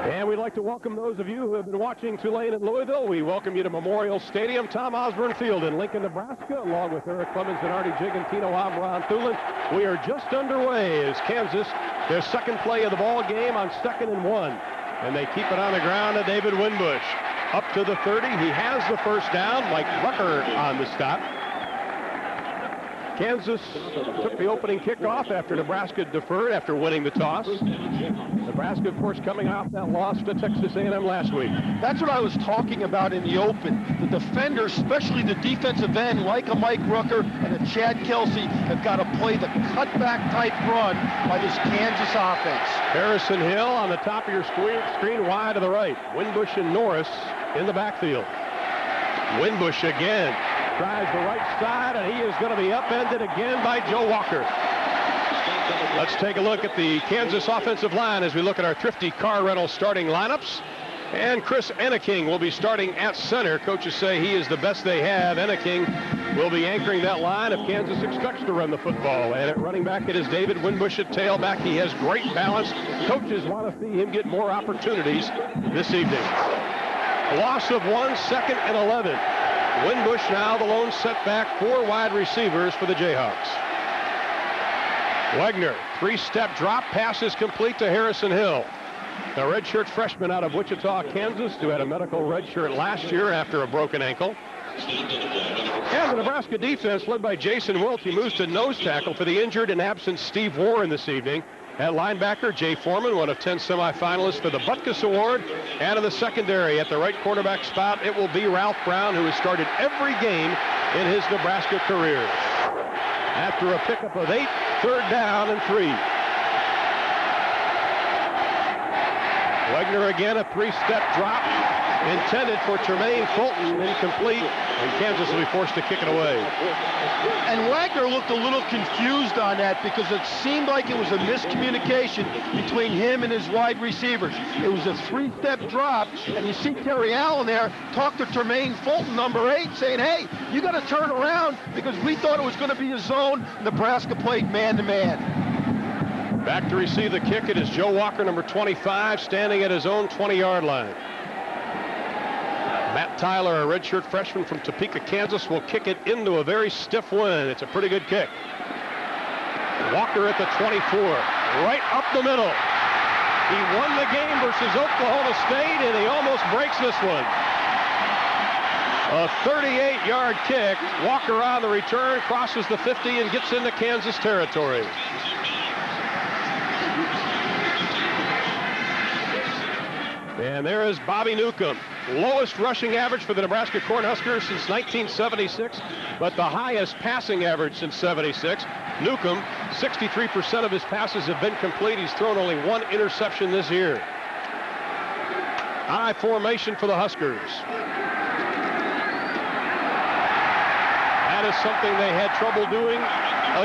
And we'd like to welcome those of you who have been watching Tulane at Louisville. We welcome you to Memorial Stadium, Tom Osborne Field in Lincoln, Nebraska, along with Eric Clemens and Artie Gigantino. I'm Ron Thulin. We are just underway as Kansas, their second play of the ball game on 2nd and 1. And they keep it on the ground to David Winbush. Up to the 30. He has the first down. Mike Rucker on the stop. Kansas took the opening kickoff after Nebraska deferred after winning the toss. Nebraska, of course, coming off that loss to Texas A&M last week. That's what I was talking about in the open. The defenders, especially the defensive end, like a Mike Rucker and a Chad Kelsey, have got to play the cutback type run by this Kansas offense. Harrison Hill on the top of your screen wide to the right. Winbush and Norris in the backfield. Winbush again. Tries the right side, and he is going to be upended again by Joe Walker. Let's take a look at the Kansas offensive line as we look at our Thrifty Car Rental starting lineups. And Chris Enneking will be starting at center. Coaches say he is the best they have. Enneking will be anchoring that line if Kansas expects to run the football. And at running back, it is David Winbush at tailback. He has great balance. Coaches want to see him get more opportunities this evening. Loss of 1, 2nd and 11. Winbush now the lone setback, 4 wide receivers for the Jayhawks. Wagner, 3-step drop, pass is complete to Harrison Hill. The redshirt freshman out of Wichita, Kansas, who had a medical redshirt last year after a broken ankle. And the Nebraska defense, led by Jason Welty, moves to nose tackle for the injured and absent Steve Warren this evening. At linebacker, Jay Foreman, one of 10 semifinalists for the Butkus Award. And in the secondary, at the right quarterback spot, it will be Ralph Brown, who has started every game in his Nebraska career. After a pickup of 8, 3rd down and 3. Wagner again, a 3-step drop intended for Tremaine Fulton, incomplete, and Kansas will be forced to kick it away. And Wagner looked a little confused on that because it seemed like it was a miscommunication between him and his wide receivers. It was a 3-step drop, and you see Terry Allen there talk to Tremaine Fulton, number 8, saying, hey, you got to turn around because we thought it was going to be a zone. Nebraska played man-to-man. Back to receive the kick, it is Joe Walker, number 25, standing at his own 20-yard line. Matt Tyler, a redshirt freshman from Topeka, Kansas, will kick it into a very stiff wind. It's a pretty good kick. Walker at the 24, right up the middle. He won the game versus Oklahoma State, and he almost breaks this one. A 38-yard kick. Walker on the return, crosses the 50, and gets into Kansas territory. And there is Bobby Newcomb. Lowest rushing average for the Nebraska Cornhuskers since 1976, but the highest passing average since 76. Newcomb, 63% of his passes have been complete. He's thrown only 1 interception this year. High formation for the Huskers. That is something they had trouble doing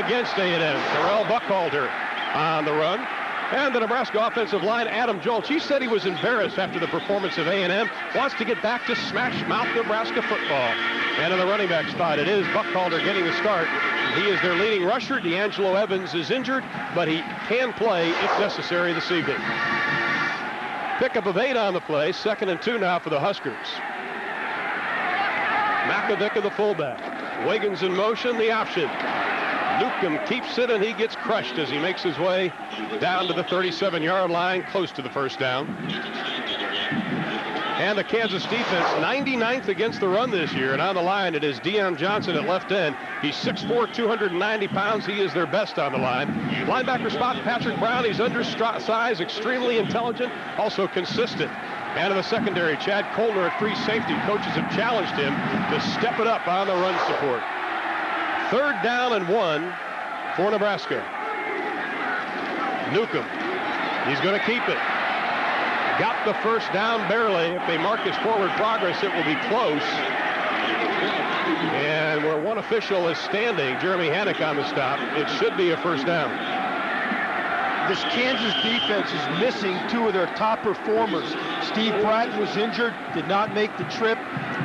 against A&M. Terrell Buckhalter on the run. And the Nebraska offensive line, Adam Jolch, he said he was embarrassed after the performance of A&M, wants to get back to smash-mouth Nebraska football. And in the running back spot, it is Buckhalter getting the start. He is their leading rusher. D'Angelo Evans is injured, but he can play if necessary this evening. Pickup of 8 on the play, 2nd and 2 now for the Huskers. Makovic of the fullback. Wiggins in motion, the option. Newcomb keeps it, and he gets crushed as he makes his way down to the 37-yard line, close to the first down. And the Kansas defense, 99th against the run this year. And on the line, it is Deion Johnson at left end. He's 6'4", 290 pounds. He is their best on the line. Linebacker spot, Patrick Brown. He's undersized, extremely intelligent, also consistent. And in the secondary, Chad Colner at free safety. Coaches have challenged him to step it up on the run support. 3rd down and 1 for Nebraska. Newcomb, he's going to keep it. Got the first down barely. If they mark his forward progress, it will be close. And where one official is standing, Jeremy Hannock on the stop, it should be a first down. This Kansas defense is missing 2 of their top performers. Steve Bratton was injured, did not make the trip.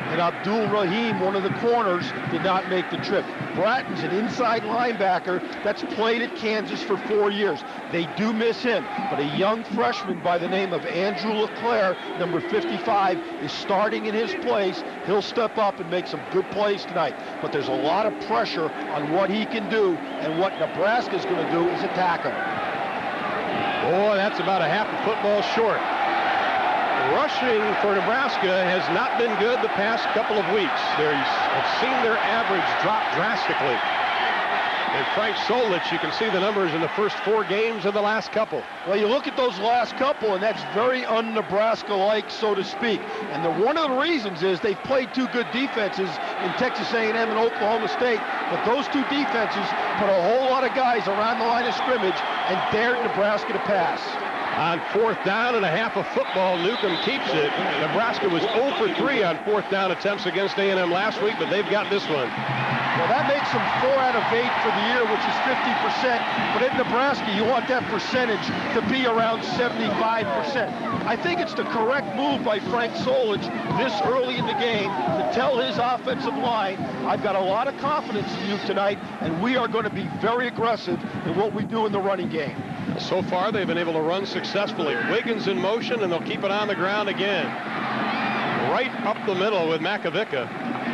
and Abdul Rahim, one of the corners, did not make the trip. Bratton's an inside linebacker that's played at Kansas for 4 years. They do miss him, but a young freshman by the name of Andrew LeClaire, number 55, is starting in his place. He'll step up and make some good plays tonight, but there's a lot of pressure on what he can do, and what Nebraska's going to do is attack him. Boy, that's about a half a football short. Rushing for Nebraska has not been good the past couple of weeks. They've seen their average drop drastically. And Frank Solich, you can see the numbers in the first 4 games of the last couple. Well, you look at those last couple, and that's very un-Nebraska-like, so to speak. And one of the reasons is they've played 2 good defenses in Texas A&M and Oklahoma State, but those 2 defenses put a whole lot of guys around the line of scrimmage and dared Nebraska to pass. On 4th down and a half of football, Newcomb keeps it. Nebraska was 0 for 3 on 4th down attempts against A&M last week, but they've got this one. Well, that makes them 4 out of 8 for the year, which is 50%. But in Nebraska, you want that percentage to be around 75%. I think it's the correct move by Frank Solich this early in the game to tell his offensive line, I've got a lot of confidence in you tonight, and we are going to be very aggressive in what we do in the running game. So far, they've been able to run successfully. Wiggins in motion, and they'll keep it on the ground again. Right up the middle with Makovica.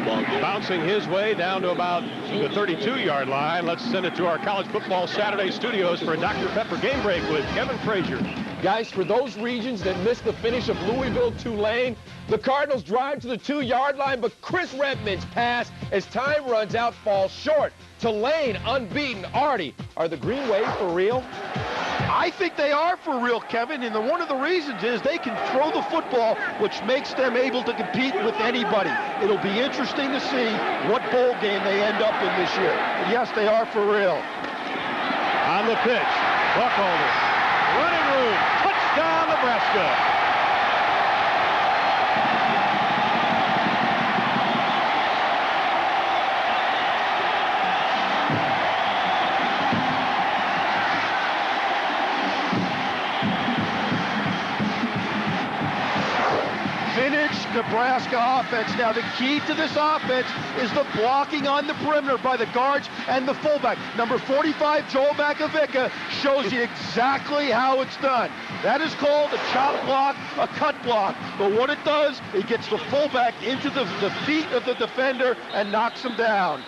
Bouncing his way down to about the 32-yard line. Let's send it to our College Football Saturday studios for a Dr. Pepper game break with Kevin Frazier. Guys, for those regions that missed the finish of Louisville-Tulane, the Cardinals drive to the 2-yard line, but Chris Redmond's pass, as time runs out, falls short. Tulane unbeaten. Artie, are the Green Wave for real? I think they are for real, Kevin, and one of the reasons is they can throw the football, which makes them able to compete with anybody. It'll be interesting to see what bowl game they end up in this year. But yes, they are for real. On the pitch, Buckholder, running room, touchdown Nebraska. Nebraska offense. Now the key to this offense is the blocking on the perimeter by the guards and the fullback. Number 45, Joel Makovica, shows you exactly how it's done. That is called a chop block, a cut block. But what it does, it gets the fullback into the feet of the defender and knocks him down.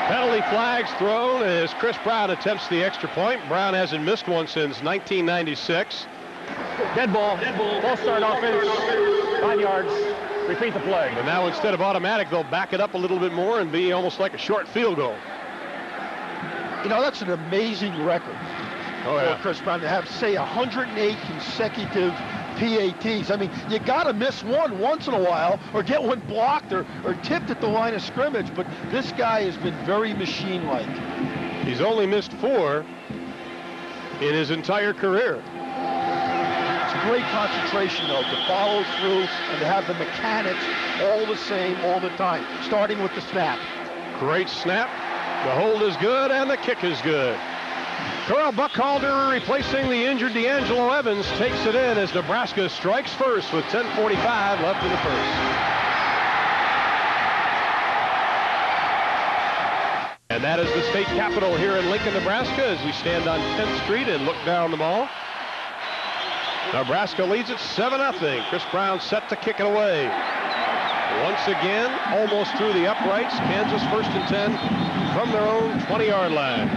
Penalty flags thrown as Chris Brown attempts the extra point. Brown hasn't missed one since 1996. Dead ball. False start offense. 5 yards. Repeat the play. And now instead of automatic, they'll back it up a little bit more and be almost like a short field goal. You know, that's an amazing record for Chris Brown to have, say, 108 consecutive PATs. I mean, you got to miss one once in a while or get one blocked or tipped at the line of scrimmage, but this guy has been very machine-like. He's only missed 4 in his entire career. Great concentration, though, to follow through and to have the mechanics all the same all the time, starting with the snap. Great snap. The hold is good, and the kick is good. Terrell Buckhalter, replacing the injured D'Angelo Evans, takes it in as Nebraska strikes first with 10:45 left in the first. And that is the state capitol here in Lincoln, Nebraska, as we stand on 10th Street and look down the mall. Nebraska leads it 7-0. Chris Brown set to kick it away. Once again, almost through the uprights. Kansas 1st and 10 from their own 20-yard line.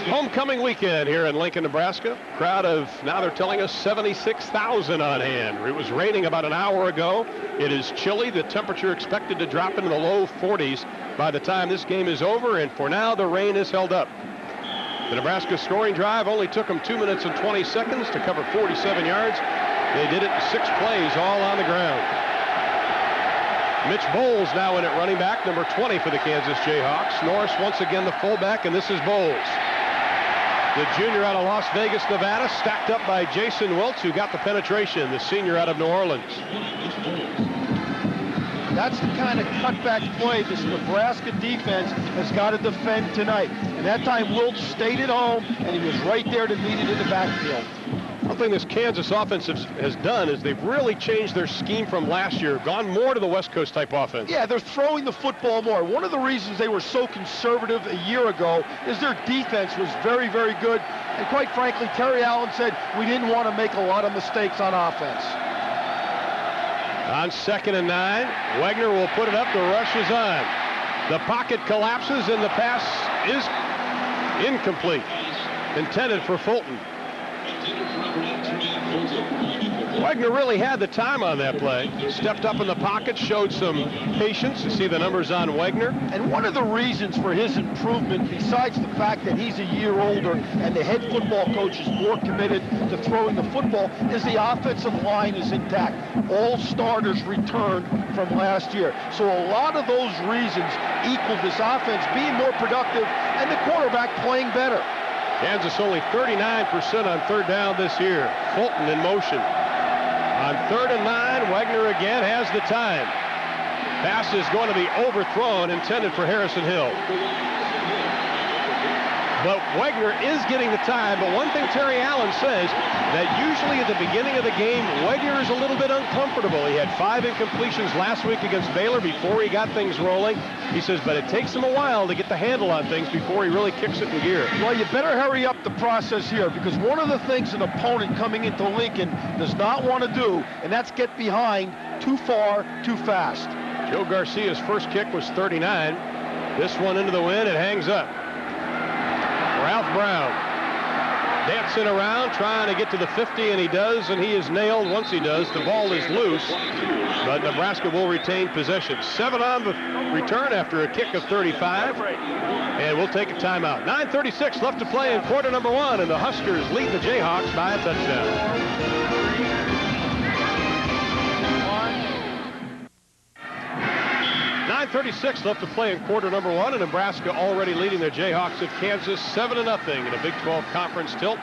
Homecoming weekend here in Lincoln, Nebraska. Crowd of, now they're telling us, 76,000 on hand. It was raining about an hour ago. It is chilly. The temperature expected to drop into the low 40s by the time this game is over, and for now the rain is held up. The Nebraska scoring drive only took them 2 minutes and 20 seconds to cover 47 yards. They did it in 6 plays, all on the ground. Mitch Bowles now in at running back, number 20 for the Kansas Jayhawks. Norris once again the fullback, and this is Bowles. The junior out of Las Vegas, Nevada, stacked up by Jason Wiltz, who got the penetration, the senior out of New Orleans. That's the kind of cutback play this Nebraska defense has got to defend tonight. And that time, Wiltz stayed at home, and he was right there to meet it in the backfield. One thing this Kansas offense has done is they've really changed their scheme from last year, gone more to the West Coast type offense. Yeah, they're throwing the football more. One of the reasons they were so conservative a year ago is their defense was very, very good. And quite frankly, Terry Allen said we didn't want to make a lot of mistakes on offense. On 2nd and 9, Wagner will put it up. The rush is on. The pocket collapses and the pass is incomplete. Intended for Fulton. Wagner really had the time on that play. Stepped up in the pocket, showed some patience. You see the numbers on Wagner. And one of the reasons for his improvement, besides the fact that he's a year older and the head football coach is more committed to throwing the football, is the offensive line is intact. All starters returned from last year. So a lot of those reasons equal this offense being more productive and the quarterback playing better. Kansas only 39% on 3rd down this year. Fulton in motion. On 3rd and 9, Wagner again has the time. Pass is going to be overthrown, intended for Harrison Hill. But Wagner is getting the time. But one thing Terry Allen says, that usually at the beginning of the game, Wagner is a little bit uncomfortable. He had 5 incompletions last week against Baylor before he got things rolling. He says, but it takes him a while to get the handle on things before he really kicks it in gear. Well, you better hurry up the process here, because one of the things an opponent coming into Lincoln does not want to do, and that's get behind too far, too fast. Joe Garcia's first kick was 39. This one into the wind, it hangs up. Ralph Brown dancing around, trying to get to the 50, and he does, and he is nailed. Once he does, the ball is loose, but Nebraska will retain possession. 7 on the return after a kick of 35, and we'll take a timeout. 9:36 left to play in quarter number 1, and the Huskers lead the Jayhawks by a touchdown. 9:36 left to play in quarter number 1, and Nebraska already leading the Jayhawks at Kansas 7-0 in a Big 12 conference tilt.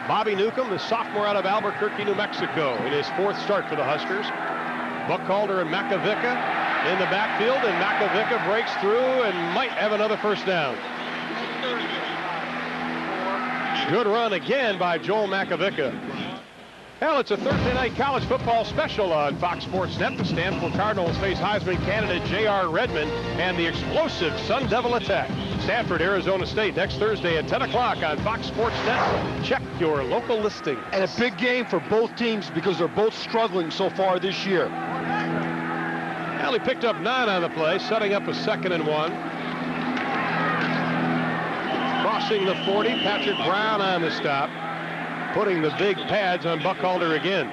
Bobby Newcomb, the sophomore out of Albuquerque, New Mexico, in his 4th start for the Huskers. Buckhalter and Makovica in the backfield, and Makovica breaks through and might have another first down. Good run again by Joel Makovica. Well, it's a Thursday night college football special on Fox Sports Net. The Stanford Cardinals face Heisman candidate J.R. Redmond and the explosive Sun Devil attack. Stanford, Arizona State, next Thursday at 10 o'clock on Fox Sports Net. Check your local listing. And a big game for both teams because they're both struggling so far this year. Well, he picked up 9 on the play, setting up a 2nd and 1. Crossing the 40, Patrick Brown on the stop, putting the big pads on Buckhalter again.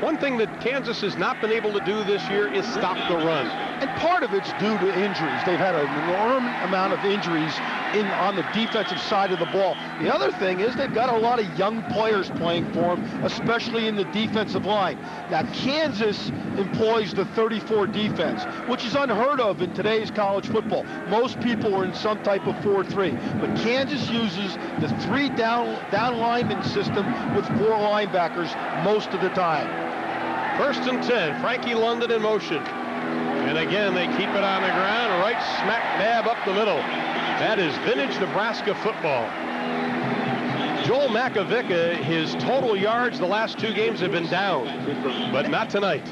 One thing that Kansas has not been able to do this year is stop the run. And part of it's due to injuries. They've had an enormous amount of injuries on the defensive side of the ball. The other thing is they've got a lot of young players playing for them, especially in the defensive line. Now, Kansas employs the 34 defense, which is unheard of in today's college football. Most people are in some type of 4-3, but Kansas uses the 3 down lineman system with 4 linebackers most of the time. 1st and 10, Frankie London in motion. And again, they keep it on the ground, right smack dab up the middle. That is vintage Nebraska football. Joel Makovica, his total yards the last 2 games have been down, but not tonight.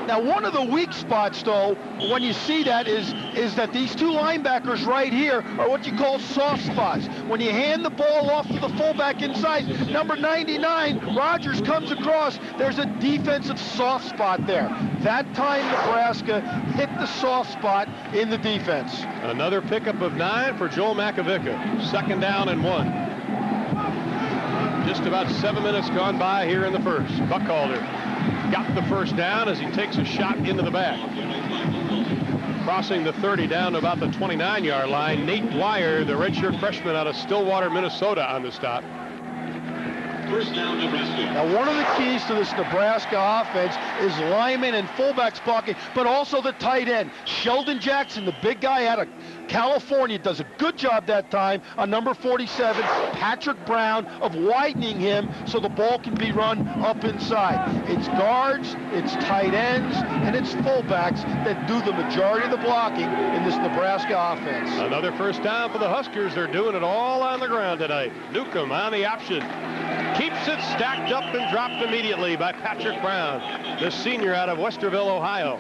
Now, one of the weak spots, though, when you see that is that these 2 linebackers right here are what you call soft spots. When you hand the ball off to the fullback inside, number 99, Rogers comes across, there's a defensive soft spot there. That time, Nebraska hit the soft spot in the defense. Another pickup of 9 for Joel Makovica. 2nd down and 1. Just about 7 minutes gone by here in the first. Buckhalter got the first down as he takes a shot into the back. Crossing the 30 down to about the 29-yard line. Nate Dwyer, the redshirt freshman out of Stillwater, Minnesota, on the stop. First down, Nebraska. Now, one of the keys to this Nebraska offense is linemen and fullbacks blocking, but also the tight end. Sheldon Jackson, the big guy out of California, does a good job that time on number 47, Patrick Brown, of widening him so the ball can be run up inside. It's guards, it's tight ends, and it's fullbacks that do the majority of the blocking in this Nebraska offense. Another first down for the Huskers. They're doing it all on the ground tonight. Newcomb on the option. Keeps it stacked up and dropped immediately by Patrick Brown, the senior out of Westerville, Ohio.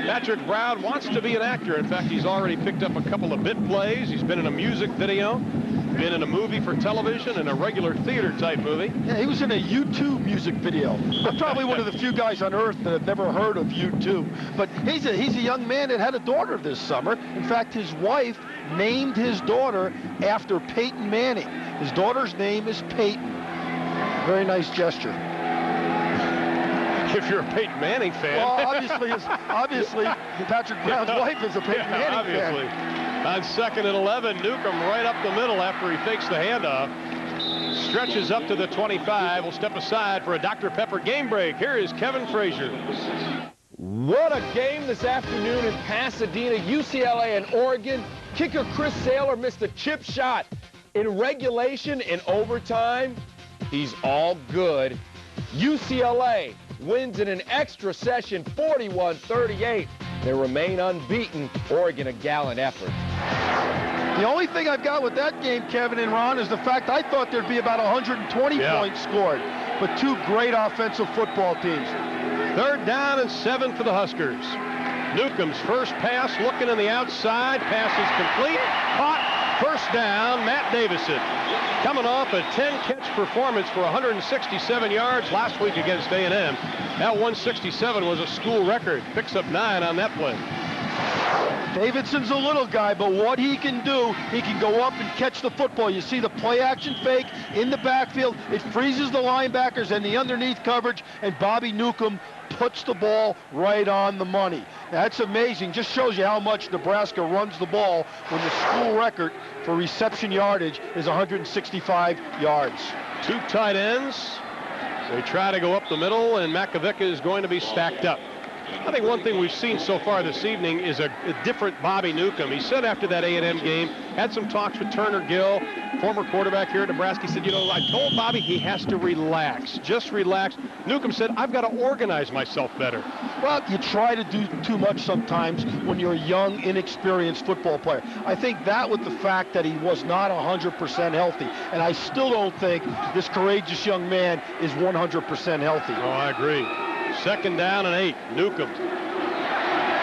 Patrick Brown wants to be an actor. In fact, he's already picked up a couple of bit plays. He's been in a music video, been in a movie for television, and a regular theater type movie. Yeah, he was in a U2 music video. Probably one of the few guys on earth that have never heard of U2. But he's a young man that had a daughter this summer. In fact, his wife named his daughter after Peyton Manning. His daughter's name is Peyton. Very nice gesture. If you're a Peyton Manning fan. Well, obviously, Patrick Brown's wife is a Peyton Manning fan. On 2nd and 11, Newcomb right up the middle after he fakes the handoff. Stretches up to the 25. Will step aside for a Dr. Pepper game break. Here is Kevin Frazier. What a game this afternoon in Pasadena. UCLA and Oregon. Kicker Chris Saylor missed a chip shot. In regulation, in overtime, he's all good. UCLA wins in an extra session, 41-38. They remain unbeaten. Oregon, a gallant effort. The only thing I've got with that game, Kevin and Ron, is the fact I thought there'd be about 120 points scored. But two great offensive football teams. 3rd down and 7 for the Huskers. Newcomb's first pass looking in the outside. Pass is complete. Caught. First down, Matt Davison. Coming off a 10-catch performance for 167 yards last week against A&M. That 167 was a school record. Picks up 9 on that play. Davidson's a little guy, but what he can do, he can go up and catch the football. You see the play-action fake in the backfield. It freezes the linebackers and the underneath coverage, and Bobby Newcomb puts the ball right on the money. Now, that's amazing. Just shows you how much Nebraska runs the ball when the school record for reception yardage is 165 yards. 2 tight ends. They try to go up the middle, and Makovica is going to be stacked up. I think one thing we've seen so far this evening is a different Bobby Newcomb. He said after that A&M game, had some talks with Turner Gill, former quarterback here at Nebraska. He said, you know, I told Bobby he has to relax, just relax. Newcomb said, I've got to organize myself better. Well, you try to do too much sometimes when you're a young, inexperienced football player. I think that with the fact that he was not 100% healthy, and I still don't think this courageous young man is 100% healthy. Oh, I agree. 2nd down and 8. Newcomb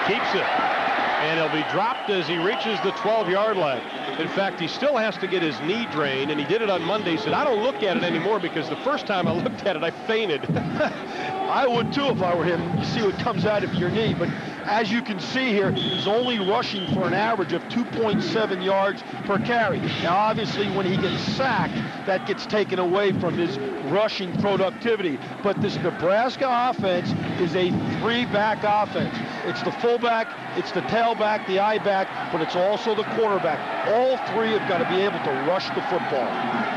keeps it, and he'll be dropped as he reaches the 12-yard line. In fact, he still has to get his knee drained, and he did it on Monday. He said, I don't look at it anymore because the first time I looked at it, I fainted. I would too if I were him. You see what comes out of your knee, but as you can see here, he's only rushing for an average of 2.7 yards per carry. Now, obviously, when he gets sacked, that gets taken away from his rushing productivity. But this Nebraska offense is a 3-back offense. It's the fullback, it's the tailback, the I-back, but it's also the quarterback. All 3 have got to be able to rush the football.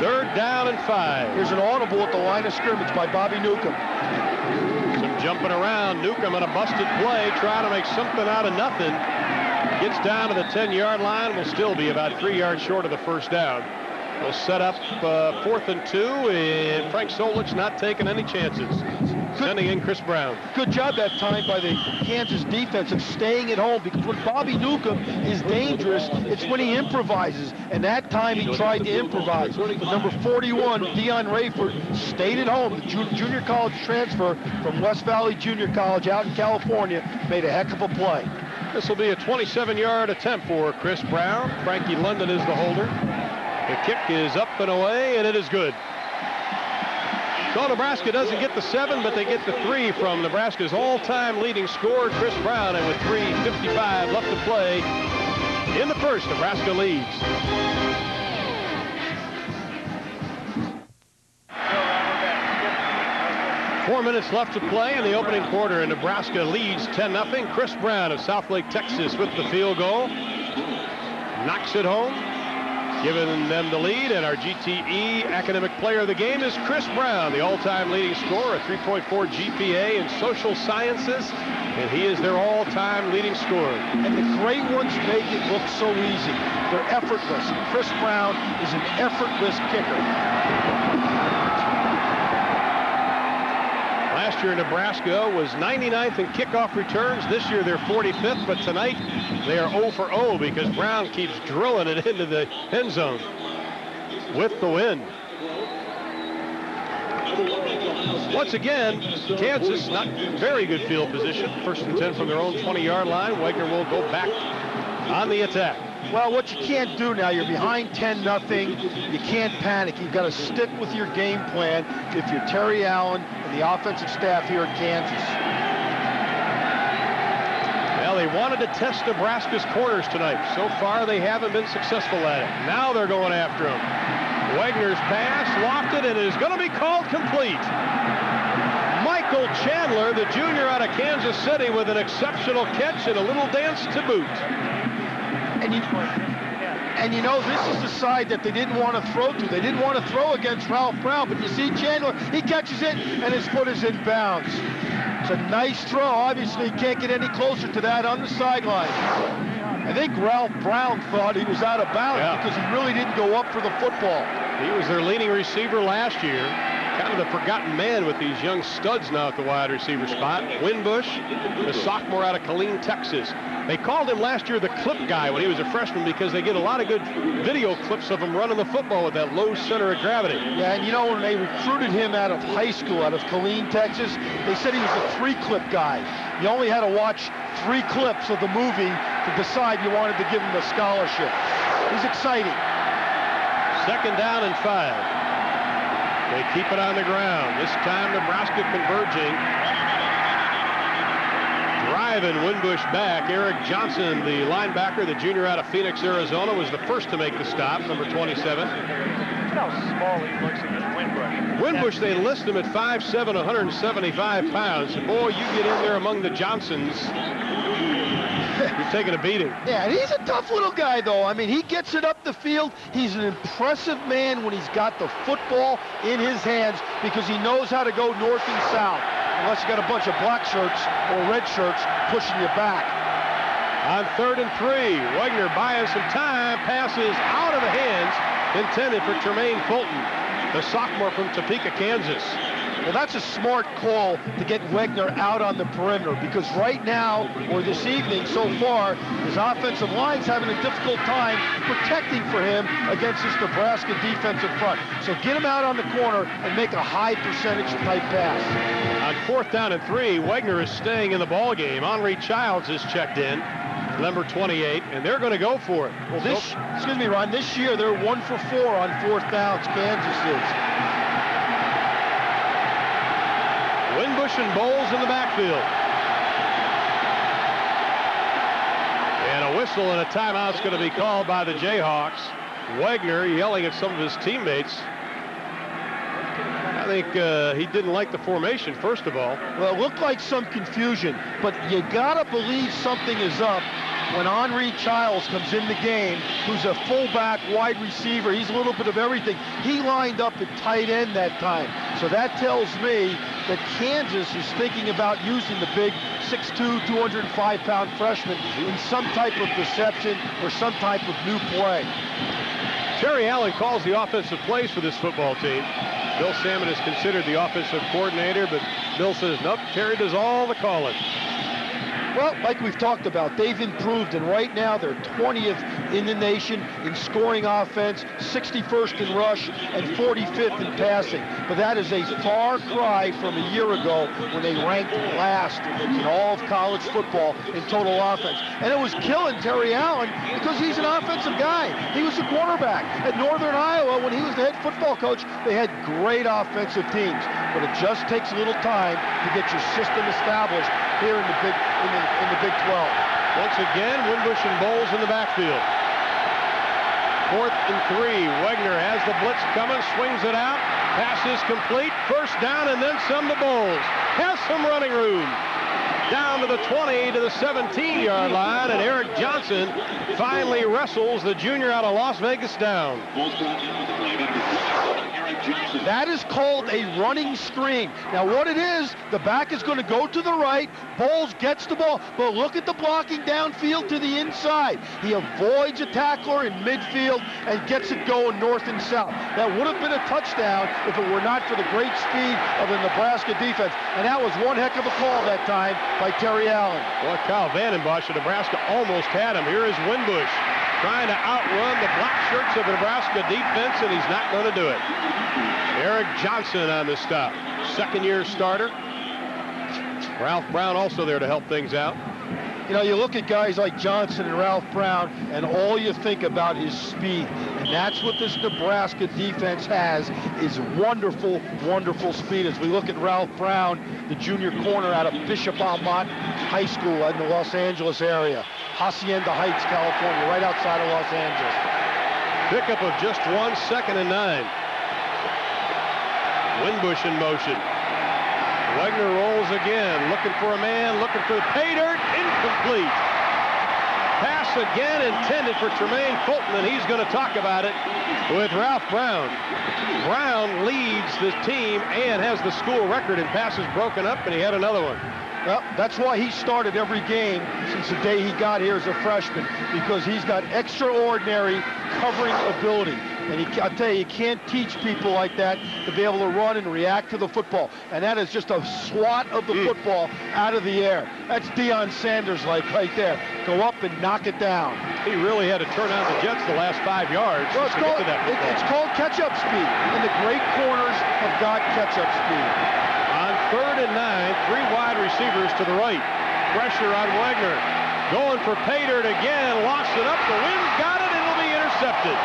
3rd down and 5. Here's an audible at the line of scrimmage by Bobby Newcomb. Some jumping around. Newcomb on a busted play, trying to make something out of nothing. Gets down to the 10-yard line. Will still be about 3 yards short of the first down. We'll set up 4th and 2, and Frank Solich not taking any chances. Sending in Chris Brown. Good job that time by the Kansas defense of staying at home, because when Bobby Newcomb is dangerous, it's when he improvises, and that time he tried to improvise. But number 41, Dion Rayford, stayed at home. The junior college transfer from West Valley Junior College out in California made a heck of a play. This will be a 27-yard attempt for Chris Brown. Frankie London is the holder. The kick is up and away, and it is good. So Nebraska doesn't get the 7, but they get the 3 from Nebraska's all-time leading scorer, Chris Brown, and with 3:55 left to play in the first, Nebraska leads. Four minutes left to play in the opening quarter, and Nebraska leads 10-0. Chris Brown of Southlake, Texas, with the field goal. Knocks it home, giving them the lead, and our GTE Academic Player of the Game is Chris Brown, the all-time leading scorer, a 3.4 GPA in social sciences, and he is their all-time leading scorer. And the great ones make it look so easy. They're effortless. Chris Brown is an effortless kicker. Last year, Nebraska was 99th in kickoff returns. This year, they're 45th, but tonight they are 0 for 0 because Brown keeps drilling it into the end zone with the win. Once again, Kansas, not very good field position. 1st and 10 from their own 20-yard line. Wagner will go back on the attack. Well, what you can't do now, you're behind 10-0. You can't panic. You've got to stick with your game plan if you're Terry Allen and the offensive staff here at Kansas. Well, they wanted to test Nebraska's corners tonight. So far, they haven't been successful at it. Now they're going after him. Wagner's pass lofted and is going to be called complete. Michael Chandler, the junior out of Kansas City, with an exceptional catch and a little dance to boot. And you know, this is the side that they didn't want to throw to. They didn't want to throw against Ralph Brown, but you see Chandler, he catches it, and his foot is in bounds. It's a nice throw. Obviously, he can't get any closer to that on the sideline. I think Ralph Brown thought he was out of bounds because he really didn't go up for the football. He was their leading receiver last year. Kind of the forgotten man with these young studs now at the wide receiver spot. Winbush, the sophomore out of Killeen, Texas. They called him last year the clip guy when he was a freshman because they get a lot of good video clips of him running the football with that low center of gravity. Yeah, and you know, when they recruited him out of high school, out of Killeen, Texas, they said he was a 3-clip guy. You only had to watch 3 clips of the movie to decide you wanted to give him the scholarship. He's exciting. 2nd down and 5. They keep it on the ground. This time Nebraska converging. Driving Winbush back. Eric Johnson, the linebacker, the junior out of Phoenix, Arizona, was the first to make the stop, number 27. Look how small he looks in this Winbush. Winbush, they list him at 5'7", 175 pounds. Boy, you get in there among the Johnsons, you're taking a beating. Yeah, and he's a tough little guy, though. I mean, he gets it up the field. He's an impressive man when he's got the football in his hands because he knows how to go north and south, unless you got a bunch of black shirts or red shirts pushing you back. On 3rd and 3, Wagner buying some time, passes out of the hands, intended for Tremaine Fulton, the sophomore from Topeka, Kansas. Well, that's a smart call to get Wagner out on the perimeter because right now, or this evening so far, his offensive line's having a difficult time protecting for him against this Nebraska defensive front. So get him out on the corner and make a high percentage type pass. On 4th down and 3, Wagner is staying in the ball game. Henry Childs is checked in, number 28, and they're going to go for it. Well, excuse me, Ron, this year they're 1 for 4 on 4th downs, Kansas is. Winbush and Bowles in the backfield. And a whistle and a timeout's going to be called by the Jayhawks. Wagner yelling at some of his teammates. I think he didn't like the formation, first of all. Well, it looked like some confusion, but you got to believe something is up when Henry Childs comes in the game, who's a fullback, wide receiver. He's a little bit of everything. He lined up at tight end that time. So that tells me that Kansas is thinking about using the big 6'2", 205-pound freshman in some type of deception or some type of new play. Terry Allen calls the offensive plays for this football team. Bill Salmon is considered the offensive coordinator, but Bill says, nope, Terry does all the calling. Well, like we've talked about, they've improved, and right now they're 20th in the nation in scoring offense, 61st in rush, and 45th in passing. But that is a far cry from a year ago when they ranked last in all of college football in total offense. And it was killing Terry Allen because he's an offensive guy. He was the quarterback. At Northern Iowa, when he was the head football coach, they had great offensive teams. But it just takes a little time to get your system established here in the Big 12. Once again, Winbush and Bowles in the backfield. 4th and 3. Wagner has the blitz coming, swings it out. Pass is complete. 1st down and then some to Bowles. Has some running room. Down to the 20, to the 17-yard line, and Eric Johnson finally wrestles the junior out of Las Vegas down. That is called a running screen. Now what it is, the back is going to go to the right. Bowles gets the ball, but look at the blocking downfield to the inside. He avoids a tackler in midfield and gets it going north and south. That would have been a touchdown if it were not for the great speed of the Nebraska defense. And that was one heck of a call that time by Terry Allen. Boy, Kyle Vandenbosch of Nebraska almost had him. Here is Winbush trying to outrun the black shirts of the Nebraska defense, and he's not going to do it. Eric Johnson on the stop. second-year starter. Ralph Brown also there to help things out. You know, you look at guys like Johnson and Ralph Brown, and all you think about is speed. And that's what this Nebraska defense has, is wonderful, wonderful speed. As we look at Ralph Brown, the junior corner out of Bishop Almont High School in the Los Angeles area. Hacienda Heights, California, right outside of Los Angeles. Pickup of just 1 second and 9. Winbush in motion. Wegner rolls again, looking for a man, looking for the pay dirt, incomplete. Pass again intended for Tremaine Fulton, and he's going to talk about it with Ralph Brown. Brown leads the team and has the school record in passes broken up, and he had another one. Well, that's why he started every game since the day he got here as a freshman, because he's got extraordinary covering ability. And I'll tell you can't teach people like that to be able to run and react to the football. And that is just a swat of the football out of the air. That's Deion Sanders like right there. Go up and knock it down. He really had to turn on the jets the last 5 yards Well, to get to that football. it's called catch-up speed. And the great corners have got catch-up speed. On 3rd and 9, 3 wide receivers to the right. Pressure on Wegner. Going for pay dirt again. Lost it up. The wind's got it. It'll be intercepted.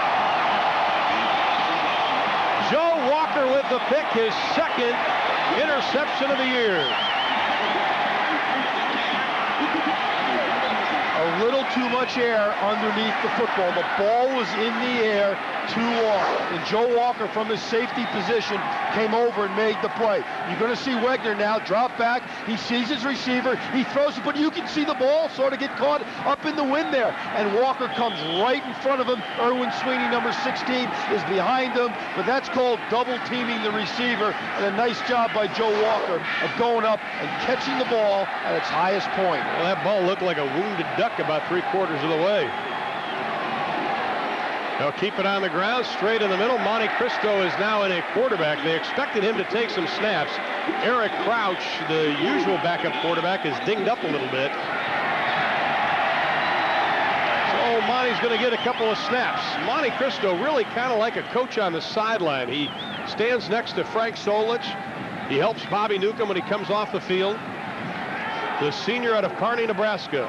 Joe Walker with the pick, his second interception of the year. A little too much air underneath the football. The ball was in the air too long. And Joe Walker, from his safety position, came over and made the play. You're going to see Wegner now drop back. He sees his receiver. He throws it, but you can see the ball sort of get caught up in the wind there. And Walker comes right in front of him. Erwin Sweeney, number 16, is behind him. But that's called double teaming the receiver. And a nice job by Joe Walker of going up and catching the ball at its highest point. Well, that ball looked like a wounded duck about 3/4 of the way. They'll keep it on the ground, straight in the middle. Monte Cristo is now in a quarterback. They expected him to take some snaps. Eric Crouch, the usual backup quarterback, is dinged up a little bit. So Monte's going to get a couple of snaps. Monte Cristo really kind of like a coach on the sideline. He stands next to Frank Solich. He helps Bobby Newcomb when he comes off the field. The senior out of Kearney, Nebraska.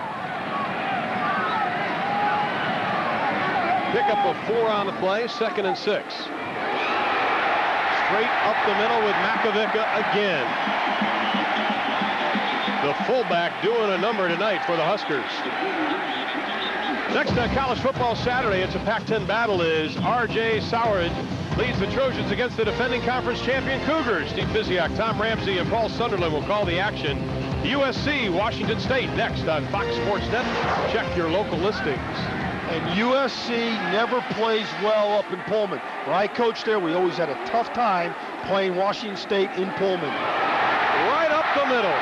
Pickup of 4 on the play, 2nd and 6. Straight up the middle with Makovica again. The fullback doing a number tonight for the Huskers. Next on College Football Saturday, it's a Pac-10 battle as R.J. Sauerid leads the Trojans against the defending conference champion Cougars. Steve Biziak, Tom Ramsey, and Paul Sunderland will call the action. USC, Washington State, next on Fox Sports Net. Check your local listings. And USC never plays well up in Pullman. When I coached there, we always had a tough time playing Washington State in Pullman. Right up the middle.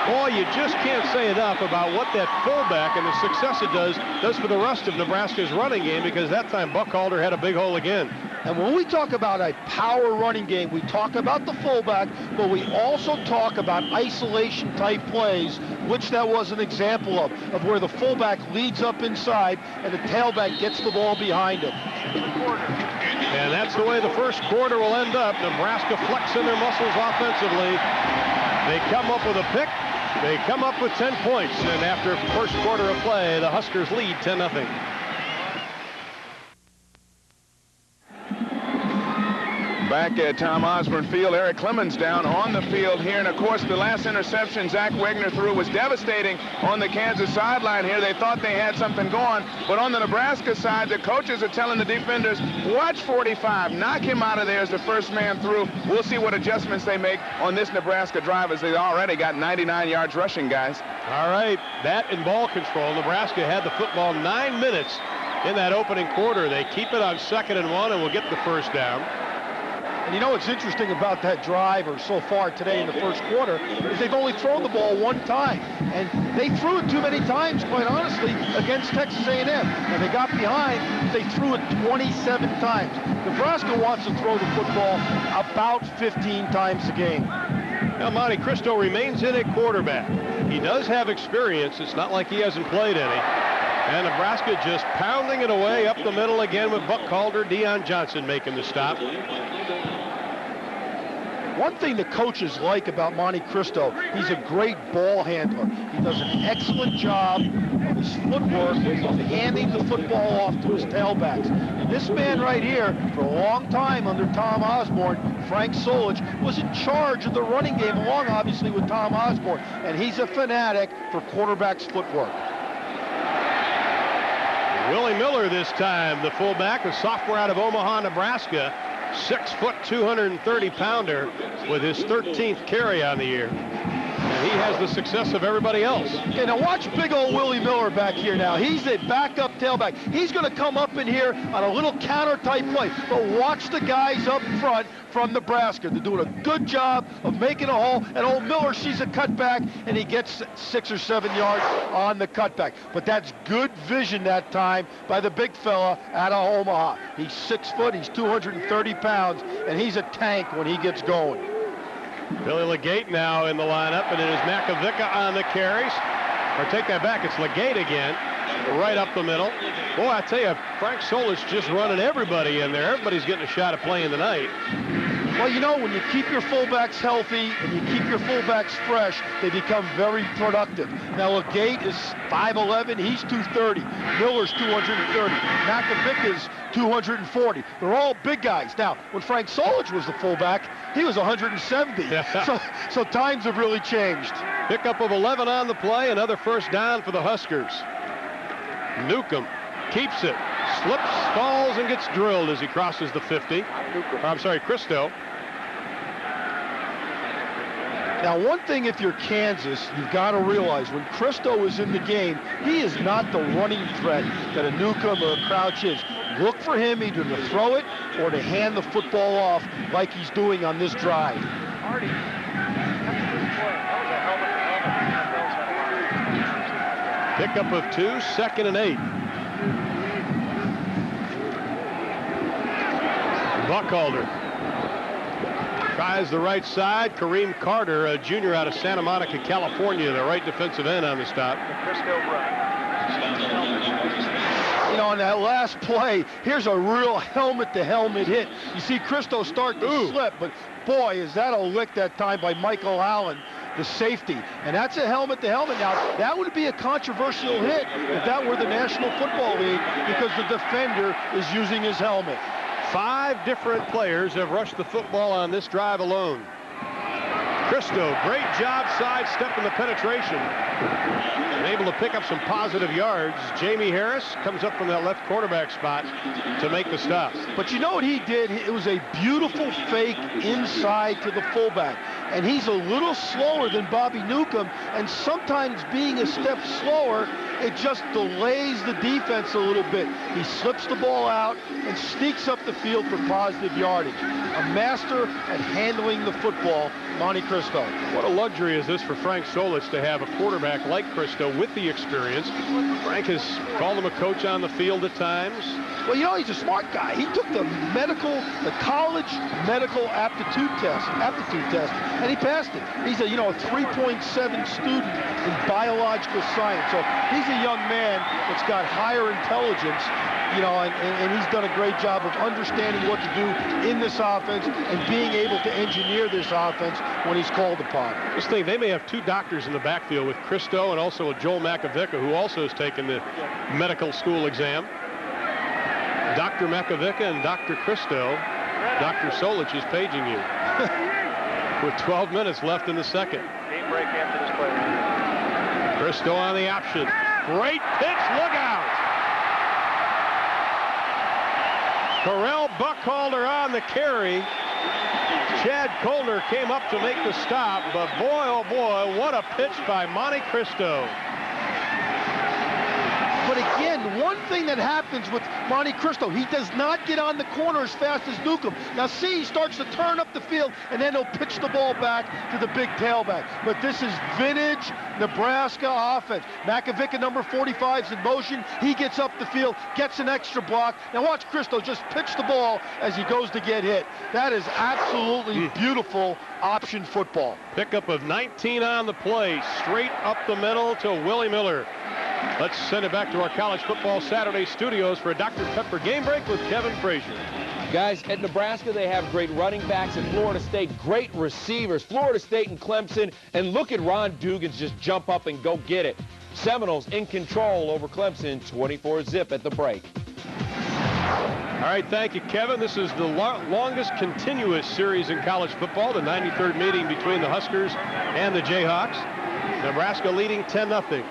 Boy, you just can't say enough about what that fullback and the success it does for the rest of Nebraska's running game, because that time Buckhalter had a big hole again. And when we talk about a power running game, we talk about the fullback, but we also talk about isolation type plays, which that was an example of where the fullback leads up inside and the tailback gets the ball behind him. And that's the way the first quarter will end up. Nebraska flexing their muscles offensively. They come up with a pick. They come up with 10 points. And after first quarter of play, the Huskers lead 10-0. Back at Tom Osborne Field, Eric Clemens down on the field here. And, of course, the last interception Zach Wegner threw was devastating on the Kansas sideline here. They thought they had something going. But on the Nebraska side, the coaches are telling the defenders, watch 45. Knock him out of there as the first man through. We'll see what adjustments they make on this Nebraska drive, as they already got 99 yards rushing, guys. All right, that and ball control. Nebraska had the football 9 minutes in that opening quarter. They keep it on 2nd and 1 and will get the first down. And you know what's interesting about that drive, or so far today in the first quarter, is they've only thrown the ball 1 time. And they threw it too many times, quite honestly, against Texas A&M. And they got behind, they threw it 27 times. Nebraska wants to throw the football about 15 times a game. Now, Monte Cristo remains in at quarterback. He does have experience. It's not like he hasn't played any. And Nebraska just pounding it away up the middle again with Buck Calder, Deion Johnson making the stop. One thing the coaches like about Monte Cristo, he's a great ball handler. He does an excellent job of his footwork of handing the football off to his tailbacks. And this man right here, for a long time under Tom Osborne, Frank Solich, was in charge of the running game, along obviously with Tom Osborne. And he's a fanatic for quarterback's footwork. Willie Miller this time, the fullback, a sophomore out of Omaha, Nebraska. 6 foot, 230 pounder with his 13th carry on the year. And he has the success of everybody else. Okay, now watch big old Willie Miller back here now. He's a backup tailback. He's going to come up in here on a little counter-type play. But watch the guys up front from Nebraska. They're doing a good job of making a hole. And old Miller sees a cutback, and he gets 6 or 7 yards on the cutback. But that's good vision that time by the big fella out of Omaha. He's 6 foot, he's 230 pounds, and he's a tank when he gets going. Billy Legate now in the lineup, and it is Makovica on the carries. Or take that back, it's Legate again, right up the middle. Boy, I tell you, Frank Solich just running everybody in there. Everybody's getting a shot at playing tonight. Well, you know, when you keep your fullbacks healthy and you keep your fullbacks fresh, they become very productive. Now, Legate is 5'11", he's 230. Miller's 230. Makovica's 240. They're all big guys. Now, when Frank Solich was the fullback, he was 170. So times have really changed. Pickup of 11 on the play, another first down for the Huskers. Newcomb keeps it, slips, falls, and gets drilled as he crosses the 50. Cristo. Now, one thing, if you're Kansas, you've got to realize when Cristo is in the game, he is not the running threat that a Newcomb or a Crouch is. Look for him either to throw it or to hand the football off like he's doing on this drive. Pickup of 2, 2nd and 8. Buckhalter tries the right side. Kareem Carter, a junior out of Santa Monica, California, the right defensive end on the stop. You know, on that last play, here's a real helmet-to-helmet hit. You see Cristo start to slip, but boy, is that a lick that time by Michael Allen, the safety. And that's a helmet-to-helmet. Now, that would be a controversial hit if that were the National Football League, because the defender is using his helmet. 5 different players have rushed the football on this drive alone. Cristo, great job sidestepping the penetration. And able to pick up some positive yards. Jamie Harris comes up from that left quarterback spot to make the stop. But you know what he did? It was a beautiful fake inside to the fullback. And he's a little slower than Bobby Newcomb, and sometimes being a step slower, it just delays the defense a little bit. He slips the ball out and sneaks up the field for positive yardage. A master at handling the football, Monte Cristo. What a luxury is this for Frank Solich to have a quarterback like Cristo with the experience. Frank has called him a coach on the field at times. Well, you know, he's a smart guy. He took the college medical aptitude test, and he passed it. He's a 3.7 student in biological science. So he's a young man that's got higher intelligence, and he's done a great job of understanding what to do in this offense and being able to engineer this offense when he's called upon. Just think, they may have 2 doctors in the backfield with Cristo and also with Joel Makovica, who also has taken the medical school exam. Dr. Makovica and Dr. Cristo. Dr. Solich is paging you. With 12 minutes left in the second. Game break after this play. Cristo on the option. Great pitch, look out! Correll Buckhalter on the carry. Chad Colner came up to make the stop, but boy, oh boy, what a pitch by Monte Cristo. But again, one thing that happens with Monte Cristo, he does not get on the corner as fast as Newcomb. Now see, he starts to turn up the field, and then he'll pitch the ball back to the big tailback. But this is vintage Nebraska offense. Makovica, number 45, is in motion. He gets up the field, gets an extra block. Now watch Cristo just pitch the ball as he goes to get hit. That is absolutely beautiful option football. Pickup of 19 on the play, straight up the middle to Willie Miller. Let's send it back to our College Football Saturday studios for a Dr. Pepper game break with Kevin Frazier. Guys, at Nebraska, they have great running backs. At Florida State, great receivers. Florida State and Clemson. And look at Ron Dugans just jump up and go get it. Seminoles in control over Clemson, 24-zip at the break. All right, thank you, Kevin. This is the longest continuous series in college football, the 93rd meeting between the Huskers and the Jayhawks. Nebraska leading 10-0.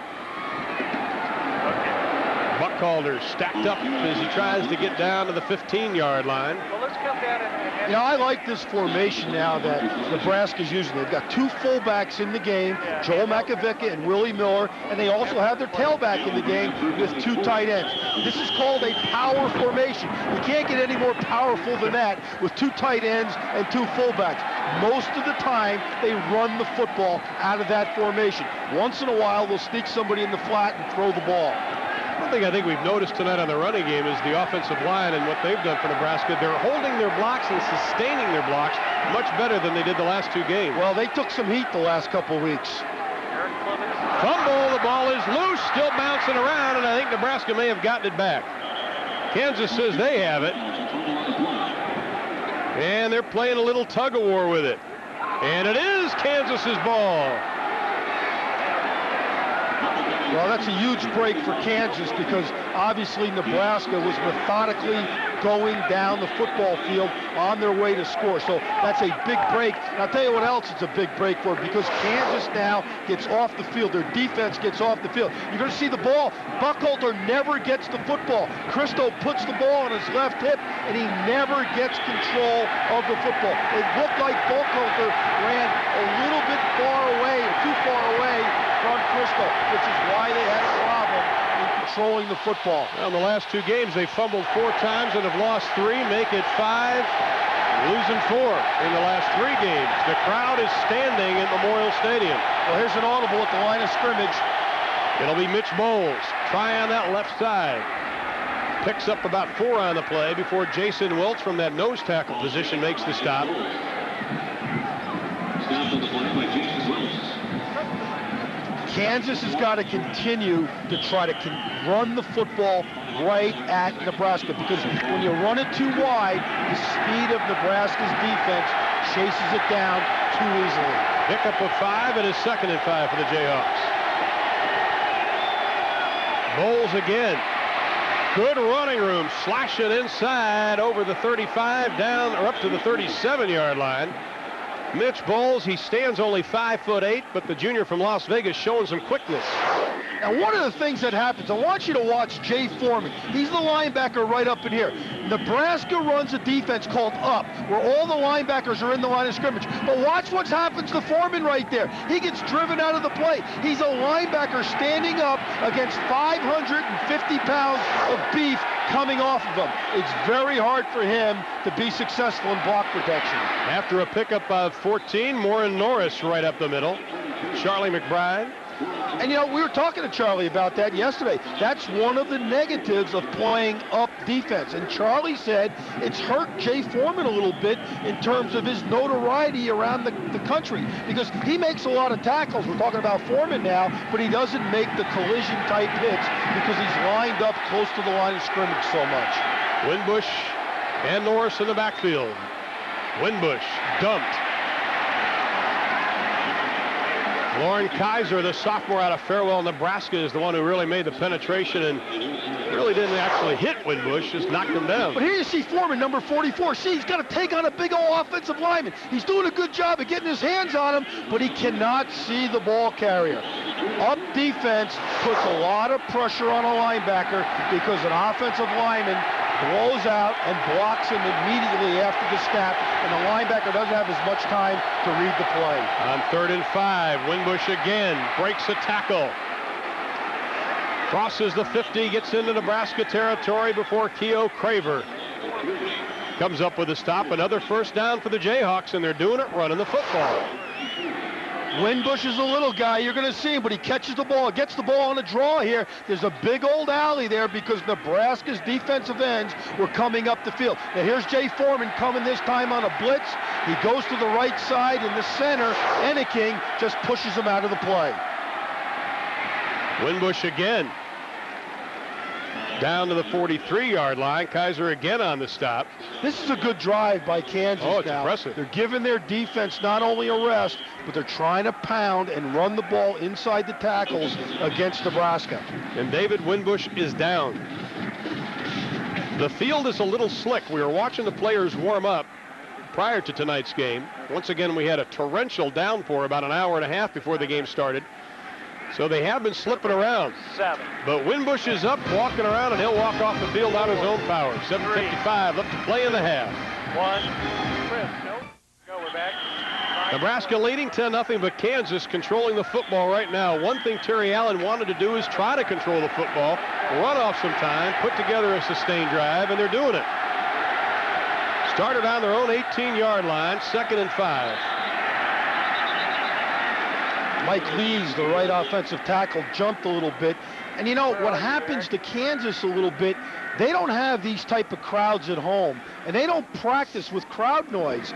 Buckhalter stacked up as he tries to get down to the 15-yard line. Well, let's come down and I like this formation now that Nebraska's using. They've got two fullbacks in the game, Joel Makovicka and Willie Miller, and they also have their tailback in the game with two tight ends. This is called a power formation. You can't get any more powerful than that with two tight ends and two fullbacks. Most of the time, they run the football out of that formation. Once in a while, they'll sneak somebody in the flat and throw the ball. One thing I think we've noticed tonight on the running game is the offensive line and what they've done for Nebraska. They're holding their blocks and sustaining their blocks much better than they did the last two games. Well, they took some heat the last couple weeks. Fumble, the ball is loose, still bouncing around, and I think Nebraska may have gotten it back. Kansas says they have it. And they're playing a little tug-of-war with it. And it is Kansas's ball. Well, that's a huge break for Kansas because obviously Nebraska was methodically going down the football field on their way to score. So that's a big break. And I'll tell you what else it's a big break for, because Kansas now gets off the field. Their defense gets off the field. You're going to see the ball. Buckhalter never gets the football. Christo puts the ball on his left hip, and he never gets control of the football. It looked like Buckhalter ran a little bit far away, or too far away from Christo, which is why they had a problem in controlling the football. Well, in the last two games, they fumbled 4 times and have lost 3, make it 5, losing 4 in the last 3 games. The crowd is standing at Memorial Stadium. Well, here's an audible at the line of scrimmage. It'll be Mitch Bowles. Try on that left side. Picks up about 4 on the play before Jason Welch from that nose tackle position makes the stop. Stop on the play by Jason Welch. Kansas has got to continue to try to run the football right at Nebraska, because when you run it too wide, the speed of Nebraska's defense chases it down too easily. Pickup of 5, and it's 2nd and 5 for the Jayhawks. Bowles again. Good running room, slashing inside over the 35, down or up to the 37-yard line. Mitch Bowles, he stands only 5'8", but the junior from Las Vegas showing some quickness. Now, one of the things that happens, I want you to watch Jay Foreman. He's the linebacker right up in here. Nebraska runs a defense called up, where all the linebackers are in the line of scrimmage. But watch what happens to Foreman right there. He gets driven out of the play. He's a linebacker standing up against 550 pounds of beef coming off of him. It's very hard for him to be successful in block protection. After a pickup of 14, Morin Norris right up the middle. Charlie McBride. And, you know, we were talking to Charlie about that yesterday. That's one of the negatives of playing up defense. And Charlie said it's hurt Jay Foreman a little bit in terms of his notoriety around the country, because he makes a lot of tackles. We're talking about Foreman now, but he doesn't make the collision-type hits because he's lined up close to the line of scrimmage so much. Winbush and Norris in the backfield. Winbush dumped. Lauren Kaiser, the sophomore out of Farewell, Nebraska, is the one who really made the penetration and really didn't actually hit Winbush, just knocked him down. But here you see Foreman, number 44. See, he's got to take on a big old offensive lineman. He's doing a good job of getting his hands on him, but he cannot see the ball carrier. Up defense puts a lot of pressure on a linebacker because an offensive lineman blows out and blocks him immediately after the snap, and the linebacker doesn't have as much time to read the play. On 3rd and 5, Winbush again breaks a tackle. Crosses the 50, gets into Nebraska territory before Keo Craver comes up with a stop. Another first down for the Jayhawks, and they're doing it running the football. Winbush is a little guy, you're going to see him, but he catches the ball, gets the ball on a draw here. There's a big old alley there because Nebraska's defensive ends were coming up the field. Now here's Jay Foreman coming this time on a blitz. He goes to the right side in the center. Enneking just pushes him out of the play. Winbush again. Down to the 43-yard line. Kaiser again on the stop. This is a good drive by Kansas. Oh, it's now. impressive. They're giving their defense not only a rest, but they're trying to pound and run the ball inside the tackles against Nebraska. And David Winbush is down. The field is a little slick. We were watching the players warm up prior to tonight's game. Once again, we had a torrential downpour about an hour and a half before the game started. So they have been slipping around. 7. But Winbush is up, walking around, and he'll walk off the field on his own power. 7:55 left to play in the half. 1. Chris, go, we're back. Nebraska leading 10-0, but Kansas controlling the football right now. One thing Terry Allen wanted to do is try to control the football, run off some time, put together a sustained drive, and they're doing it. Started on their own 18-yard line, 2nd and 5. Mike Lees, the right offensive tackle, jumped a little bit. And you know what happens to Kansas a little bit, they don't have these type of crowds at home, and they don't practice with crowd noise.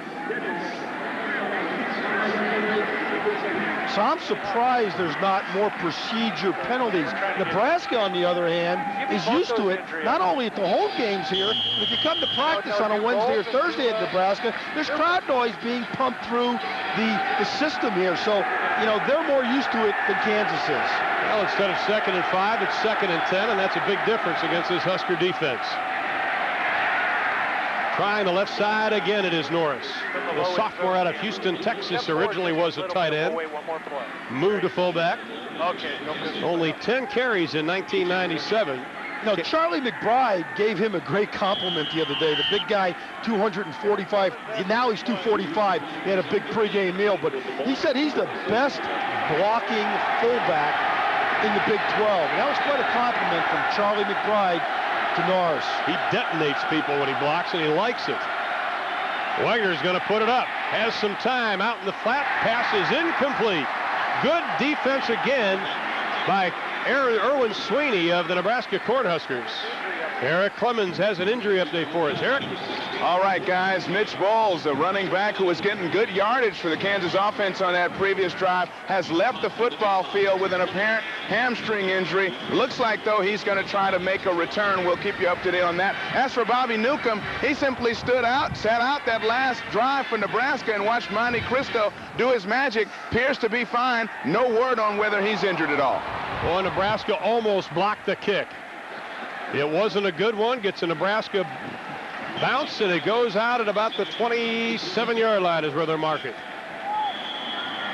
So I'm surprised there's not more procedure penalties. Nebraska, on the other hand, is used to it, not only at the home games here, but if you come to practice on a Wednesday or Thursday at Nebraska, there's crowd noise being pumped through the system here. So, you know, they're more used to it than Kansas is. Well, instead of 2nd and 5, it's 2nd and 10, and that's a big difference against this Husker defense. Trying the left side again, it is Norris. The sophomore out of Houston, Texas, originally was a tight end. Moved to fullback. Only 10 carries in 1997. No, Charlie McBride gave him a great compliment the other day. The big guy, 245. Now he's 245. He had a big pregame meal, but he said he's the best blocking fullback in the Big 12. And that was quite a compliment from Charlie McBride to Norris. He detonates people when he blocks, and he likes it. Wagner's going to put it up. Has some time out in the flat. Pass is incomplete. Good defense again by Erwin Sweeney of the Nebraska Cornhuskers. Eric Clemens has an injury update for us. Eric? All right, guys. Mitch Bowles, the running back who was getting good yardage for the Kansas offense on that previous drive, has left the football field with an apparent hamstring injury. Looks like, though, he's going to try to make a return. We'll keep you up to date on that. As for Bobby Newcomb, he simply sat out that last drive for Nebraska and watched Monte Cristo do his magic. Appears to be fine. No word on whether he's injured at all. Well, Nebraska almost blocked the kick. It wasn't a good one. Gets a Nebraska bounce, and it goes out at about the 27-yard line is where they're marking.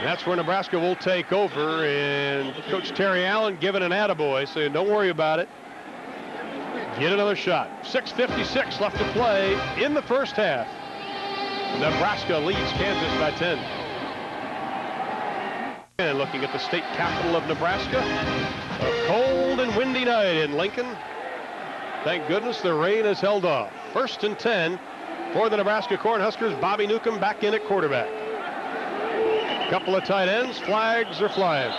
That's where Nebraska will take over, and Coach Terry Allen giving an attaboy, saying don't worry about it. Get another shot. 6:56 left to play in the first half. Nebraska leads Kansas by 10. And looking at the state capital of Nebraska, a cold and windy night in Lincoln. Thank goodness the rain has held off. 1st and 10 for the Nebraska Cornhuskers. Bobby Newcomb back in at quarterback. Couple of tight ends. Flags are flying.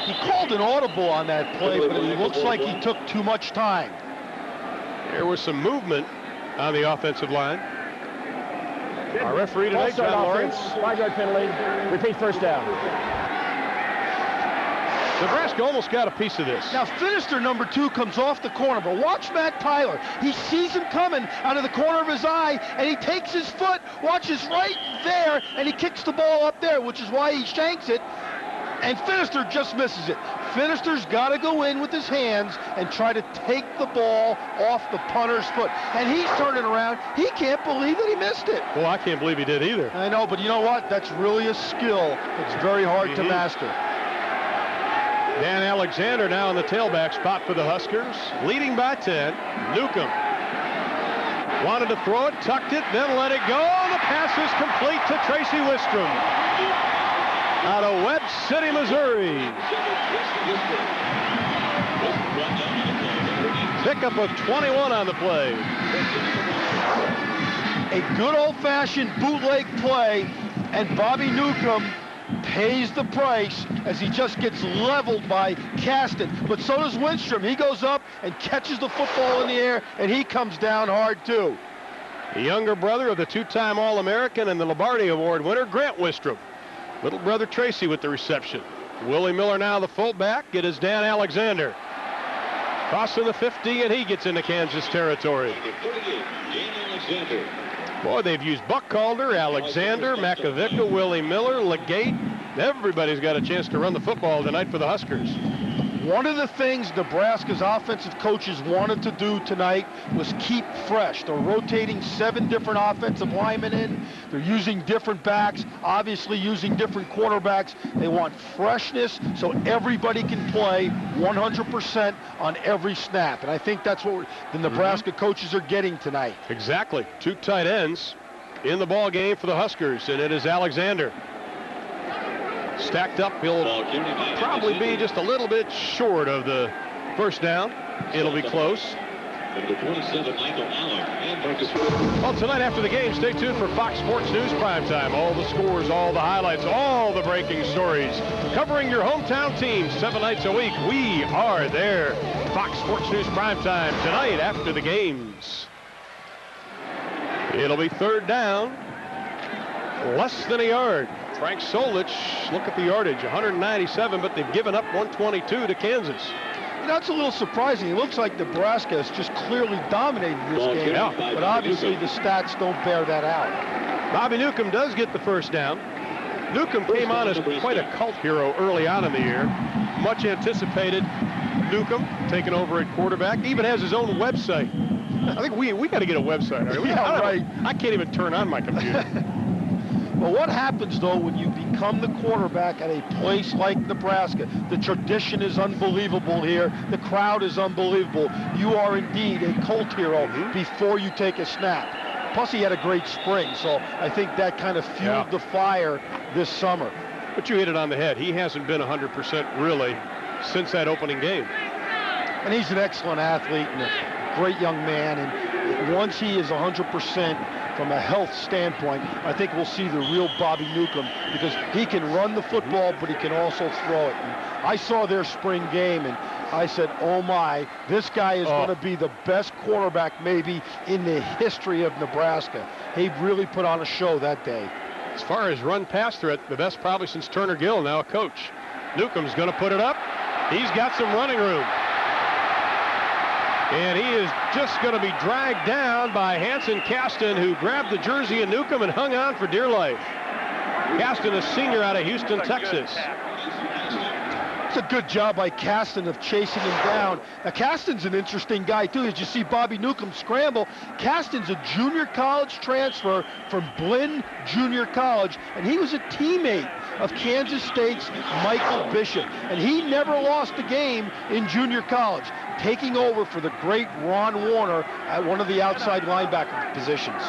He called an audible on that play, but it looks like he took too much time. There was some movement on the offensive line. Our referee tonight, John Lawrence. 5-yard penalty. Repeat first down. Nebraska almost got a piece of this. Now, Finister, number 2, comes off the corner, but watch Matt Tyler. He sees him coming out of the corner of his eye, and he takes his foot, watches right there, and he kicks the ball up there, which is why he shanks it, and Finister just misses it. Finister's got to go in with his hands and try to take the ball off the punter's foot. And he's turning around. He can't believe that he missed it. Well, I can't believe he did either. I know, but you know what? That's really a skill. It's very hard to master. Dan Alexander now in the tailback spot for the Huskers, leading by 10. Newcomb wanted to throw it, tucked it, then let it go. The pass is complete to Tracy Wistrom out of Webb City, Missouri. Pickup of 21 on the play. A good old-fashioned bootleg play, and Bobby Newcomb pays the price as he just gets leveled by Caston. But so does Wistrom. He goes up and catches the football in the air, and he comes down hard too. The younger brother of the 2-time All-American and the Lombardi Award winner, Grant Wistrom. Little brother Tracy with the reception. Willie Miller now the fullback. It is Dan Alexander. Crossing the 50, and he gets into Kansas territory. Boy, they've used Buckalter, Alexander, Makovica, Willie Miller, Legate. Everybody's got a chance to run the football tonight for the Huskers. One of the things Nebraska's offensive coaches wanted to do tonight was keep fresh. They're rotating 7 different offensive linemen in. They're using different backs, obviously using different quarterbacks. They want freshness so everybody can play 100% on every snap. And I think that's what the Nebraska coaches are getting tonight. Exactly. 2 tight ends in the ball game for the Huskers, and it is Alexander. Stacked up, he'll probably be just a little bit short of the first down. It'll be close. Well, tonight after the game, stay tuned for Fox Sports News Primetime. All the scores, all the highlights, all the breaking stories. Covering your hometown teams 7 nights a week. We are there. Fox Sports News Primetime tonight after the games. It'll be 3rd down. Less than a yard. Frank Solich, look at the yardage, 197, but they've given up 122 to Kansas. That's a little surprising. It looks like Nebraska has just clearly dominated this game, but obviously the stats don't bear that out. Bobby Newcomb does get the first down. Newcomb came on as quite a cult hero early on in the year. Much anticipated. Newcomb taking over at quarterback, even has his own website. I think we got to get a website. Right? Right. I can't even turn on my computer. Well, what happens, though, when you become the quarterback at a place like Nebraska? The tradition is unbelievable here. The crowd is unbelievable. You are indeed a cult hero before you take a snap. Plus, he had a great spring, so I think that kind of fueled the fire this summer. But you hit it on the head. He hasn't been 100% really since that opening game. And he's an excellent athlete and a great young man. And once he is 100%, from a health standpoint, I think we'll see the real Bobby Newcomb because he can run the football, but he can also throw it. And I saw their spring game, and I said, oh my, this guy is going to be the best quarterback maybe in the history of Nebraska. He really put on a show that day. As far as run-pass threat, the best probably since Turner Gill, now a coach. Newcomb's going to put it up. He's got some running room. And he is just going to be dragged down by Hanson Caston, who grabbed the jersey of Newcomb and hung on for dear life. Caston, a senior out of Houston, Texas. It's a good job by Caston of chasing him down. Now, Caston's an interesting guy, too. As you see Bobby Newcomb scramble, Caston's a junior college transfer from Blinn Junior College, and he was a teammate of Kansas State's Michael Bishop. And he never lost a game in junior college, taking over for the great Ron Warner at one of the outside linebacker positions.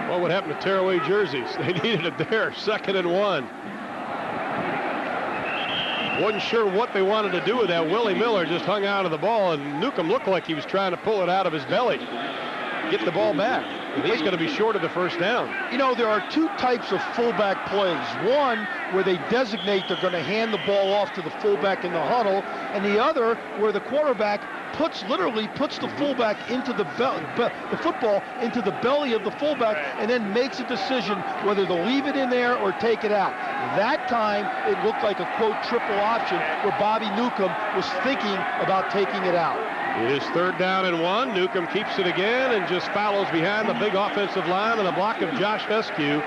Well, what happened to tearaway jerseys? They needed it there, 2nd and 1. Wasn't sure what they wanted to do with that. Willie Miller just hung out of the ball, and Newcomb looked like he was trying to pull it out of his belly. Get the ball back. And he's going to be short of the first down. You know, there are 2 types of fullback plays. One, where they designate they're going to hand the ball off to the fullback in the huddle, and the other, where the quarterback literally puts the fullback into the football into the belly of the fullback, and then makes a decision whether to leave it in there or take it out. That time, it looked like a, quote, triple option, where Bobby Newcomb was thinking about taking it out. It is 3rd down and 1. Newcomb keeps it again and just follows behind the big offensive line and the block of Josh Fescue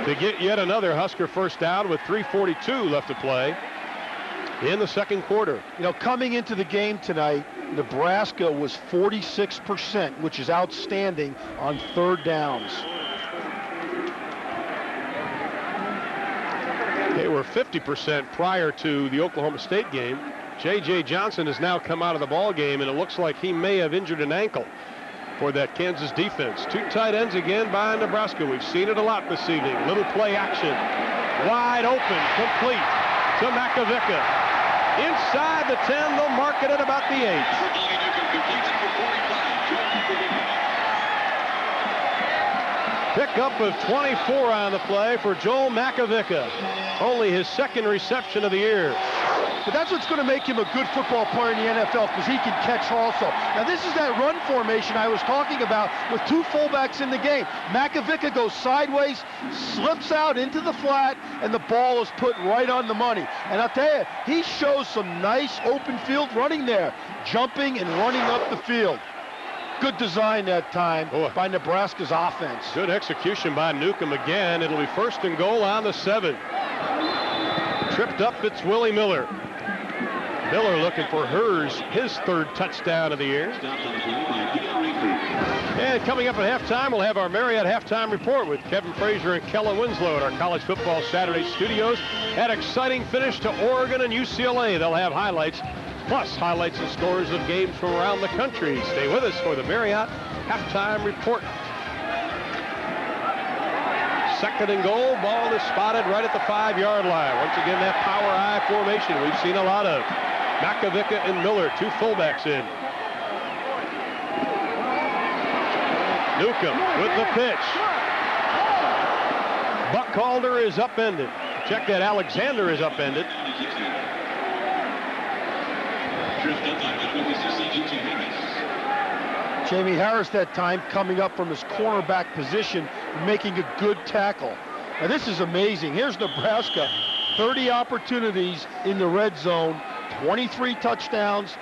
to get yet another Husker first down with 3:42 left to play in the second quarter. You know, coming into the game tonight, Nebraska was 46%, which is outstanding on 3rd downs. They were 50% prior to the Oklahoma State game. J.J. Johnson has now come out of the ball game, and it looks like he may have injured an ankle for that Kansas defense. 2 tight ends again by Nebraska. We've seen it a lot this evening. Little play action. Wide open, complete to Makovica. Inside the 10, they'll mark it at about the 8. Pickup of 24 on the play for Joel Makovica. Only his 2nd reception of the year. but that's what's going to make him a good football player in the NFL, because he can catch also. Now, this is that run formation I was talking about with 2 fullbacks in the game. Makovica goes sideways, slips out into the flat, and the ball is put right on the money. And I'll tell you, he shows some nice open field running there, jumping and running up the field. Good design that time by Nebraska's offense. Good execution by Newcomb again. It'll be 1st and goal on the 7. Tripped up, it's Willie Miller. Miller looking for his 3rd touchdown of the year. And coming up at halftime, we'll have our Marriott halftime report with Kevin Frazier and Kellen Winslow at our College Football Saturday studios. An exciting finish to Oregon and UCLA. They'll have highlights, plus highlights and scores of games from around the country. Stay with us for the Marriott halftime report. 2nd and goal. Ball is spotted right at the 5-yard line. Once again, that power I formation we've seen a lot of. Makovica and Miller, 2 fullbacks in. Newcomb with the pitch. Buckhalter is upended. Check that, Alexander is upended. Jamie Harris that time coming up from his cornerback position, making a good tackle. Now this is amazing. Here's Nebraska, 30 opportunities in the red zone, 23 touchdowns,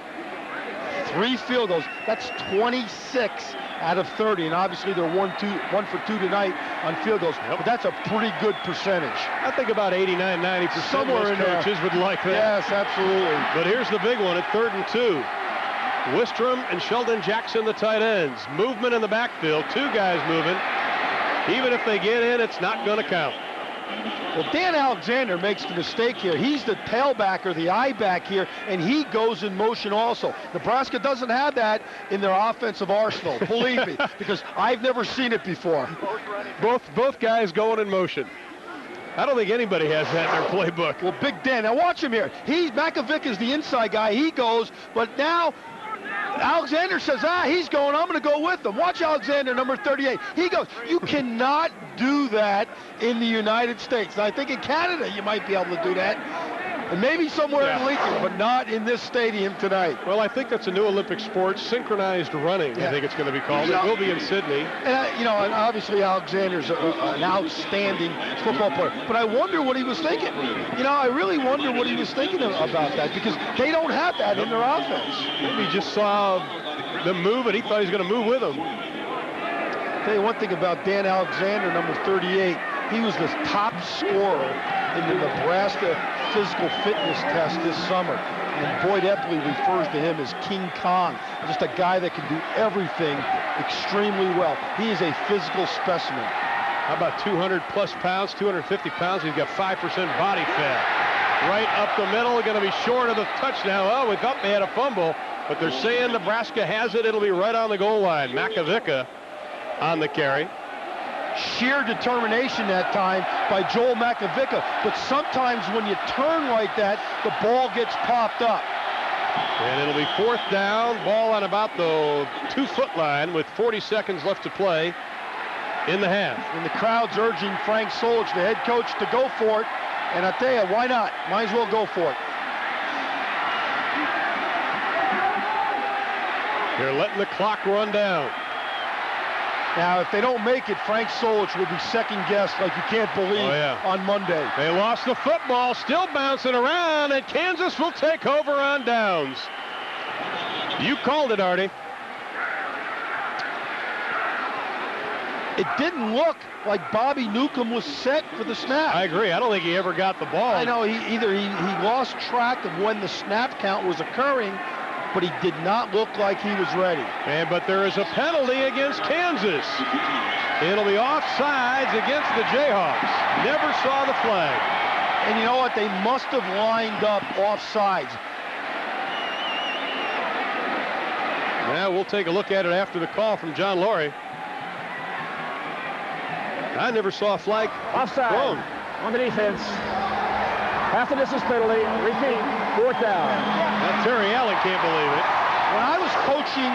3 field goals. That's 26 out of 30, and obviously they're 1 for 2 tonight on field goals. But that's a pretty good percentage. I think about 89-90% Somewhere of most coaches would like that. Yes, absolutely. But here's the big one at 3rd and 2. Wistrom and Sheldon Jackson, the tight ends. Movement in the backfield, 2 guys moving. Even if they get in, it's not going to count. Well, Dan Alexander makes the mistake here. He's the tailbacker, the I-back here, and he goes in motion also. Nebraska doesn't have that in their offensive arsenal, believe me, because I've never seen it before. Both guys going in motion. I don't think anybody has that in their playbook. Well, Big Dan, now watch him here. Makovic is the inside guy. He goes, but now Alexander says, he's going, I'm going to go with him. Watch Alexander, number 38. He goes. You cannot do that in the United States. Now, I think in Canada you might be able to do that, and maybe somewhere in Lincoln, but not in this stadium tonight. Well, I think that's a new Olympic sport, synchronized running, I think it's going to be called. It will be in Sydney. And, and obviously Alexander's an outstanding football player, but I wonder what he was thinking. I really wonder what he was thinking about that, because they don't have that in their offense. Maybe he just saw them move, and he thought he was going to move with them. I'll tell you one thing about Dan Alexander, number 38. He was the top scorer in the Nebraska physical fitness test this summer. And Boyd Epley refers to him as King Kong, just a guy that can do everything extremely well. He is a physical specimen. How about 200-plus pounds, 250 pounds? He's got 5% body fat. Right up the middle, going to be short of the touchdown. Oh, we thought they had a fumble, but they're saying Nebraska has it. It'll be right on the goal line. Makovica on the carry. Sheer determination that time by Joel Makovica, but sometimes when you turn like that, the ball gets popped up. And it'll be 4th down, ball on about the 2-foot line with 40 seconds left to play in the half. And the crowd's urging Frank Solich, the head coach, to go for it. And I tell you, why not? Might as well go for it. They're letting the clock run down. Now, if they don't make it, Frank Solich will be second-guessed like you can't believe on Monday. They lost the football, still bouncing around, and Kansas will take over on downs. You called it, Artie. It didn't look like Bobby Newcomb was set for the snap. I agree. I don't think he ever got the ball. I know he lost track of when the snap count was occurring, but he did not look like he was ready. But there is a penalty against Kansas. It'll be offsides against the Jayhawks. Never saw the flag. And you know what? They must have lined up offsides. Now we'll take a look at it after the call from John Laurie. I never saw a flag offside thrown on the defense. Half the distance penalty. Repeat, 4th down. Now Terry Allen can't believe it. When I was coaching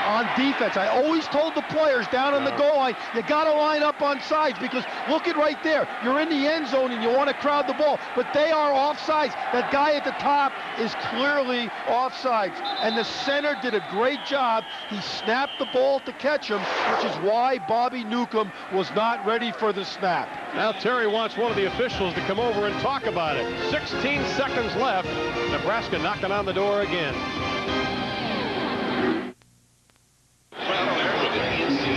on defense. I always told the players down on the goal line, you got to line up on sides, because look at right there. You're in the end zone and you want to crowd the ball, but they are offsides. That guy at the top is clearly offsides, and the center did a great job. He snapped the ball to catch him, which is why Bobby Newcomb was not ready for the snap. Now Terry wants one of the officials to come over and talk about it. 16 seconds left. Nebraska knocking on the door again.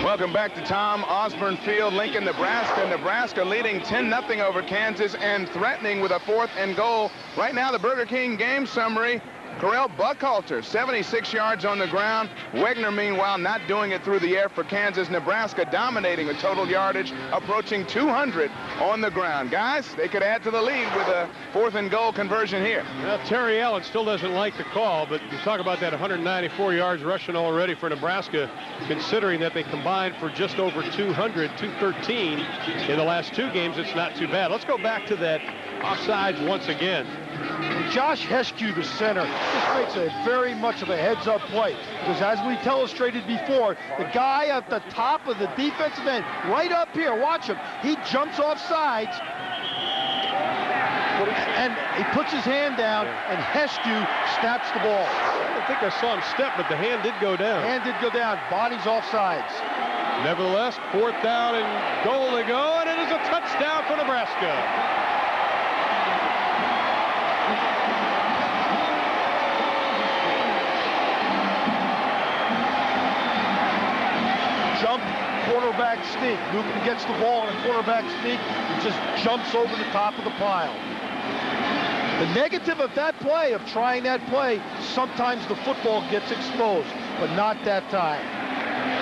Welcome back to Tom Osborne Field, Lincoln, Nebraska. Nebraska leading 10-0 over Kansas and threatening with a 4th and goal. Right now, the Burger King game summary. Correll Buckhalter, 76 yards on the ground. Wegner, meanwhile, not doing it through the air for Kansas. Nebraska dominating with total yardage, approaching 200 on the ground. Guys, they could add to the lead with a 4th and goal conversion here. Well, Terry Allen still doesn't like the call, but you talk about that 194 yards rushing already for Nebraska, considering that they combined for just over 200, 213 in the last 2 games. It's not too bad. Let's go back to that offsides once again. Josh Heskew, the center, just makes a very much of a heads-up play, because as we illustrated before, the guy at the top of the defensive end, right up here, watch him, he jumps off sides, and he puts his hand down, and Heskew snaps the ball. I don't think I saw him step, but the hand did go down. Hand did go down, body's off sides. Nevertheless, 4th down and goal to go, and it is a touchdown for Nebraska. Jump, quarterback sneak. Newcomb gets the ball in a quarterback sneak and just jumps over the top of the pile. The negative of that play, of trying that play, sometimes the football gets exposed, but not that time.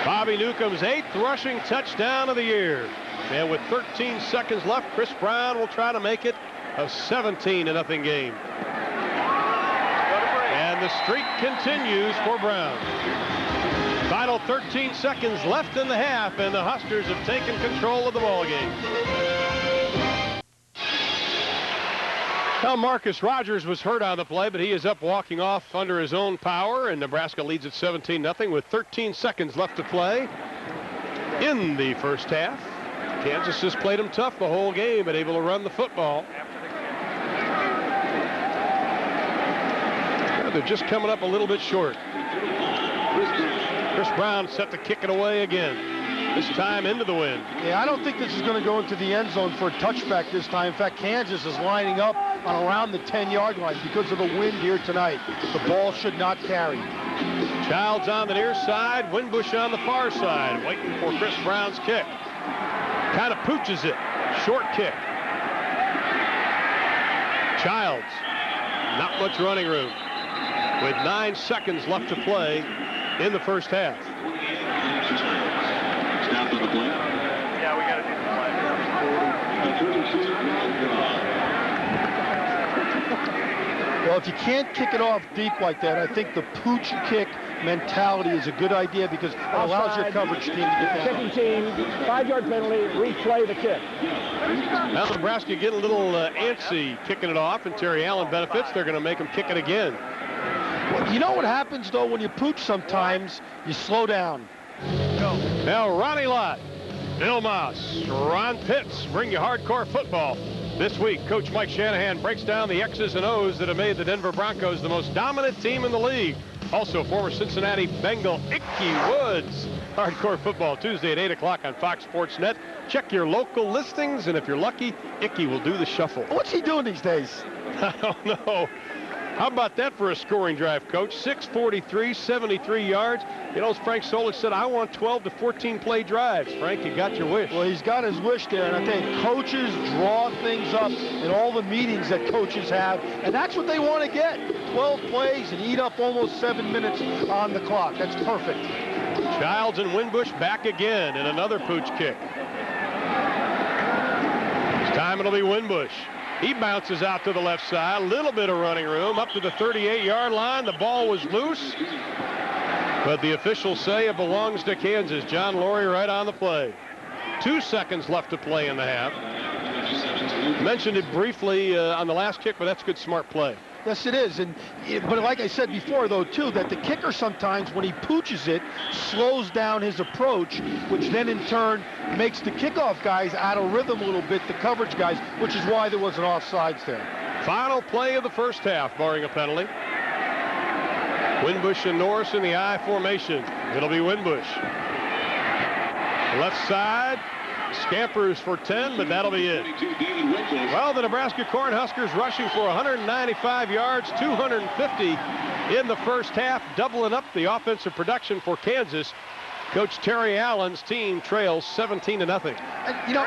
Bobby Newcomb's 8th rushing touchdown of the year. And with 13 seconds left, Chris Brown will try to make it a 17-0 game. And the streak continues for Brown. Final 13 seconds left in the half, and the Huskers have taken control of the ballgame. Now, Marcus Rogers was hurt on the play, but he is up walking off under his own power, and Nebraska leads at 17-0 with 13 seconds left to play in the first half. Kansas has played them tough the whole game, but able to run the football. They're just coming up a little bit short. Chris Brown set to kick it away again, this time into the wind. Yeah, I don't think this is going to go into the end zone for a touchback this time. In fact, Kansas is lining up on around the 10-yard line because of the wind here tonight. The ball should not carry. Childs on the near side, Winbush on the far side, waiting for Chris Brown's kick. Kind of pooches it, short kick. Childs, not much running room, with 9 seconds left to play in the first half. Snap of the play. Yeah, we got to do the play. Well, if you can't kick it off deep like that, I think the pooch kick mentality is a good idea, because it allows your coverage team to get down. Kicking team, 5-yard penalty, replay the kick. Now Nebraska get a little antsy kicking it off, and Terry Allen benefits. They're going to make him kick it again. Well, you know what happens, though, when you pooch sometimes? You slow down. Now Ronnie Lott, Bill Moss, Ron Pitts bring you hardcore football. This week, Coach Mike Shanahan breaks down the X's and O's that have made the Denver Broncos the most dominant team in the league. Also, former Cincinnati Bengal Ickey Woods. Hardcore football Tuesday at 8 o'clock on Fox Sports Net. Check your local listings, and if you're lucky, Ickey will do the shuffle. What's he doing these days? I don't know. How about that for a scoring drive, Coach? 643, 73 yards. You know, as Frank Solich said, I want 12 to 14 play drives. Frank, you got your wish. Well, he's got his wish there, and I think coaches draw things up in all the meetings that coaches have, and that's what they want to get. 12 plays and eat up almost 7 minutes on the clock. That's perfect. Childs and Winbush back again in another pooch kick. This time it'll be Winbush. He bounces out to the left side, a little bit of running room, up to the 38-yard line. The ball was loose, but the officials say it belongs to Kansas. John Laurie right on the play. 2 seconds left to play in the half. Mentioned it briefly on the last kick, but that's good, smart play. Yes, it is. But like I said before, though, too, that the kicker sometimes, when he pooches it, slows down his approach, which then in turn makes the kickoff guys out of rhythm a little bit, the coverage guys, which is why there was an offsides there. Final play of the first half, barring a penalty. Winbush and Norris in the I formation. It'll be Winbush. Left side. Scampers for 10, but that'll be it. Well, the Nebraska Cornhuskers rushing for 195 yards, 250 in the first half, doubling up the offensive production for Kansas. Coach Terry Allen's team trails 17-0. And, you know,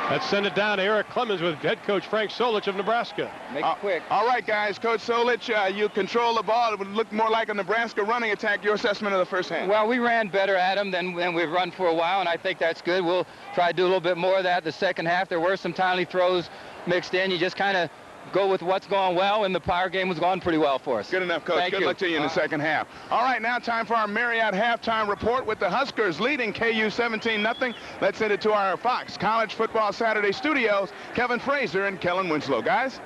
let's send it down to Eric Clemens with head coach Frank Solich of Nebraska. Make it quick. All right, guys. Coach Solich, you control the ball. It would look more like a Nebraska running attack. Your assessment of the first half? Well, we ran better at them than we've run for a while, and I think that's good. We'll try to do a little bit more of that the second half. There were some timely throws mixed in. You just kind of go with what's going well, and the power game was going pretty well for us. Good enough, Coach. Good luck to you in the second half. All right, now time for our Marriott halftime report with the Huskers leading KU 17-0. Let's send it to our Fox College Football Saturday studios, Kevin Frazier and Kellen Winslow. Guys?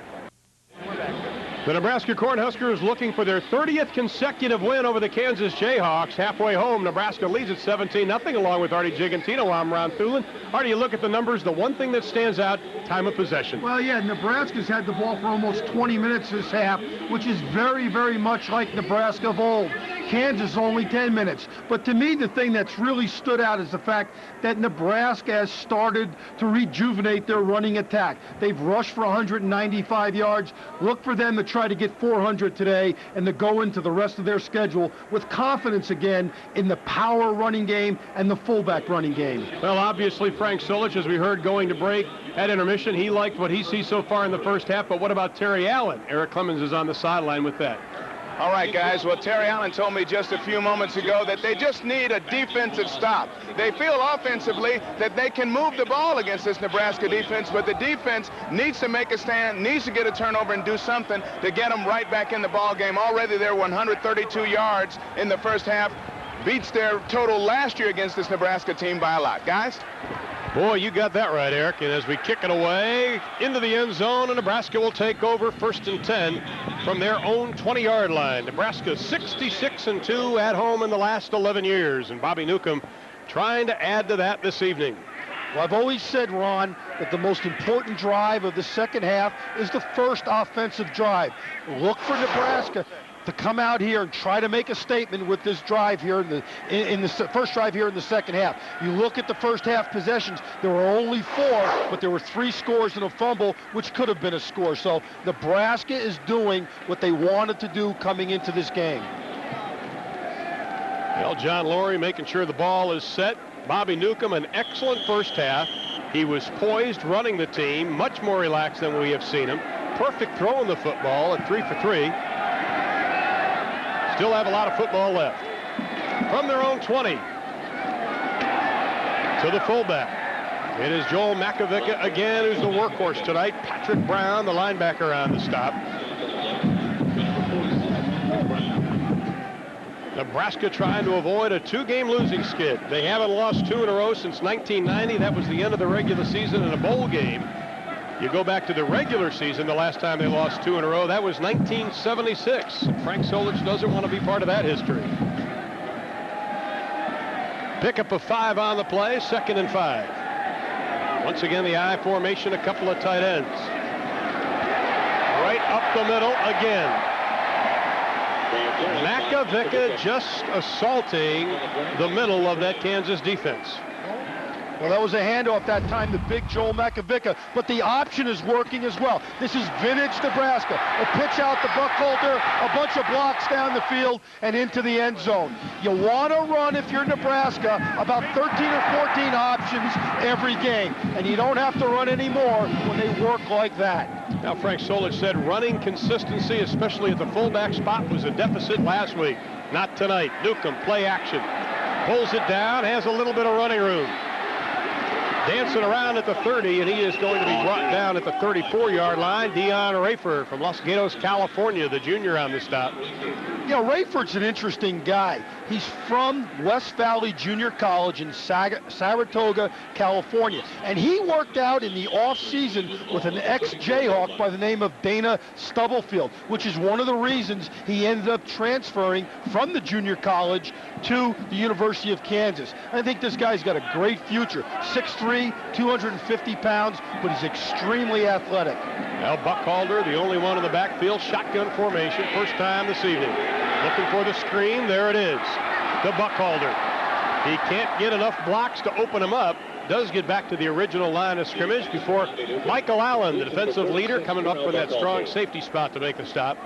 The Nebraska Cornhuskers looking for their 30th consecutive win over the Kansas Jayhawks. Halfway home, Nebraska leads at 17-0 along with Artie Gigantino. I'm Ron Thulin. Artie, you look at the numbers. The one thing that stands out, time of possession. well, yeah, Nebraska's had the ball for almost 20 minutes this half, which is very, very much like Nebraska of old. Kansas only 10 minutes. But to me, the thing that's really stood out is the fact that Nebraska has started to rejuvenate their running attack. They've rushed for 195 yards. Look for them to try to get 400 today and to go into the rest of their schedule with confidence again in the power running game and the fullback running game. Well, obviously, Frank Solich, as we heard going to break at intermission, he liked what he sees so far in the first half. But what about Terry Allen? Eric Clemens is on the sideline with that. All right, guys. Well, Terry Allen told me just a few moments ago that they just need a defensive stop. They feel offensively that they can move the ball against this Nebraska defense, but the defense needs to make a stand, needs to get a turnover and do something to get them right back in the ball game. Already they're 132 yards in the first half. Beats their total last year against this Nebraska team by a lot. Guys? Boy, you got that right, Eric. And as we kick it away into the end zone, and Nebraska will take over 1st and 10 from their own 20-yard line. Nebraska 66-2 at home in the last 11 years. And Bobby Newcomb trying to add to that this evening. Well, I've always said, Ron, that the most important drive of the second half is the first offensive drive. Look for Nebraska to come out here and try to make a statement with this drive here in the first drive here in the second half. You look at the first half possessions, there were only 4, but there were 3 scores and a fumble, which could have been a score. So Nebraska is doing what they wanted to do coming into this game. Well, John Laurie making sure the ball is set. Bobby Newcomb, an excellent first half. He was poised running the team, much more relaxed than we have seen him. Perfect throwing the football at 3 for 3. Still have a lot of football left. From their own 20 to the fullback. It is Joel Makovica again, who's the workhorse tonight. Patrick Brown, the linebacker, on the stop. Nebraska trying to avoid a 2-game losing skid. They haven't lost 2 in a row since 1990. That was the end of the regular season in a bowl game. You go back to the regular season, the last time they lost 2 in a row, that was 1976. Frank Solich doesn't want to be part of that history. Pickup of 5 on the play, 2nd and 5. Once again, the I formation, a couple of tight ends. Right up the middle again. Makovica just assaulting the middle of that Kansas defense. Well, that was a handoff that time to big Joel Makovica, but the option is working as well. This is vintage Nebraska. A pitch out to Buckholter, a bunch of blocks down the field, and into the end zone. You want to run, if you're Nebraska, about 13 or 14 options every game, and you don't have to run any more when they work like that. Now, Frank Solich said running consistency, especially at the fullback spot, was a deficit last week. Not tonight. Newcomb, play action. Pulls it down, has a little bit of running room. Dancing around at the 30, and he is going to be brought down at the 34-yard line. Dion Rafer from Los Gatos, California, the junior on the stop. You know, Rayford's an interesting guy. He's from West Valley Junior College in Saratoga, California. And he worked out in the off-season with an ex-Jayhawk by the name of Dana Stubblefield, which is one of the reasons he ended up transferring from the junior college to the University of Kansas. I think this guy's got a great future. 6'3", 250 pounds, but he's extremely athletic. Now Buckhalter, the only one in the backfield, shotgun formation, first time this evening. Looking for the screen, there it is, to Buckhalter. He can't get enough blocks to open him up. Does get back to the original line of scrimmage before Michael Allen, the defensive leader, coming up with that strong safety spot to make the stop.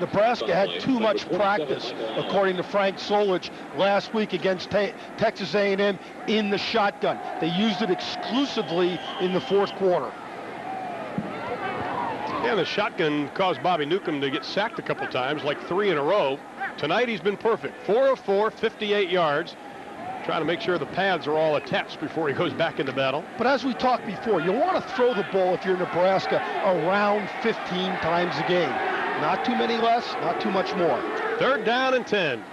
Nebraska had too much practice, according to Frank Solich, last week against Texas A&M in the shotgun. They used it exclusively in the fourth quarter. Yeah, the shotgun caused Bobby Newcomb to get sacked a couple times, like 3 in a row. Tonight he's been perfect. 4 of 4, 58 yards. Trying to make sure the pads are all attached before he goes back into battle. But as we talked before, you want to throw the ball, if you're Nebraska, around 15 times a game. Not too many less, not too much more. 3rd down and 10.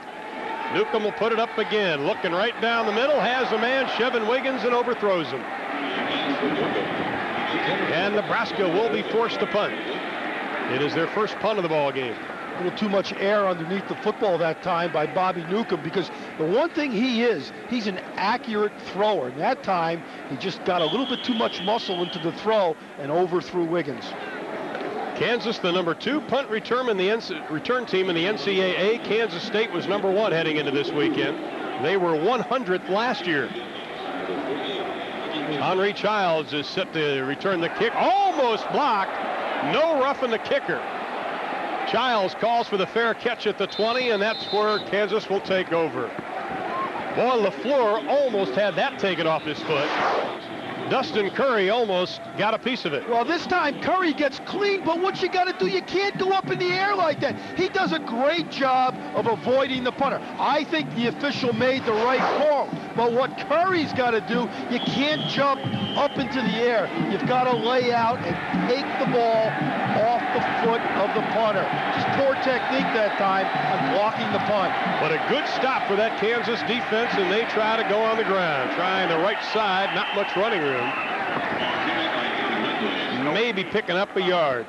Newcomb will put it up again. Looking right down the middle, has a man, Chevin Wiggins, and overthrows him. And Nebraska will be forced to punt. It is their first punt of the ball game. A little too much air underneath the football that time by Bobby Newcomb, because the one thing he's an accurate thrower. And that time, he just got a little bit too much muscle into the throw and overthrew Wiggins. Kansas, the number 2 punt return team in the NCAA. Kansas State was number 1 heading into this weekend. They were 100th last year. Henry Childs is set to return the kick. Almost blocked. No roughing the kicker. Childs calls for the fair catch at the 20, and that's where Kansas will take over. Boy, LaFleur almost had that taken off his foot. Dustin Curry almost got a piece of it. Well, this time Curry gets clean, but what you got to do, you can't go up in the air like that. He does a great job of avoiding the punter. I think the official made the right call, but what Curry's got to do, you can't jump up into the air. You've got to lay out and take the ball off the foot of the punter. Just poor technique that time on blocking the punt. But a good stop for that Kansas defense, and they try to go on the ground. Trying the right side, not much running room. Maybe picking up a yard.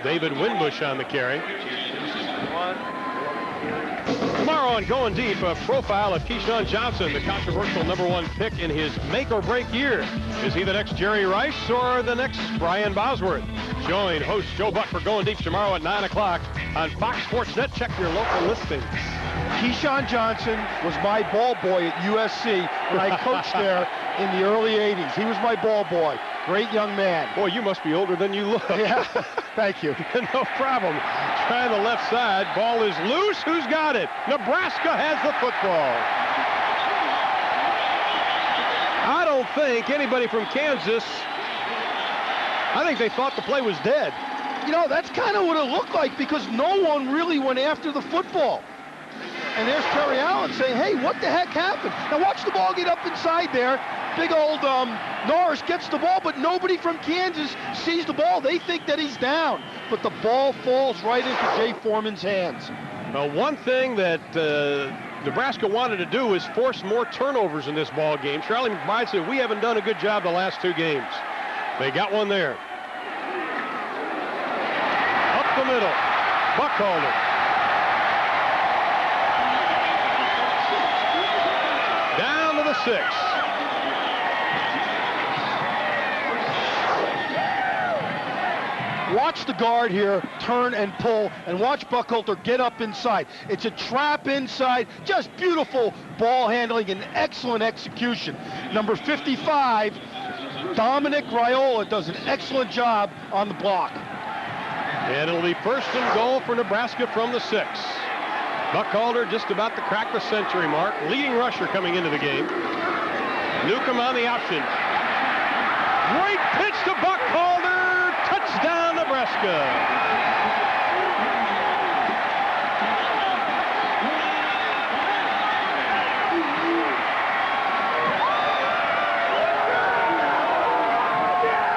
David Winbush on the carry. Tomorrow on Going Deep, a profile of Keyshawn Johnson, the controversial number 1 pick in his make-or-break year. Is he the next Jerry Rice or the next Brian Bosworth? Join host Joe Buck for Going Deep tomorrow at 9 o'clock on Fox Sports Net. Check your local listings. Keyshawn Johnson was my ball boy at USC when I coached there in the early 80s. He was my ball boy. Great young man. Boy, you must be older than you look. Yeah, thank you. No problem. Trying the left side. Ball is loose. Who's got it? Nebraska has the football. I don't think anybody from Kansas, I think they thought the play was dead. You know, that's kind of what it looked like, because no one really went after the football. And there's Terry Allen saying, hey, what the heck happened? Now watch the ball get up inside there. Big old Norris gets the ball, but nobody from Kansas sees the ball. They think that he's down, but the ball falls right into Jay Foreman's hands. Well, one thing that Nebraska wanted to do is force more turnovers in this ball game. Charlie McBride said, we haven't done a good job the last 2 games. They got one there. Up the middle. Buckhalter. Down to the 6. Watch the guard here turn and pull, and watch Buckhalter get up inside. It's a trap inside, just beautiful ball handling and excellent execution. Number 55, Dominic Raiola, does an excellent job on the block. And it'll be 1st and goal for Nebraska from the 6. Buckhalter just about to crack the century mark. Leading rusher coming into the game. Newcomb on the option. Great pitch to Buckhalter. Touchdown, Nebraska.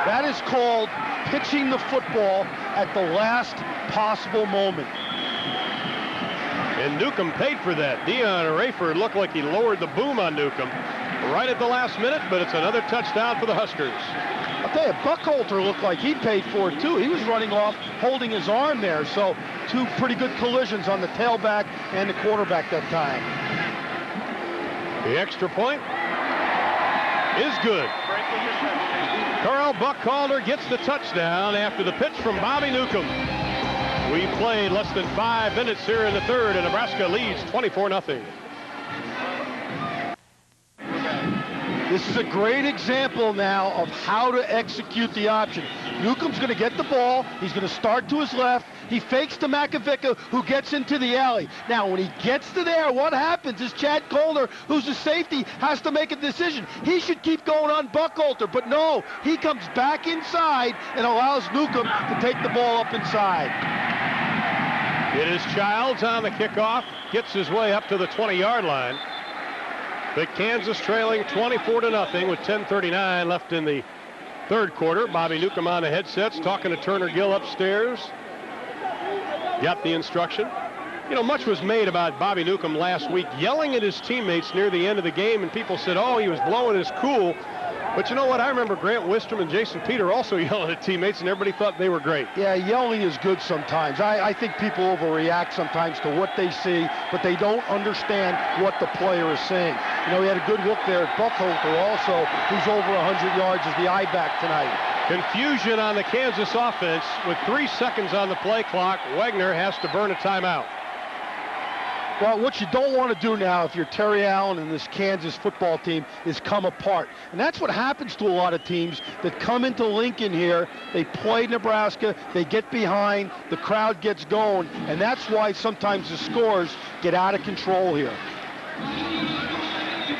That is called pitching the football at the last possible moment. And Newcomb paid for that. Dion Rayford looked like he lowered the boom on Newcomb right at the last minute, but it's another touchdown for the Huskers. I'll tell you, Buckholter looked like he paid for it too. He was running off, holding his arm there. So 2 pretty good collisions on the tailback and the quarterback that time. The extra point is good. Carl Buckholter gets the touchdown after the pitch from Bobby Newcomb. We played less than 5 minutes here in the third, and Nebraska leads 24-0. This is a great example now of how to execute the option. Newcomb's going to get the ball. He's going to start to his left. He fakes to Makovica, who gets into the alley. Now, when he gets to there, what happens is Chad Kohler, who's the safety, has to make a decision. He should keep going on Buckholter, but no, he comes back inside and allows Newcomb to take the ball up inside. It is Childs on the kickoff, gets his way up to the 20-yard line. The Kansas trailing 24-0 with 10:39 left in the third quarter. Bobby Newcomb on the headsets talking to Turner Gill upstairs. Got the instruction. You know, much was made about Bobby Newcomb last week yelling at his teammates near the end of the game, and people said, oh, he was blowing his cool. But you know what? I remember Grant Wistrom and Jason Peter also yelling at teammates, and everybody thought they were great. Yeah, yelling is good sometimes. I think people overreact sometimes to what they see, but they don't understand what the player is saying. You know, he had a good look there at Buckholter also, who's over 100 yards as the I-back tonight. Confusion on the Kansas offense with 3 seconds on the play clock. Wagner has to burn a timeout. Well, what you don't want to do now if you're Terry Allen and this Kansas football team is come apart. And that's what happens to a lot of teams that come into Lincoln here. They play Nebraska, they get behind, the crowd gets going, and that's why sometimes the scores get out of control here.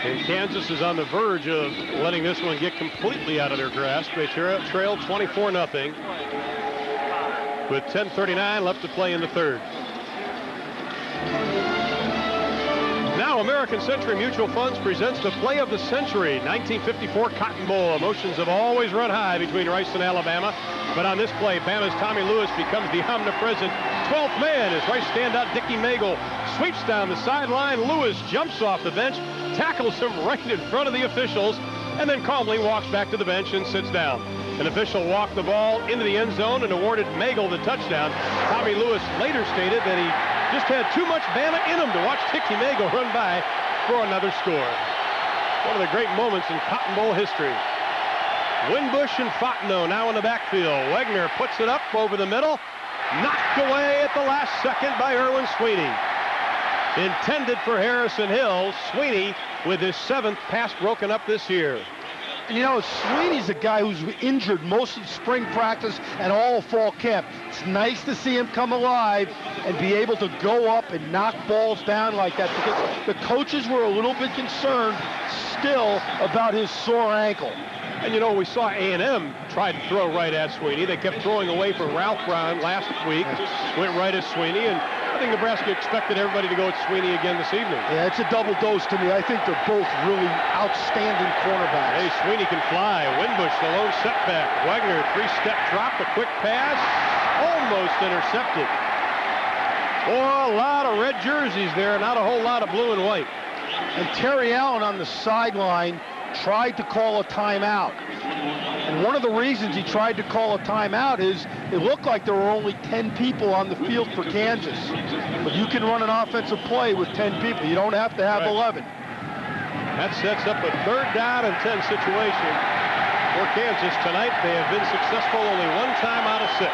And Kansas is on the verge of letting this one get completely out of their grasp. They trail 24-0 with 10:39 left to play in the third. Now American Century Mutual Funds presents the play of the century. 1954 Cotton Bowl. Emotions have always run high between Rice and Alabama. But on this play, Bama's Tommy Lewis becomes the omnipresent 12th man as Rice standout Dickie Magel sweeps down the sideline. Lewis jumps off the bench, tackles him right in front of the officials, and then calmly walks back to the bench and sits down. An official walked the ball into the end zone and awarded Magel the touchdown. Tommy Lewis later stated that he just had too much Bama in him to watch Dickie Magel run by for another score. One of the great moments in Cotton Bowl history. Winbush and Fontenot now in the backfield. Wagner puts it up over the middle. Knocked away at the last second by Erwin Sweeney. Intended for Harrison Hill. Sweeney with his 7th pass broken up this year. You know, Sweeney's a guy who's injured most of spring practice and all fall camp. It's nice to see him come alive and be able to go up and knock balls down like that, because the coaches were a little bit concerned still about his sore ankle. And you know, we saw A&M try to throw right at Sweeney. They kept throwing away from Ralph Brown last week, went right at Sweeney, and I think Nebraska expected everybody to go at Sweeney again this evening. Yeah, it's a double dose to me. I think they're both really outstanding cornerbacks. Hey, Sweeney can fly. Winbush, the lone setback. Wagner, 3-step drop, a quick pass, almost intercepted. Oh, a lot of red jerseys there, not a whole lot of blue and white. And Terry Allen on the sideline tried to call a timeout. And one of the reasons he tried to call a timeout is it looked like there were only 10 people on the field for Kansas. But you can run an offensive play with 10 people. You don't have to have 11. That sets up a 3rd down and 10 situation for Kansas tonight. They have been successful only 1 time out of 6.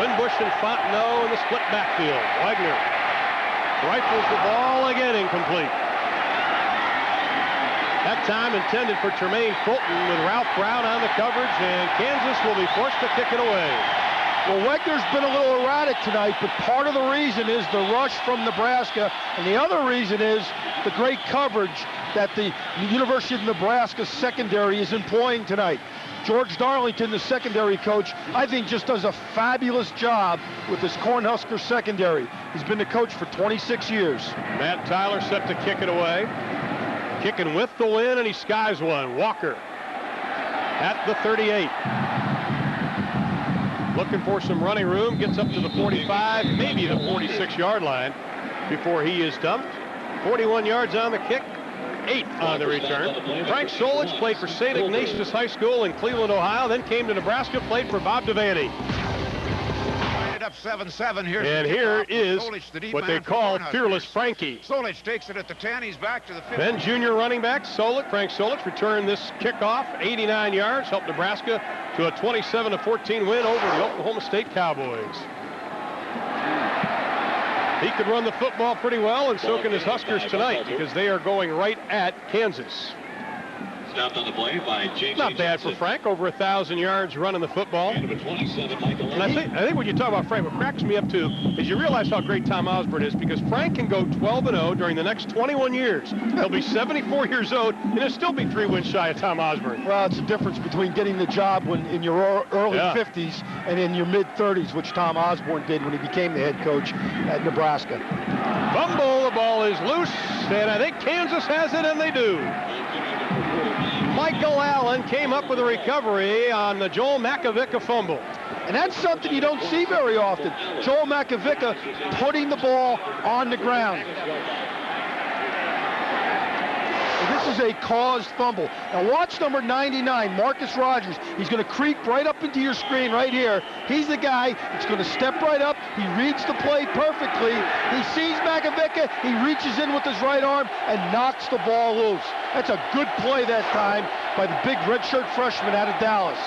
Winbush and Fontenot in the split backfield. Wagner rifles the ball again, incomplete. That time intended for Tremaine Fulton with Ralph Brown on the coverage, and Kansas will be forced to kick it away. Well, Wagner's been a little erratic tonight, but part of the reason is the rush from Nebraska, and the other reason is the great coverage that the University of Nebraska secondary is employing tonight. George Darlington, the secondary coach, I think just does a fabulous job with this Cornhuskers secondary. He's been the coach for 26 years. Matt Tyler set to kick it away. Kicking with the wind, and he skies one. Walker at the 38. Looking looking for some running room, gets up to the 45, maybe the 46-yard line before he is dumped. 41 yards on the kick, 8 on the return. Frank Solich played for St. Ignatius High School in Cleveland, Ohio, then came to Nebraska, played for Bob Devaney. Up 7-7 here. And here is Solich, what they call Fearless Frankie. Solich takes it at the 10. He's back to the 50. Then junior running back Frank Solich returned this kickoff, 89 yards, helped Nebraska to a 27-14 win over the Oklahoma State Cowboys. He could run the football pretty well, and so can his Huskers tonight, because they are going right at Kansas. Stopped on the play by J.J. Not bad for Frank, over 1,000 yards running the football. And I think when you talk about Frank, what cracks me up too is you realize how great Tom Osborne is, because Frank can go 12-0 during the next 21 years. He'll be 74 years old, and he'll still be 3 wins shy of Tom Osborne. Well, it's the difference between getting the job when in your early 50s and in your mid-30s, which Tom Osborne did when he became the head coach at Nebraska. Fumble, the ball is loose, and I think Kansas has it, and they do. Michael Allen came up with a recovery on the Joel Makovica fumble. And that's something you don't see very often. Joel Makovica putting the ball on the ground. This is a caused fumble. Now watch number 99, Marcus Rogers. He's going to creep right up into your screen right here. He's the guy that's going to step right up. He reads the play perfectly. He sees Makovica. He reaches in with his right arm and knocks the ball loose. That's a good play that time by the big redshirt freshman out of Dallas.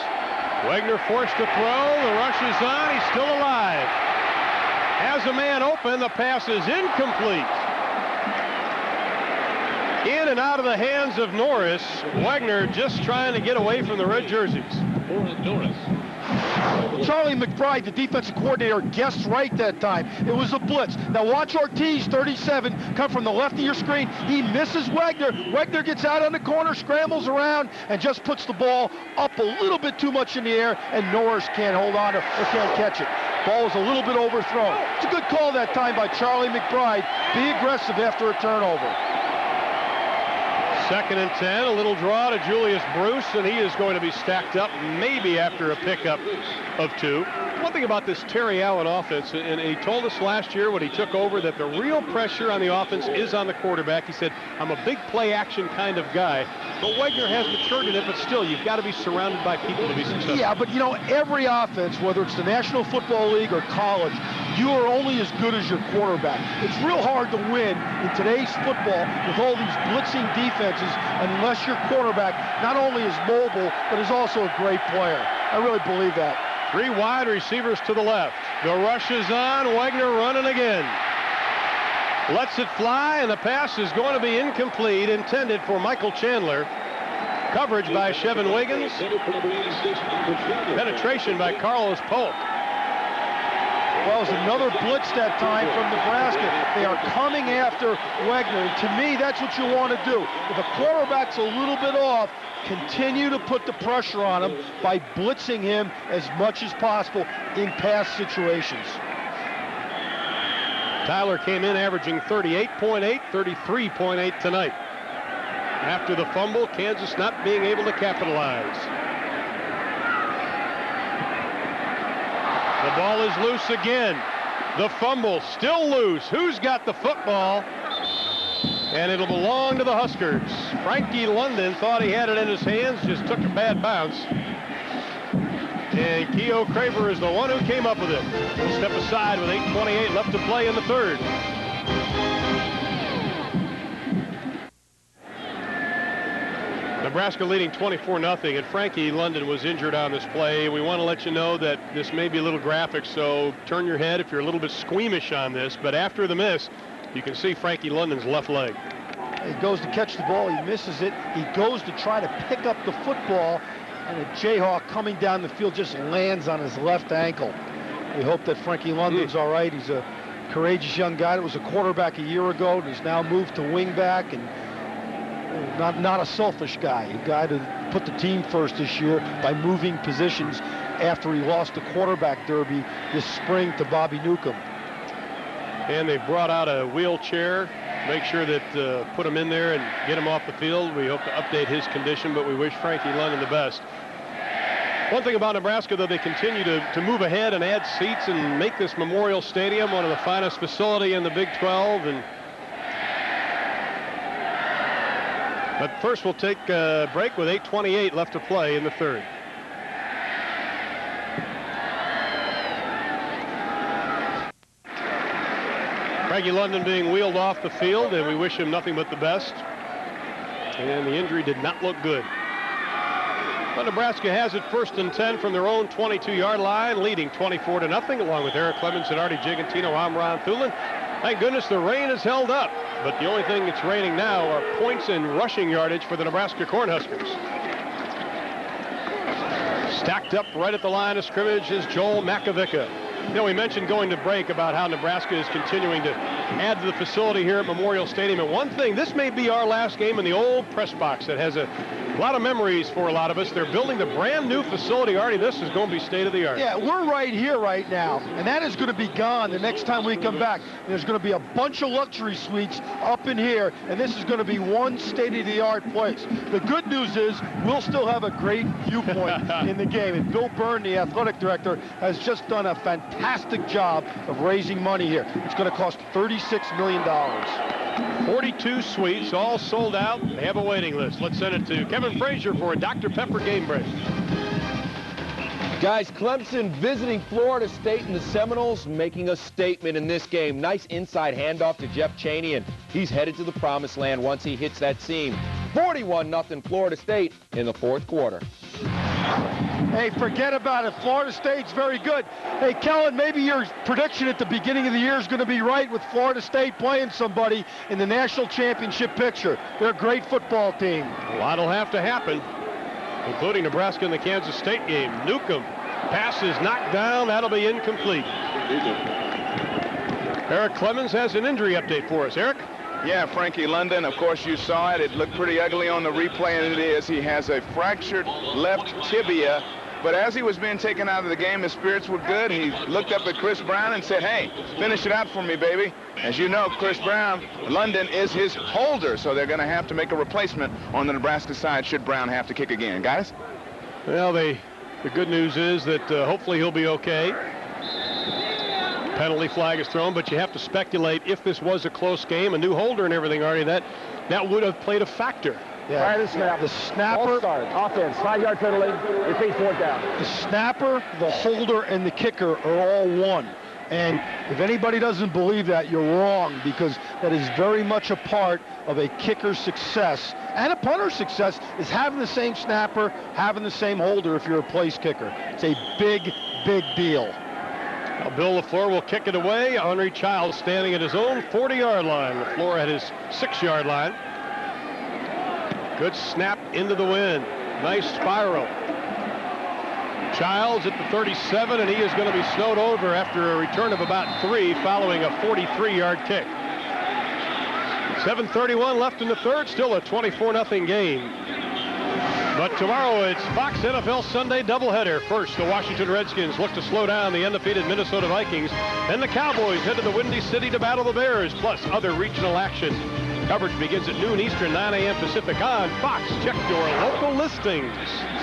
Wegner forced to throw. The rush is on. He's still alive. Has a man open. The pass is incomplete. In and out of the hands of Norris. Wegner just trying to get away from the red jerseys. Charlie McBride, the defensive coordinator, guessed right that time. It was a blitz. Now watch Ortiz, 37, come from the left of your screen. He misses Wegner. Wegner gets out on the corner, scrambles around, and just puts the ball up a little bit too much in the air, and Norris can't hold on or can't catch it. Ball was a little bit overthrown. It's a good call that time by Charlie McBride. Be aggressive after a turnover. 2nd and 10, a little draw to Julius Bruce, and he is going to be stacked up maybe after a pickup of 2. One thing about this Terry Allen offense, and he told us last year when he took over that the real pressure on the offense is on the quarterback. He said, I'm a big play action kind of guy, but Wegner has matured in it, but still, you've got to be surrounded by people to be successful. Yeah, but you know, every offense, whether it's the National Football League or college, you are only as good as your quarterback. It's real hard to win in today's football with all these blitzing defenses unless your quarterback not only is mobile, but is also a great player. I really believe that. 3 wide receivers to the left. The rush is on. Wegner running again. Lets it fly, and the pass is going to be incomplete, intended for Michael Chandler. Coverage by Chevin Wiggins. Penetration by Carlos Polk. Well, it was another blitz that time from Nebraska. They are coming after Wegner. And to me, that's what you want to do. If a quarterback's a little bit off, continue to put the pressure on him by blitzing him as much as possible in pass situations. Tyler came in averaging 38.8, 33.8 tonight. After the fumble, Kansas not being able to capitalize. The ball is loose again. The fumble still loose. Who's got the football? And it'll belong to the Huskers. Frankie London thought he had it in his hands, just took a bad bounce. And Keogh Craver is the one who came up with it. We'll step aside with 8:28 left to play in the 3rd. Nebraska leading 24-0, and Frankie London was injured on this play. We want to let you know that this may be a little graphic, so turn your head if you're a little bit squeamish on this. But after the miss, you can see Frankie London's left leg. He goes to catch the ball. He misses it. He goes to try to pick up the football, and a Jayhawk coming down the field just lands on his left ankle. We hope that Frankie London's all right. He's a courageous young guy that was a quarterback a year ago, and he's now moved to wingback, and not a selfish guy, a guy to put the team first this year by moving positions after he lost the quarterback derby this spring to Bobby Newcomb. And they brought out a wheelchair, make sure that put him in there and get him off the field. We hope to update his condition, but we wish Frankie London the best. One thing about Nebraska, though, they continue to move ahead and add seats and make this Memorial Stadium one of the finest facility in the Big 12. But first, we'll take a break with 8:28 left to play in the third. Frankie London being wheeled off the field, and we wish him nothing but the best. And the injury did not look good. But Nebraska has it 1st and 10 from their own 22-yard line, leading 24-0, along with Eric Clemens and Artie Gigantino. I'm Ron Thulin. Thank goodness the rain has held up, but the only thing that's raining now are points and rushing yardage for the Nebraska Cornhuskers. Stacked up right at the line of scrimmage is Joel Makovica. You know, we mentioned going to break about how Nebraska is continuing to add to the facility here at Memorial Stadium. And one thing, this may be our last game in the old press box that has a lot of memories for a lot of us. They're building the brand new facility. Artie, this is going to be state of the art. Yeah, we're right here right now, and that is going to be gone the next time we come back. There's going to be a bunch of luxury suites up in here, and this is going to be one state-of-the-art place. The good news is we'll still have a great viewpoint in the game, and Bill Byrne, the athletic director, has just done a fantastic job of raising money here. It's going to cost $36 million. 42 suites, all sold out. They have a waiting list. Let's send it to Kevin Frazier for a Dr. Pepper game break. Guys, Clemson visiting Florida State, and the Seminoles making a statement in this game. Nice inside handoff to Jeff Chaney, and he's headed to the promised land once he hits that seam. 41-0 Florida State in the 4th quarter. Hey, forget about it. Florida State's very good. Hey, Kellen, maybe your prediction at the beginning of the year is going to be right with Florida State playing somebody in the national championship picture. They're a great football team. A lot will have to happen, including Nebraska in the Kansas State game. Newcomb, pass is knocked down. That'll be incomplete. Eric Clemens has an injury update for us. Eric? Yeah, Frankie London, of course you saw it. It looked pretty ugly on the replay, and it is. He has a fractured left tibia. But as he was being taken out of the game, his spirits were good. He looked up at Chris Brown and said, hey, finish it out for me, baby. As you know, Chris Brown, London is his holder, so they're going to have to make a replacement on the Nebraska side should Brown have to kick again. Guys? Well, the good news is that hopefully he'll be okay. Penalty flag is thrown, but you have to speculate if this was a close game, a new holder and everything, Artie, that would have played a factor. Yeah. Prior to the snap, the snapper, offense, 5-yard penalty, repeat 4th down. the snapper, the holder, and the kicker are all one. And if anybody doesn't believe that, you're wrong, because that is very much a part of a kicker's success and a punter's success is having the same snapper, having the same holder if you're a place kicker. It's a big, big deal. Now Bill LaFleur will kick it away. Henry Childs standing at his own 40-yard line. LaFleur at his 6-yard line. Good snap into the wind. Nice spiral. Childs at the 37, and he is going to be snowed over after a return of about 3 following a 43-yard kick. 7:31 left in the third, still a 24-0 game. But tomorrow it's Fox NFL Sunday doubleheader. First, the Washington Redskins look to slow down the undefeated Minnesota Vikings. Then the Cowboys head to the Windy City to battle the Bears, plus other regional action. Coverage begins at noon Eastern, 9 a.m. Pacific on Fox. Check your local listings.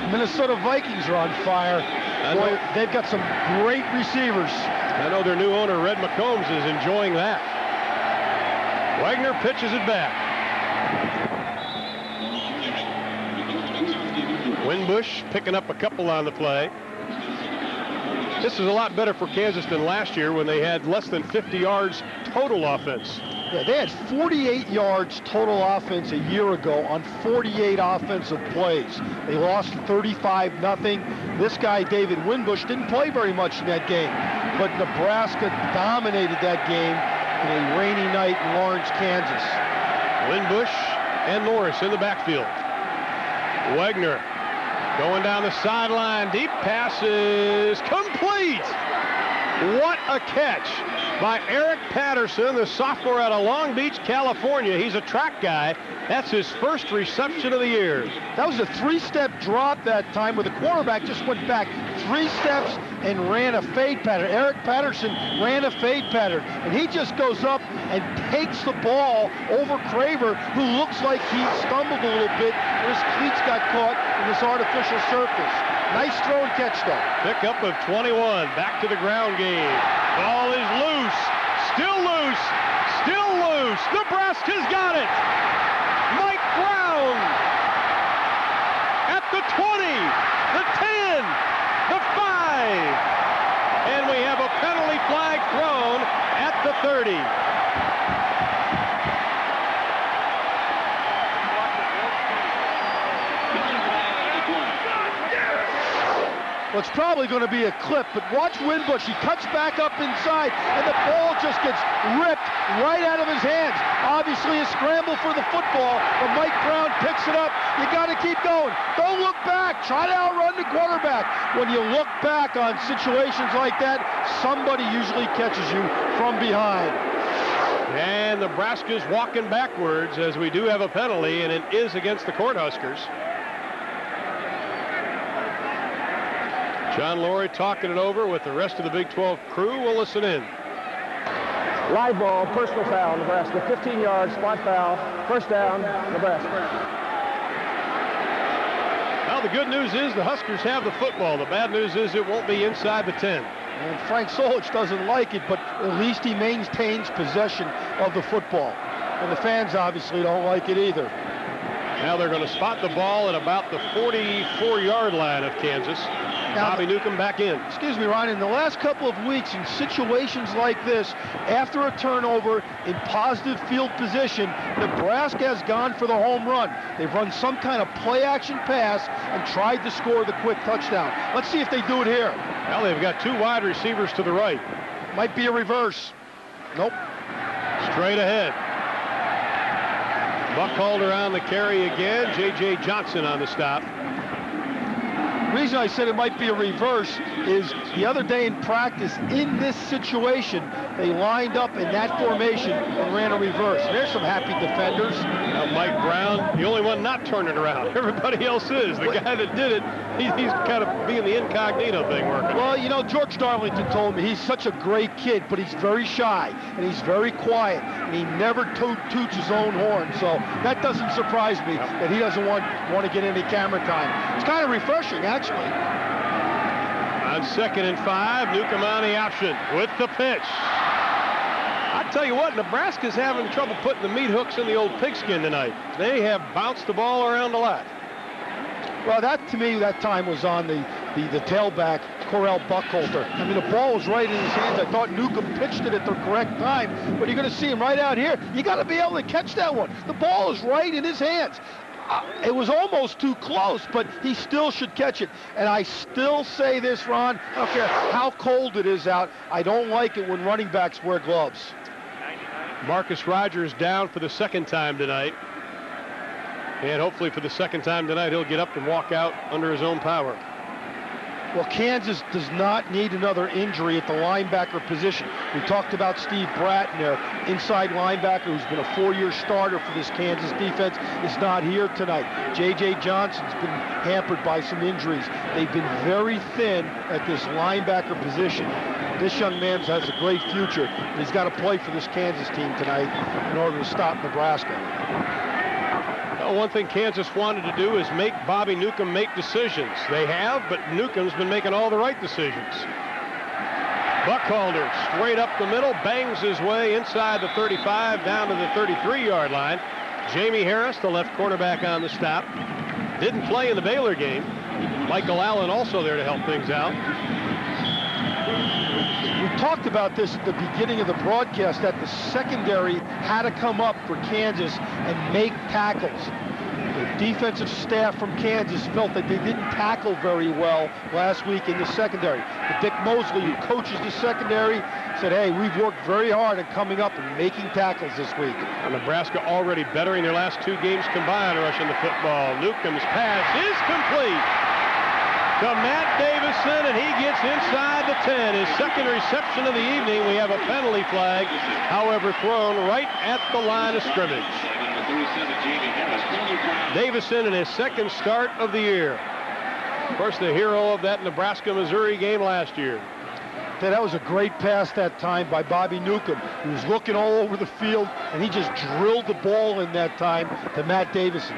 Minnesota Vikings are on fire. Boy, they've got some great receivers. I know their new owner, Red McCombs, is enjoying that. Wagner pitches it back. Winbush picking up a couple on the play. This is a lot better for Kansas than last year when they had less than 50 yards total offense. Yeah, they had 48 yards total offense a year ago on 48 offensive plays. They lost 35-0. This guy, David Winbush, didn't play very much in that game, but Nebraska dominated that game in a rainy night in Lawrence, Kansas. Winbush and Norris in the backfield. Wagner going down the sideline. Deep passes complete. What a catch by Eric Patterson, the sophomore out of Long Beach, California. He's a track guy. That's his first reception of the year. That was a 3-step drop that time where the quarterback just went back 3 steps and ran a fade pattern. Eric Patterson ran a fade pattern, and he just goes up and takes the ball over Craver, who looks like he stumbled a little bit, and his cleats got caught in this artificial surface. Nice throw and catch, though. Pickup of 21. Back to the ground game. Ball is loose. Still loose. Still loose. Nebraska's got it. Mike Brown at the 20, the 10, the 5. And we have a penalty flag thrown at the 30. Well, it's probably going to be a clip, but watch Winbush. He cuts back up inside, and the ball just gets ripped right out of his hands. Obviously a scramble for the football, but Mike Brown picks it up. You got to keep going. Don't look back. Try to outrun the quarterback. When you look back on situations like that, somebody usually catches you from behind. And Nebraska's walking backwards as we do have a penalty, and it is against the Cornhuskers. John Laurie talking it over with the rest of the Big 12 crew. We'll listen in. Live ball, personal foul, Nebraska. 15 yards, spot foul, first down, Nebraska. Well, the good news is the Huskers have the football. The bad news is it won't be inside the 10. And Frank Solich doesn't like it, but at least he maintains possession of the football. And the fans obviously don't like it either. Now they're going to spot the ball at about the 44-yard line of Kansas. Now, Bobby Newcomb back in. Excuse me, Ron. In the last couple of weeks, in situations like this, after a turnover in positive field position, Nebraska has gone for the home run. They've run some kind of play-action pass and tried to score the quick touchdown. Let's see if they do it here. Well, they've got two wide receivers to the right. Might be a reverse. Nope. Straight ahead. Buckholder on the carry again. J.J. Johnson on the stop. The reason I said it might be a reverse is the other day in practice, in this situation, they lined up in that formation and ran a reverse. There's some happy defenders. Now Mike Brown, the only one not turning around. Everybody else is. The guy that did it, he's kind of being the incognito thing working. Well, you know, George Darlington told me he's such a great kid, but he's very shy, and he's very quiet, and he never toots his own horn. So that doesn't surprise me that he doesn't want to get any camera time. It's kind of refreshing, actually. On 2nd and 5, Newcomb on the option with the pitch. I tell you what, Nebraska's having trouble putting the meat hooks in the old pigskin tonight. They have bounced the ball around a lot. Well, that to me, that time was on the tailback, Correll Buckholder. I mean, the ball was right in his hands. I thought Newcomb pitched it at the correct time, but you're going to see him right out here. You got to be able to catch that one. The ball is right in his hands. It was almost too close, but he still should catch it. And I still say this, Ron, I don't care how cold it is out, I don't like it when running backs wear gloves. Marcus Rogers down for the second time tonight. And hopefully for the second time tonight, he'll get up and walk out under his own power. Well, Kansas does not need another injury at the linebacker position. We talked about Steve Bratton, their inside linebacker, who's been a 4-year starter for this Kansas defense, is not here tonight. J.J. Johnson's been hampered by some injuries. They've been very thin at this linebacker position. This young man has a great future, and he's got to play for this Kansas team tonight in order to stop Nebraska. One thing Kansas wanted to do is make Bobby Newcomb make decisions. They have, but Newcomb's been making all the right decisions. Buckholder straight up the middle, bangs his way inside the 35 down to the 33-yard line. Jamie Harris, the left cornerback, on the stop. Didn't play in the Baylor game. Michael Allen also there to help things out. We talked about this at the beginning of the broadcast, that the secondary had to come up for Kansas and make tackles. The defensive staff from Kansas felt that they didn't tackle very well last week in the secondary. But Dick Mosley, who coaches the secondary, said, hey, we've worked very hard at coming up and making tackles this week. Nebraska already bettering their last 2 games combined rushing the football. Newcomb's pass is complete to Matt Davison, and he gets inside the 10. His second reception of the evening. We have a penalty flag, however, thrown right at the line of scrimmage. Davison in his second start of the year. Of course, the hero of that Nebraska-Missouri game last year. That was a great pass that time by Bobby Newcomb. He was looking all over the field, and he just drilled the ball in that time to Matt Davison.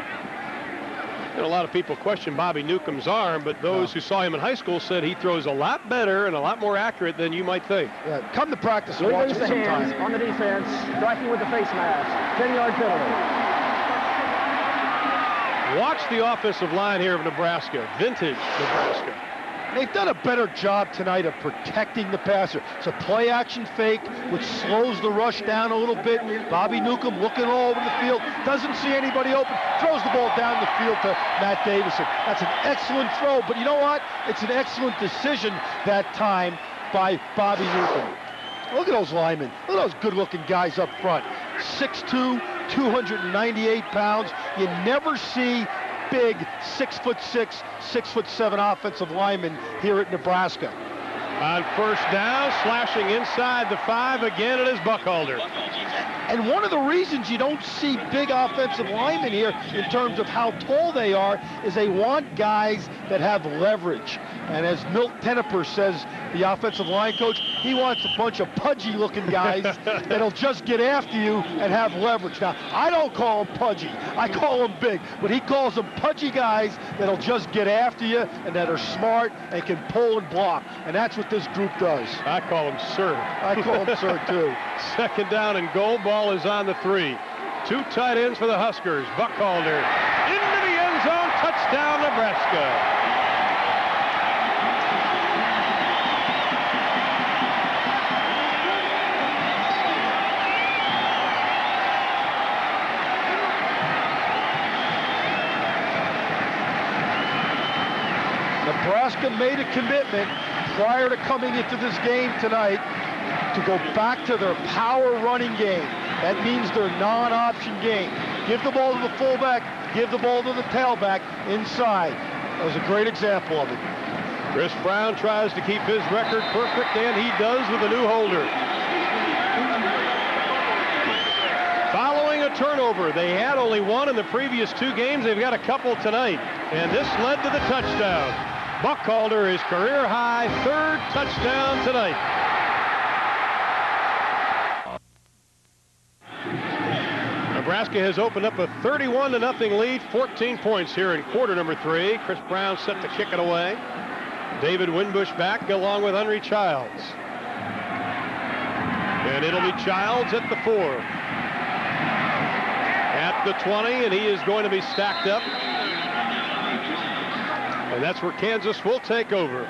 A lot of people question Bobby Newcomb's arm, but those who saw him in high school said he throws a lot better and a lot more accurate than you might think. Yeah, come to practice and watch Leaves it the hands sometime. on the defense, striking with the face mask. 10-yard penalty. Watch the offensive line here of Nebraska, vintage Nebraska. They've done a better job tonight of protecting the passer. It's a play-action fake, which slows the rush down a little bit. Bobby Newcomb looking all over the field, doesn't see anybody open, throws the ball down the field to Matt Davison. That's an excellent throw, but you know what? It's an excellent decision that time by Bobby Newcomb. Look at those linemen. Look at those good-looking guys up front. 6'2", 298 pounds. You never see big 6'6", 6'7" offensive linemen here at Nebraska. On first down, slashing inside the 5 again, it is Buckhalter. And one of the reasons you don't see big offensive linemen here in terms of how tall they are is they want guys that have leverage. And as Milt Tenneper says, the offensive line coach, he wants a bunch of pudgy-looking guys that'll just get after you and have leverage. Now, I don't call them pudgy. I call them big. But he calls them pudgy guys that'll just get after you and that are smart and can pull and block. And that's what this group does. I call him Sir. I call him Sir, too. Second down and goal. Ball is on the 3. 2 tight ends for the Huskers. Buckhalter into the end zone. Touchdown, Nebraska. Nebraska made a commitment prior to coming into this game tonight to go back to their power running game. That means their non-option game. Give the ball to the fullback, give the ball to the tailback inside. That was a great example of it. Chris Brown tries to keep his record perfect, and he does with a new holder. Following a turnover, they had only one in the previous 2 games. They've got a couple tonight, and this led to the touchdown. Buckhalter, his career high 3rd touchdown tonight. Nebraska has opened up a 31-0 lead, 14 points here in quarter number 3. Chris Brown set to kick it away. David Winbush back along with Henry Childs. And it'll be Childs at the 4. At the 20, and he is going to be stacked up. And that's where Kansas will take over.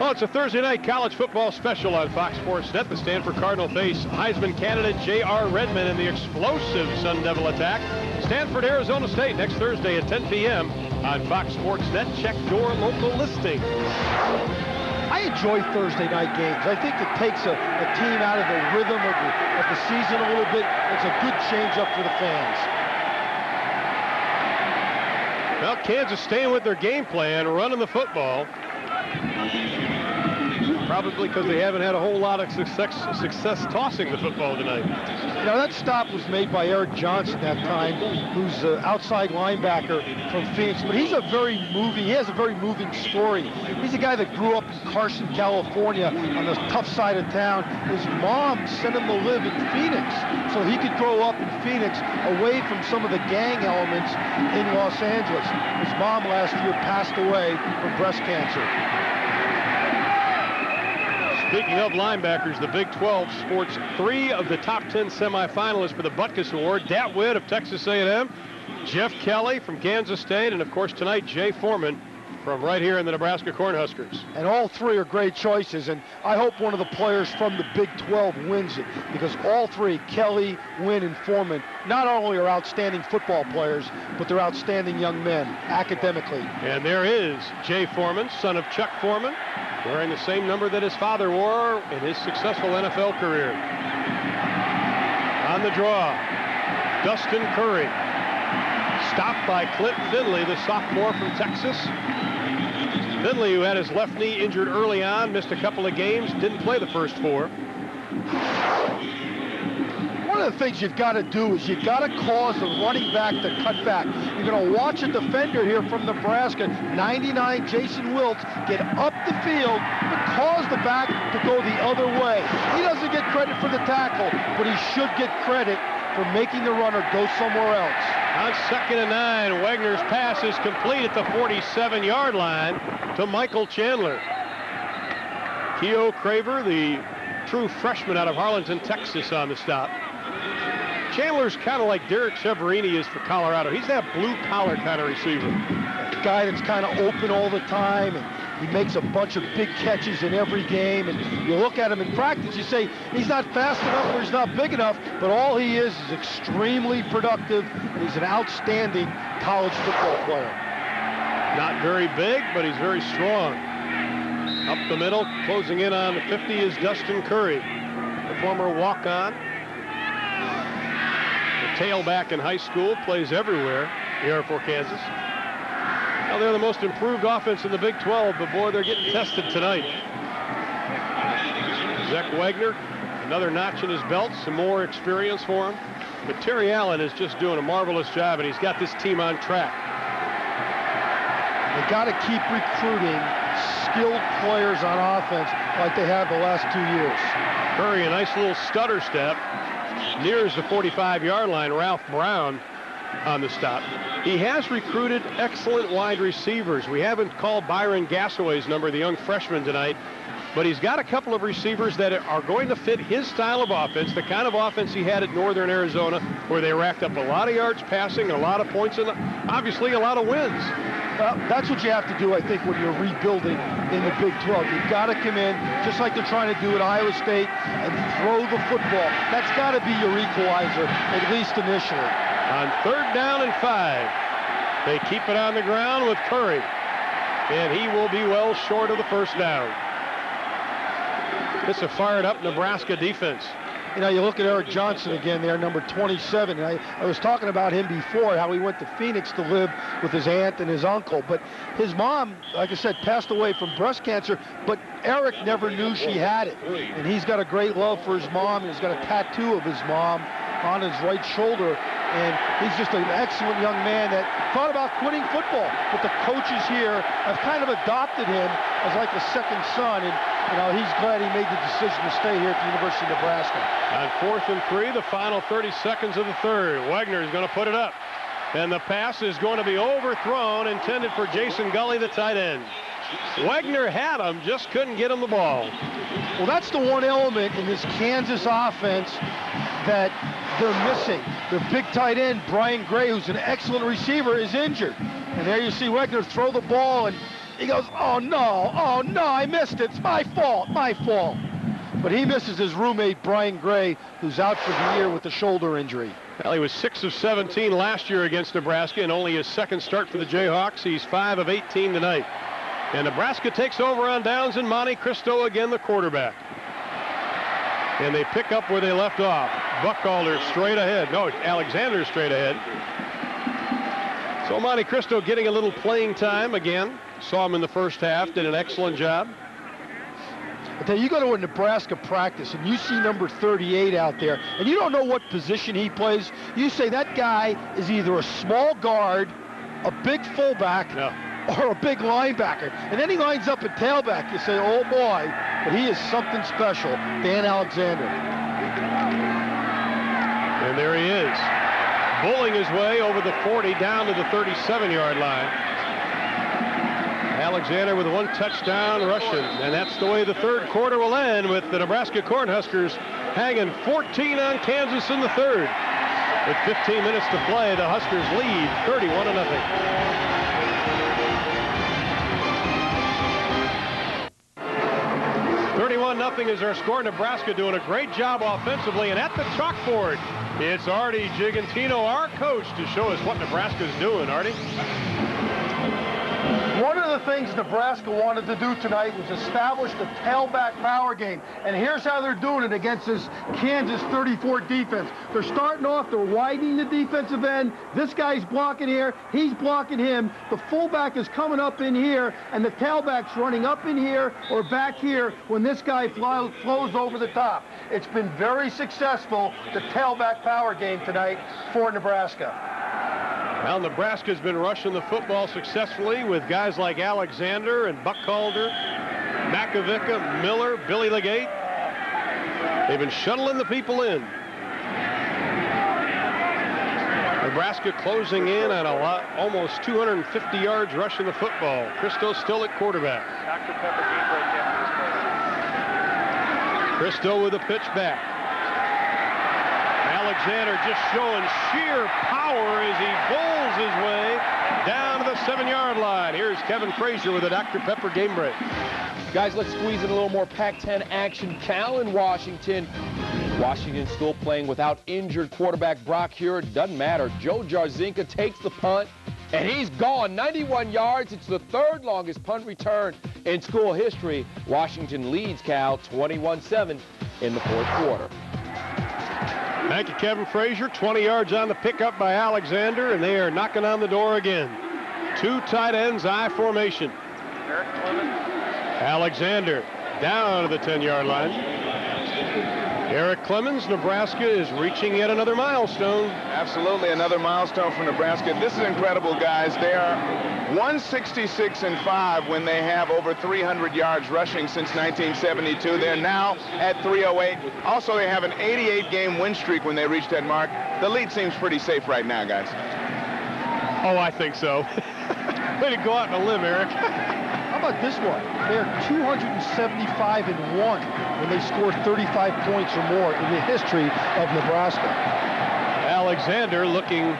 Oh, it's a Thursday night college football special on Fox Sports Net. The Stanford Cardinal face Heisman candidate J.R. Redmond in the explosive Sun Devil attack. Stanford, Arizona State next Thursday at 10 p.m. on Fox Sports Net. Check your local listing. I enjoy Thursday night games. I think it takes a team out of the rhythm of the season a little bit. It's a good change up for the fans. Well, Kansas staying with their game plan, running the football. Probably because they haven't had a whole lot of success tossing the football tonight. You know, that stop was made by Eric Johnson that time, who's an outside linebacker from Phoenix. But he has a very moving story. He's a guy that grew up in Carson, California, on the tough side of town. His mom sent him to live in Phoenix so he could grow up in Phoenix away from some of the gang elements in Los Angeles. His mom last year passed away from breast cancer. Speaking of linebackers, the Big 12 sports 3 of the top 10 semifinalists for the Butkus Award. Dat Witt of Texas A&M, Jeff Kelly from Kansas State, and of course tonight Jay Foreman from right here in the Nebraska Cornhuskers. And all 3 are great choices, and I hope one of the players from the Big 12 wins it, because all 3, Kelly, Wynn, and Foreman, not only are outstanding football players, but they're outstanding young men, academically. And there is Jay Foreman, son of Chuck Foreman, wearing the same number that his father wore in his successful NFL career. On the draw, Dustin Curry. Stopped by Clint Finley, the sophomore from Texas. Finley, who had his left knee injured early on, missed a couple of games, didn't play the first 4. One of the things you've got to do is you've got to cause the running back to cut back. You're going to watch a defender here from Nebraska, 99, Jason Wiltz, get up the field, but cause the back to go the other way. He doesn't get credit for the tackle, but he should get credit for making the runner go somewhere else. On 2nd and 9, Wagner's pass is complete at the 47-yard line to Michael Chandler. Keogh Craver, the true freshman out of Harlingen, Texas, on the stop. Chandler's kind of like Derek Severini is for Colorado. He's that blue-collar kind of receiver. A guy that's kind of open all the time, and he makes a bunch of big catches in every game. And you look at him in practice, you say he's not fast enough or he's not big enough, but all he is extremely productive. He's an outstanding college football player. Not very big, but he's very strong. Up the middle, closing in on the 50 is Dustin Curry, the former walk-on. Tailback in high school, plays everywhere here for Kansas. Now they're the most improved offense in the Big 12, but boy, they're getting tested tonight. Zach Wagner, another notch in his belt, some more experience for him. But Terry Allen is just doing a marvelous job, and he's got this team on track. They got to keep recruiting skilled players on offense like they have the last 2 years. Curry, a nice little stutter step. Nears the 45-yard line. Ralph Brown on the stop. He has recruited excellent wide receivers. We haven't called Byron Gassaway's number, the young freshman, tonight, but he's got a couple of receivers that are going to fit his style of offense, the kind of offense he had at Northern Arizona, where they racked up a lot of yards passing, a lot of points, and obviously a lot of wins. That's what you have to do, I think, when you're rebuilding in the Big 12. You've got to come in, just like they're trying to do at Iowa State, and throw the football. That's got to be your equalizer, at least initially. On 3rd down and 5, they keep it on the ground with Curry, and he will be well short of the first down. It's a fired-up Nebraska defense. You know, you look at Eric Johnson again there, number 27. And I was talking about him before, how he went to Phoenix to live with his aunt and his uncle. But his mom, like I said, passed away from breast cancer, but Eric never knew she had it. And he's got a great love for his mom, and he's got a tattoo of his mom on his right shoulder. And he's just an excellent young man that thought about quitting football. But the coaches here have kind of adopted him as like a second son. And you know, he's glad he made the decision to stay here at the University of Nebraska. On 4th and 3, the final 30 seconds of the third. Wagner is going to put it up. And the pass is going to be overthrown, intended for Jason Gully, the tight end. Wagner had him, just couldn't get him the ball. Well, that's the one element in this Kansas offense that they're missing. Their big tight end, Brian Gray, who's an excellent receiver, is injured. And there you see Wagner throw the ball, and he goes, oh no, I missed it. It's my fault. But he misses his roommate, Brian Gray, who's out for the year with a shoulder injury. Well, he was 6 of 17 last year against Nebraska, and only his second start for the Jayhawks. He's 5 of 18 tonight. And Nebraska takes over on downs, and Monte Cristo again the quarterback. And they pick up where they left off. Buckalder straight ahead. No, Alexander straight ahead. So Monte Cristo getting a little playing time again. Saw him in the first half, did an excellent job. I tell you, you go to a Nebraska practice and you see number 38 out there, and you don't know what position he plays. You say that guy is either a small guard, a big fullback, or a big linebacker. And then he lines up at tailback. You say, oh boy, but he is something special, Dan Alexander. And there he is, bowling his way over the 40 down to the 37-yard line. Alexander with 1 touchdown rushing, and that's the way the third quarter will end, with the Nebraska Cornhuskers hanging 14 on Kansas in the third. With 15 minutes to play, the Huskers lead 31-0. 31-0 is our score. Nebraska doing a great job offensively, and at the chalkboard, it's Artie Gigantino, our coach, to show us what Nebraska's doing. Artie? One of the things Nebraska wanted to do tonight was establish the tailback power game. And here's how they're doing it against this Kansas 34 defense. They're starting off, they're widening the defensive end. This guy's blocking here, he's blocking him. The fullback is coming up in here, and the tailback's running up in here or back here when this guy flows over the top. It's been very successful, the tailback power game tonight for Nebraska. Well, Nebraska's been rushing the football successfully with guys like Alexander and Buckalder, Makovica, Miller, Billy Legate. They've been shuttling the people in. Nebraska closing in on almost 250 yards rushing the football. Christo still at quarterback. Dr. Pepper game break after this play. Christo with a pitch back. Alexander just showing sheer power as he bowls his way down to the 7-yard line. Here's Kevin Frazier with a Dr. Pepper game break. Guys, let's squeeze in a little more Pac-10 action. Cal in Washington. Washington still playing without injured quarterback Brock Huard. Doesn't matter. Joe Jarzinka takes the punt, and he's gone. 91 yards. It's the third longest punt return in school history. Washington leads Cal 21-7 in the fourth quarter. Thank you, Kevin Frazier. 20 yards on the pickup by Alexander, and they are knocking on the door again. Two tight ends, I formation. Eric Clemens. Alexander down to the 10-yard line. Eric Clemens, Nebraska is reaching yet another milestone. Absolutely, another milestone for Nebraska. This is incredible, guys. They are 166-5 when they have over 300 yards rushing since 1972. They're now at 308. Also, they have an 88-game win streak when they reach that mark. The lead seems pretty safe right now, guys. Oh, I think so. Way to go out on a limb, Eric. How about this one? They're 275-1 when they score 35 points or more in the history of Nebraska. Alexander looking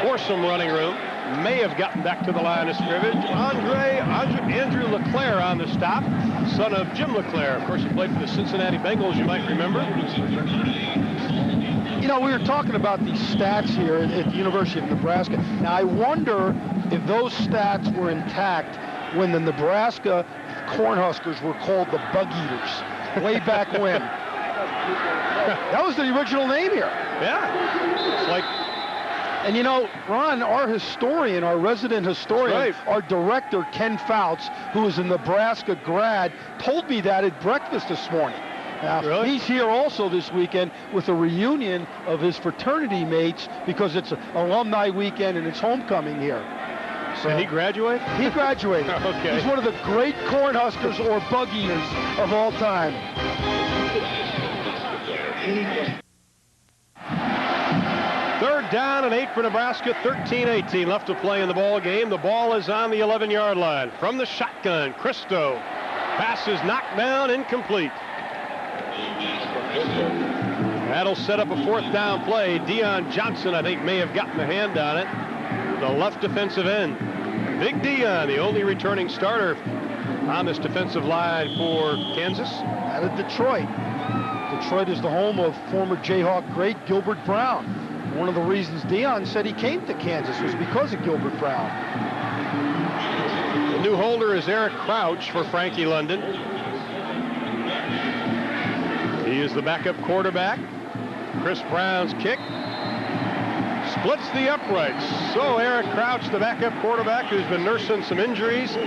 for some running room. May have gotten back to the line of scrimmage. Andrew LeClaire on the stop, son of Jim LeClaire. Of course, he played for the Cincinnati Bengals, you might remember. You know, we were talking about these stats here at the University of Nebraska. Now, I wonder if those stats were intact when the Nebraska Cornhuskers were called the Bug Eaters way back when. That was the original name here. Yeah. It's like... And you know, Ron, our historian, our resident historian, right, our director, Ken Fouts, who is a Nebraska grad, told me that at breakfast this morning. Now, really? He's here also this weekend with a reunion of his fraternity mates because it's an alumni weekend and it's homecoming here. So, did he graduate? He graduated. Okay. He's one of the great Cornhuskers or Bug Eaters of all time. Third down and 8 for Nebraska, 13-18 left to play in the ball game. The ball is on the 11-yard line. From the shotgun, Christo. Pass is knocked down, incomplete. That'll set up a fourth down play. Dion Johnson, I think, may have gotten a hand on it. The left defensive end. Big Dion, the only returning starter on this defensive line for Kansas. Out of Detroit. Detroit is the home of former Jayhawk great Gilbert Brown. One of the reasons Dion said he came to Kansas was because of Gilbert Brown. The new holder is Eric Crouch for Frankie London. He is the backup quarterback. Chris Brown's kick splits the uprights. So Eric Crouch, the backup quarterback who's been nursing some injuries,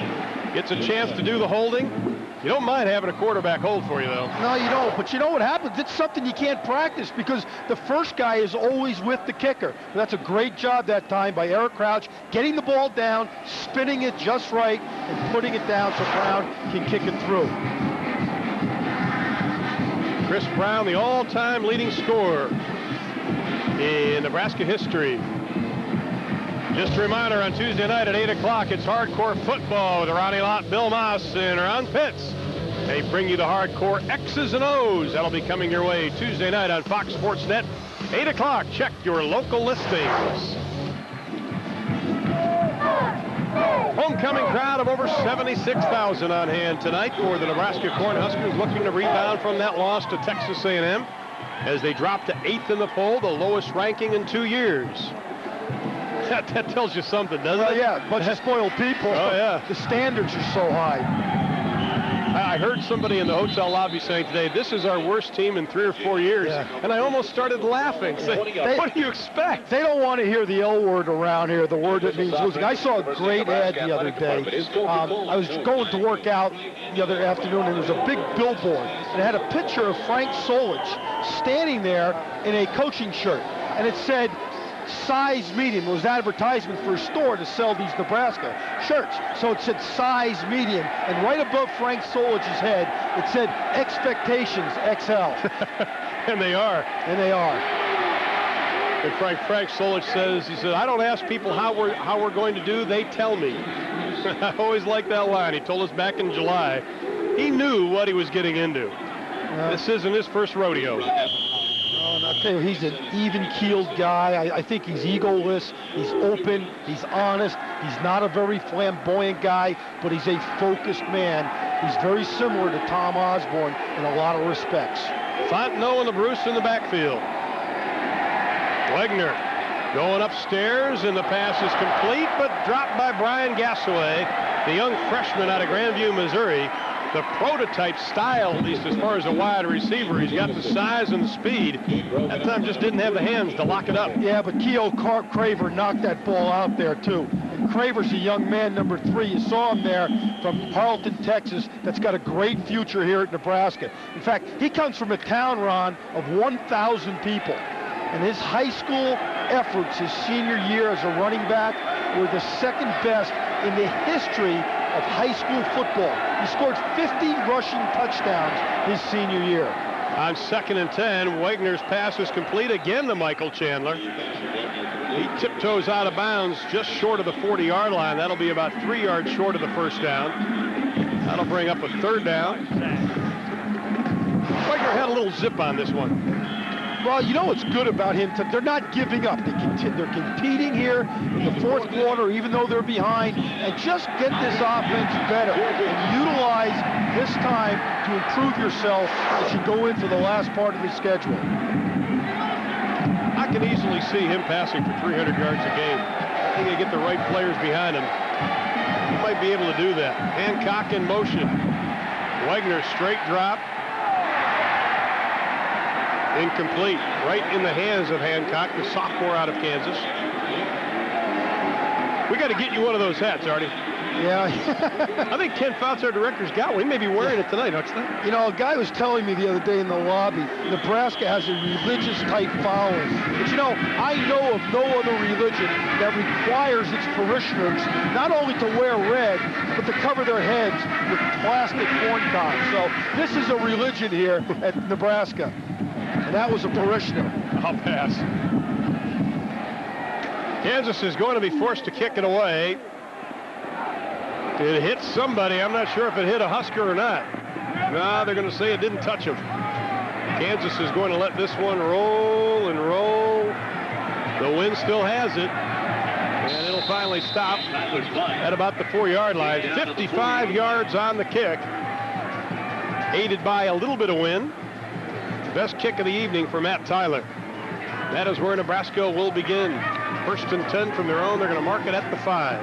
gets a chance to do the holding. You don't mind having a quarterback hold for you, though. No, you don't. But you know what happens? It's something you can't practice because the first guy is always with the kicker. That's a great job that time by Eric Crouch, getting the ball down, spinning it just right, and putting it down so Brown can kick it through. Chris Brown, the all-time leading scorer in Nebraska history. Just a reminder, on Tuesday night at 8 o'clock, it's Hardcore Football with Ronnie Lott, Bill Moss, and Ron Pitts. They bring you the hardcore X's and O's. That'll be coming your way Tuesday night on Fox Sports Net, 8 o'clock. Check your local listings. Homecoming crowd of over 76,000 on hand tonight for the Nebraska Cornhuskers, looking to rebound from that loss to Texas A&M as they drop to 8th in the poll, the lowest ranking in 2 years. That tells you something, doesn't it? Yeah, a bunch of spoiled people. Oh, yeah. The standards are so high. I heard somebody in the hotel lobby saying today, this is our worst team in 3 or 4 years. Yeah. And I almost started laughing. Saying, what do you expect? They don't want to hear the L word around here, the word that means losing. I saw a great ad the other day. I was going to work out the other afternoon, and there was a big billboard. And it had a picture of Frank Solich standing there in a coaching shirt. And it said, size medium. It was advertisement for a store to sell these Nebraska shirts. So it said size medium, and right above Frank Solich's head, it said expectations XL. And they are. And they are. And Frank Solich says, he said, I don't ask people how we're going to do, they tell me. I always like that line. He told us back in July. He knew what he was getting into. This isn't his first rodeo. And I'll tell you, he's an even-keeled guy. I think he's egoless. He's open. He's honest. He's not a very flamboyant guy, but he's a focused man. He's very similar to Tom Osborne in a lot of respects. Fontenot and LaBruce in the backfield. Wegner going upstairs, and the pass is complete, but dropped by Brian Gassaway, the young freshman out of Grandview, Missouri. The prototype style, at least as far as a wide receiver. He's got the size and the speed. That time just didn't have the hands to lock it up. Yeah, but Keo Craver knocked that ball out there, too. And Craver's a young man, number 3. You saw him there from Harleton, Texas, that's got a great future here at Nebraska. In fact, he comes from a town, Ron, of 1,000 people. And his high school efforts his senior year as a running back were the second best in the history of high school football. He scored 50 rushing touchdowns his senior year. On 2nd and 10, Wegner's pass is complete again to Michael Chandler. He tiptoes out of bounds just short of the 40-yard line. That'll be about 3 yards short of the first down. That'll bring up a 3rd down. Wegner had a little zip on this one. Well, you know what's good about him? They're not giving up. They're competing here in the 4th quarter, even though they're behind, and just get this offense better and utilize this time to improve yourself as you go into the last part of the schedule. I can easily see him passing for 300 yards a game. I think they get the right players behind him. He might be able to do that. Hancock in motion. Wegner straight drop. Incomplete, right in the hands of Hancock, the sophomore out of Kansas. We got to get you one of those hats, Artie. Yeah. I think Ken Fouts, our director's got one. He may be wearing it tonight, don't you think? You know, a guy was telling me the other day in the lobby, Nebraska has a religious type following. But you know, I know of no other religion that requires its parishioners not only to wear red, but to cover their heads with plastic corn cobs. So this is a religion here at Nebraska. And that was a parishioner. I'll pass. Kansas is going to be forced to kick it away. It hit somebody. I'm not sure if it hit a Husker or not. No, they're going to say it didn't touch him. Kansas is going to let this one roll and roll. The wind still has it. And it'll finally stop at about the 4-yard line. 55 yards on the kick. Aided by a little bit of wind. Best kick of the evening for Matt Tyler. That is where Nebraska will begin. 1st and 10 from their own. They're going to mark it at the 5.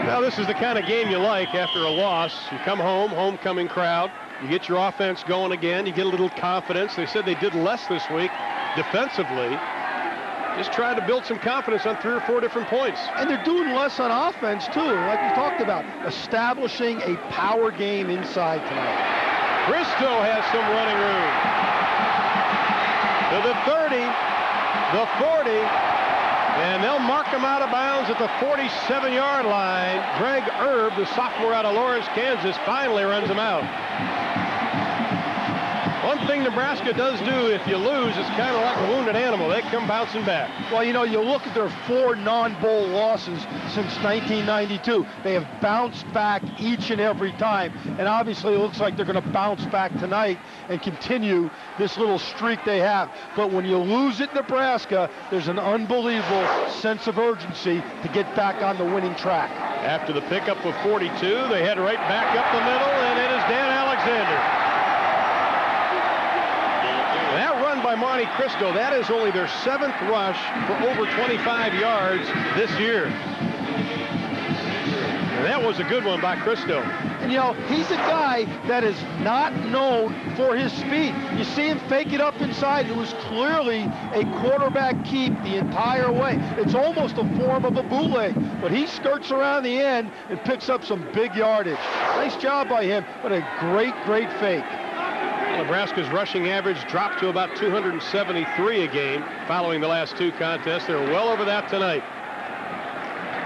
Now this is the kind of game you like after a loss. You come home, homecoming crowd. You get your offense going again. You get a little confidence. They said they did less this week defensively. Just trying to build some confidence on 3 or 4 different points. And they're doing less on offense, too, like we talked about. Establishing a power game inside tonight. Bristow has some running room. To the 30, the 40, and they'll mark him out of bounds at the 47-yard line. Greg Erb, the sophomore out of Lawrence, Kansas, finally runs him out. One thing Nebraska does do if you lose, it's kind of like a wounded animal. They come bouncing back. Well, you know, you look at their 4 non-bowl losses since 1992. They have bounced back each and every time. And obviously it looks like they're going to bounce back tonight and continue this little streak they have. But when you lose at Nebraska, there's an unbelievable sense of urgency to get back on the winning track. After the pickup of 42, they head right back up the middle, and it is Dan Alexander. That run by Monte Cristo, that is only their 7th rush for over 25 yards this year. And that was a good one by Cristo. And, you know, he's a guy that is not known for his speed. You see him fake it up inside. It was clearly a quarterback keep the entire way. It's almost a form of a bootleg, but he skirts around the end and picks up some big yardage. Nice job by him, but a great, great fake. Nebraska's rushing average dropped to about 273 a game following the last 2 contests. They're well over that tonight.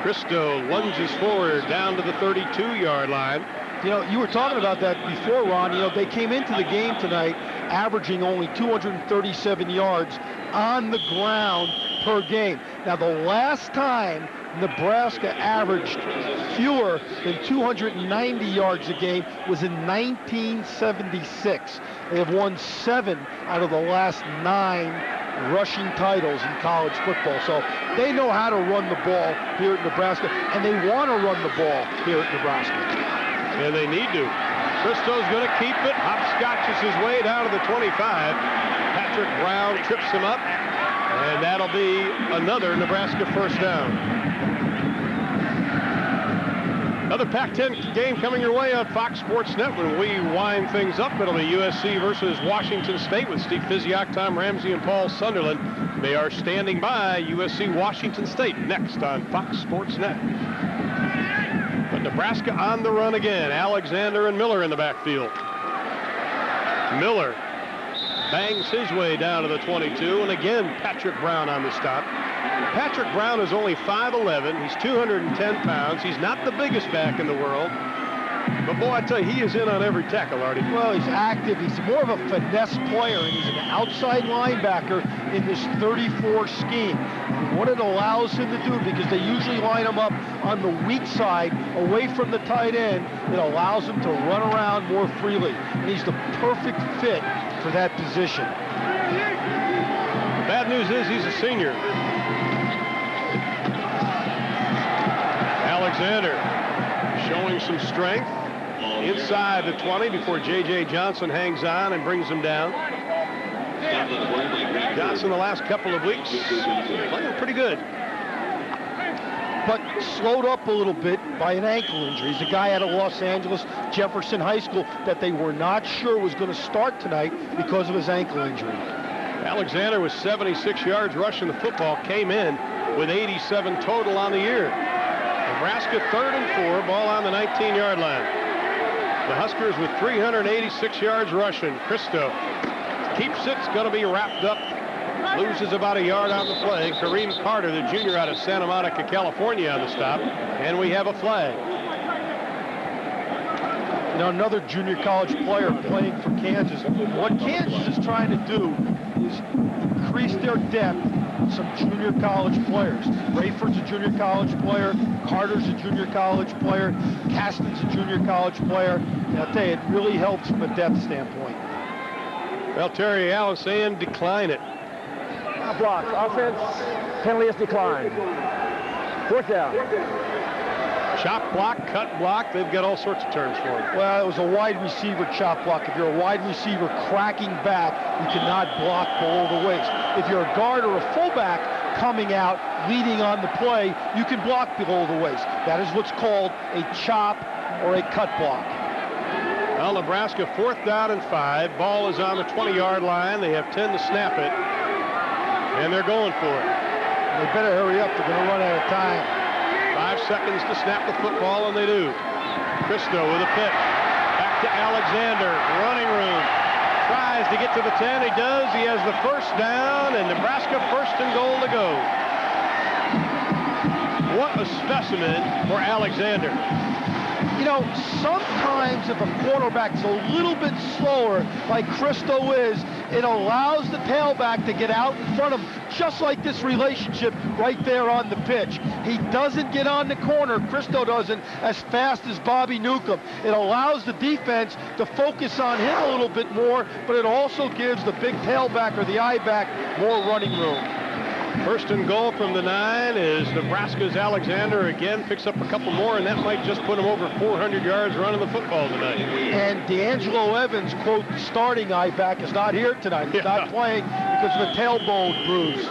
Cristo lunges forward down to the 32-yard line. You know, you were talking about that before, Ron. You know, they came into the game tonight averaging only 237 yards on the ground per game. Now, the last time Nebraska averaged fewer than 290 yards a game was in 1976. They have won 7 out of the last 9 rushing titles in college football. So they know how to run the ball here at Nebraska, and they want to run the ball here at Nebraska. And they need to. Christo's going to keep it. Hopscotches his way down to the 25. Patrick Brown trips him up, and that'll be another Nebraska first down. Another Pac-10 game coming your way on Fox Sports Net when we wind things up. It'll be USC versus Washington State with Steve Physiak, Tom Ramsey, and Paul Sunderland. They are standing by. USC Washington State next on Fox Sports Net. But Nebraska on the run again. Alexander and Miller in the backfield. Miller bangs his way down to the 22, and again Patrick Brown on the stop. Patrick Brown is only 5'11". He's 210 pounds. He's not the biggest back in the world. But boy, I tell you, he is in on every tackle, Artie. Well, he's active. He's more of a finesse player, and he's an outside linebacker in this 34 scheme. And what it allows him to do, because they usually line him up on the weak side, away from the tight end, it allows him to run around more freely. And he's the perfect fit for that position. Bad news is he's a senior. Alexander showing some strength inside the 20 before J.J. Johnson hangs on and brings him down. Johnson the last couple of weeks playing pretty good. But slowed up a little bit by an ankle injury. He's a guy out of Los Angeles, Jefferson High School, that they were not sure was going to start tonight because of his ankle injury. Alexander with 76 yards rushing the football, came in with 87 total on the year. Nebraska 3rd and 4, ball on the 19-yard line. The Huskers with 386 yards rushing. Christo keeps it, it's going to be wrapped up. Loses about a yard on the play. Kareem Carter, the junior out of Santa Monica, California, on the stop. And we have a flag. Now another junior college player playing for Kansas. What Kansas is trying to do is increase their depth with some junior college players. Rayford's a junior college player. Carter's a junior college player. Caston's a junior college player. And I'll tell you, it really helps from a depth standpoint. Well, Terry Allen saying decline it. Block. Offense, penalty is declined. 4th down. Chop block, cut block, they've got all sorts of terms for it. Well, it was a wide receiver chop block. If you're a wide receiver cracking back, you cannot block below the waist. If you're a guard or a fullback coming out, leading on the play, you can block below the waist. That is what's called a chop or a cut block. Well, Nebraska 4th down and 5. Ball is on the 20-yard line. They have 10 to snap it. And they're going for it. They better hurry up. They're going to run out of time. 5 seconds to snap the football, and they do. Christo with a pitch. Back to Alexander. Running room. Tries to get to the 10. He does. He has the first down, and Nebraska 1st and goal to go. What a specimen for Alexander. You know, sometimes if a quarterback's a little bit slower, like Christo is, it allows the tailback to get out in front of him, just like this relationship right there on the pitch. He doesn't get on the corner, Christo doesn't, as fast as Bobby Newcomb. It allows the defense to focus on him a little bit more, but it also gives the big tailback or the I-back more running room. 1st and goal from the 9 is Nebraska's Alexander again picks up a couple more, and that might just put him over 400 yards running the football tonight. And D'Angelo Evans, quote, starting I-back, is not here tonight. He's not playing because of a tailbone bruise.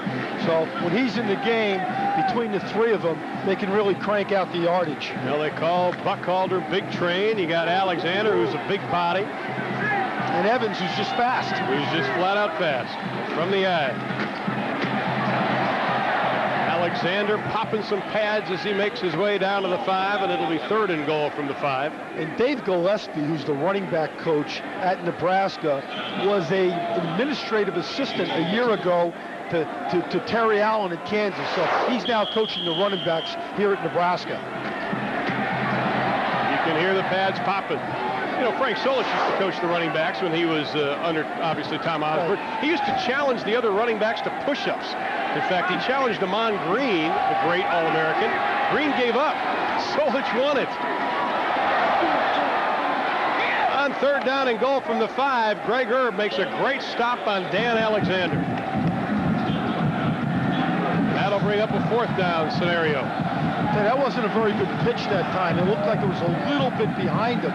So when he's in the game, between the 3 of them, they can really crank out the yardage. Well, they call Buckhalter Big Train. You got Alexander, who's a big body. And Evans, who's just fast. Who's just flat out fast from the eye. Alexander popping some pads as he makes his way down to the 5, and it'll be 3rd and goal from the 5. And Dave Gillespie, who's the running back coach at Nebraska, was an administrative assistant a year ago to Terry Allen at Kansas. So he's now coaching the running backs here at Nebraska. You can here the pads popping. You know, Frank Solich used to coach the running backs when he was under, obviously, Tom Osborne. He used to challenge the other running backs to push-ups. In fact, he challenged Amon Green, the great All-American. Green gave up. Solich won it. On third down and goal from the 5, Greg Erb makes a great stop on Dan Alexander. That'll bring up a 4th down scenario. That wasn't a very good pitch that time. It looked like it was a little bit behind him,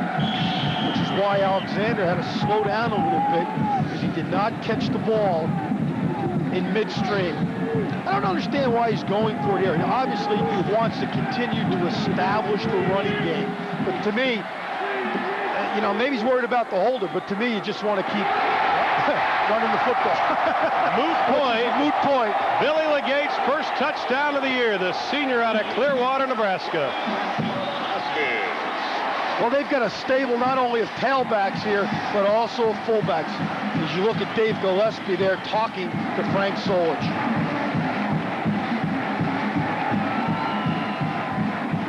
which is why Alexander had to slow down a little bit, because he did not catch the ball in midstream. I don't understand why he's going for it here. Obviously, he wants to continue to establish the running game. But to me, you know, maybe he's worried about the holder, but to me, you just want to keep running the football. Moot point. Billy Legate's first touchdown of the year, the senior out of Clearwater, Nebraska. Well, they've got a stable not only of tailbacks here, but also of fullbacks. As you look at Dave Gillespie there talking to Frank Solich.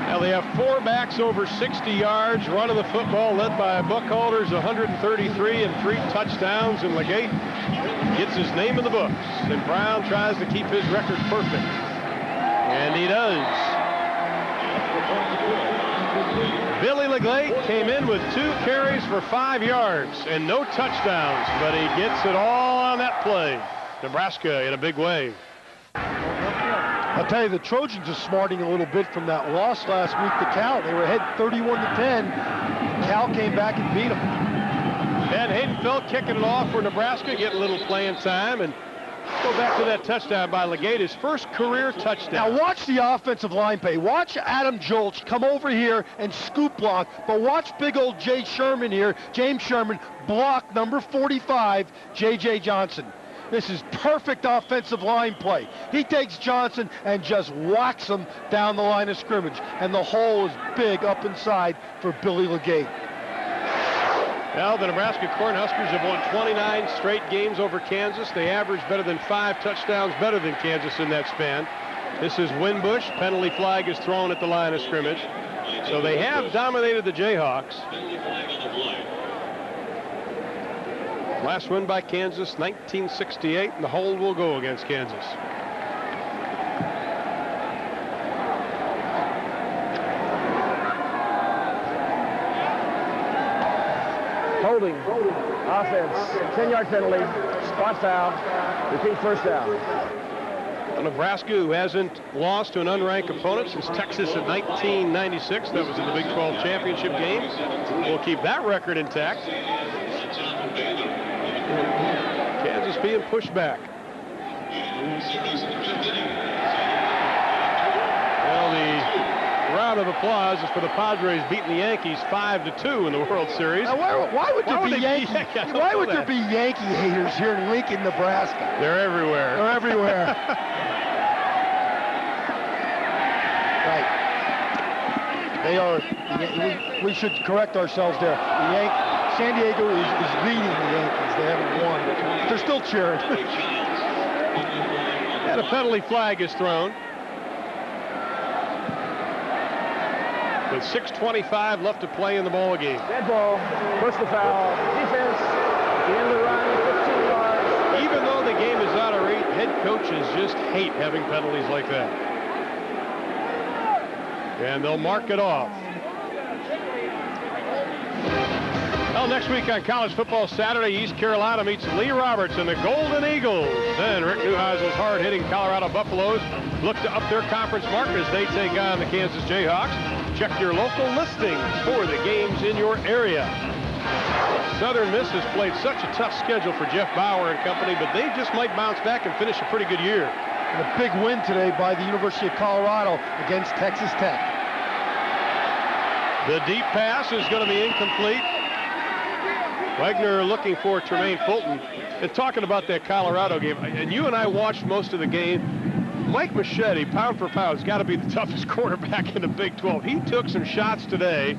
Now they have 4 backs over 60 yards, running the football, led by Buckholders, 133 and 3 touchdowns, and Legate gets his name in the books. And Brown tries to keep his record perfect. And he does. Billy Legate came in with 2 carries for 5 yards and no touchdowns, but he gets it all on that play. Nebraska in a big way. I'll tell you, the Trojans are smarting a little bit from that loss last week to Cal. They were ahead 31-10. Cal came back and beat them. And Haydenfeld kicking it off for Nebraska, getting a little playing time. And go back to that touchdown by Legate, his first career touchdown. Now watch the offensive line play. Watch Adam Jolch come over here and scoop block. But watch big old James Sherman, block number 45, J.J. Johnson. This is perfect offensive line play. He takes Johnson and just whacks him down the line of scrimmage. And the hole is big up inside for Billy Legate. Well, the Nebraska Cornhuskers have won 29 straight games over Kansas. They average better than 5 touchdowns better than Kansas in that span. This is Winbush. Penalty flag is thrown at the line of scrimmage. So they have dominated the Jayhawks. Last win by Kansas, 1968, and the hold will go against Kansas. Holding. Offense. 10-yard penalty. Spot foul. Repeat first down. Nebraska, who hasn't lost to an unranked opponent since Texas in 1996. That was in the Big 12 championship game. We'll keep that record intact. Kansas being pushed back. Well, the round of applause is for the Padres beating the Yankees 5-2 in the World Series. Now, why would there be Yankee haters here in Lincoln, Nebraska? They're everywhere. They're everywhere. Right. They are. We should correct ourselves there. San Diego is leading the Yankees. They haven't won. They're still cheering. And a penalty flag is thrown. With 6:25 left to play in the ball game. Dead ball. Personal foul. Defense. At the end of the run. 15 yards. Even though the game is out of reach, head coaches just hate having penalties like that. And they'll mark it off. Well, next week on College Football Saturday, East Carolina meets Lee Roberts and the Golden Eagles. Then Rick Neuheisel's hard-hitting Colorado Buffaloes look to up their conference mark as they take on the Kansas Jayhawks. Check your local listings for the games in your area. Southern Miss has played such a tough schedule for Jeff Bauer and company, but they just might bounce back and finish a pretty good year. And a big win today by the University of Colorado against Texas Tech. The deep pass is going to be incomplete. Wagner looking for Tremaine Fulton. And talking about that Colorado game, and you and I watched most of the game, Mike Machete, pound for pound, has got to be the toughest quarterback in the Big 12. He took some shots today.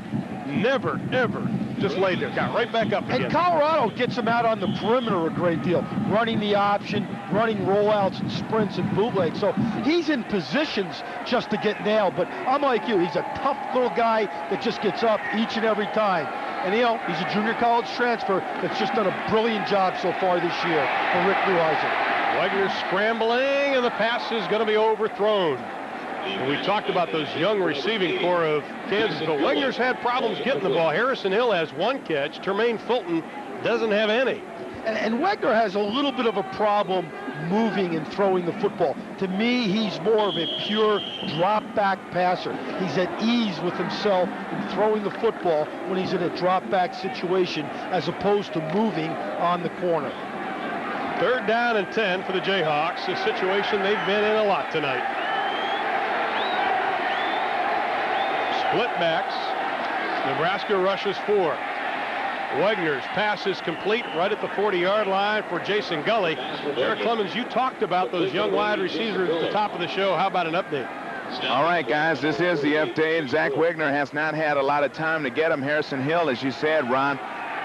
Never, ever just laid there. Got right back up again. And Colorado gets him out on the perimeter a great deal, running the option, running rollouts and sprints and bootlegs. So he's in positions just to get nailed. But I'm like you, he's a tough little guy that just gets up each and every time. And, you know, he's a junior college transfer that's just done a brilliant job so far this year for Rick Neuheisel. Wagner scrambling, and the pass is going to be overthrown. And we talked about those young receiving core of Kansas, but Wagner's had problems getting the ball. Harrison Hill has one catch. Tremaine Fulton doesn't have any. And Wagner has a little bit of a problem moving and throwing the football. To me, he's more of a pure drop-back passer. He's at ease with himself in throwing the football when he's in a drop-back situation as opposed to moving on the corner. 3rd down and 10 for the Jayhawks, a situation they've been in a lot tonight. Split backs. Nebraska rushes 4. Wagner's pass is complete right at the 40-yard line for Jason Gully. Eric Clemens, you talked about those young wide receivers at the top of the show. How about an update? All right, guys, this is the update. Zach Wagner has not had a lot of time to get him. Harrison Hill, as you said, Ron,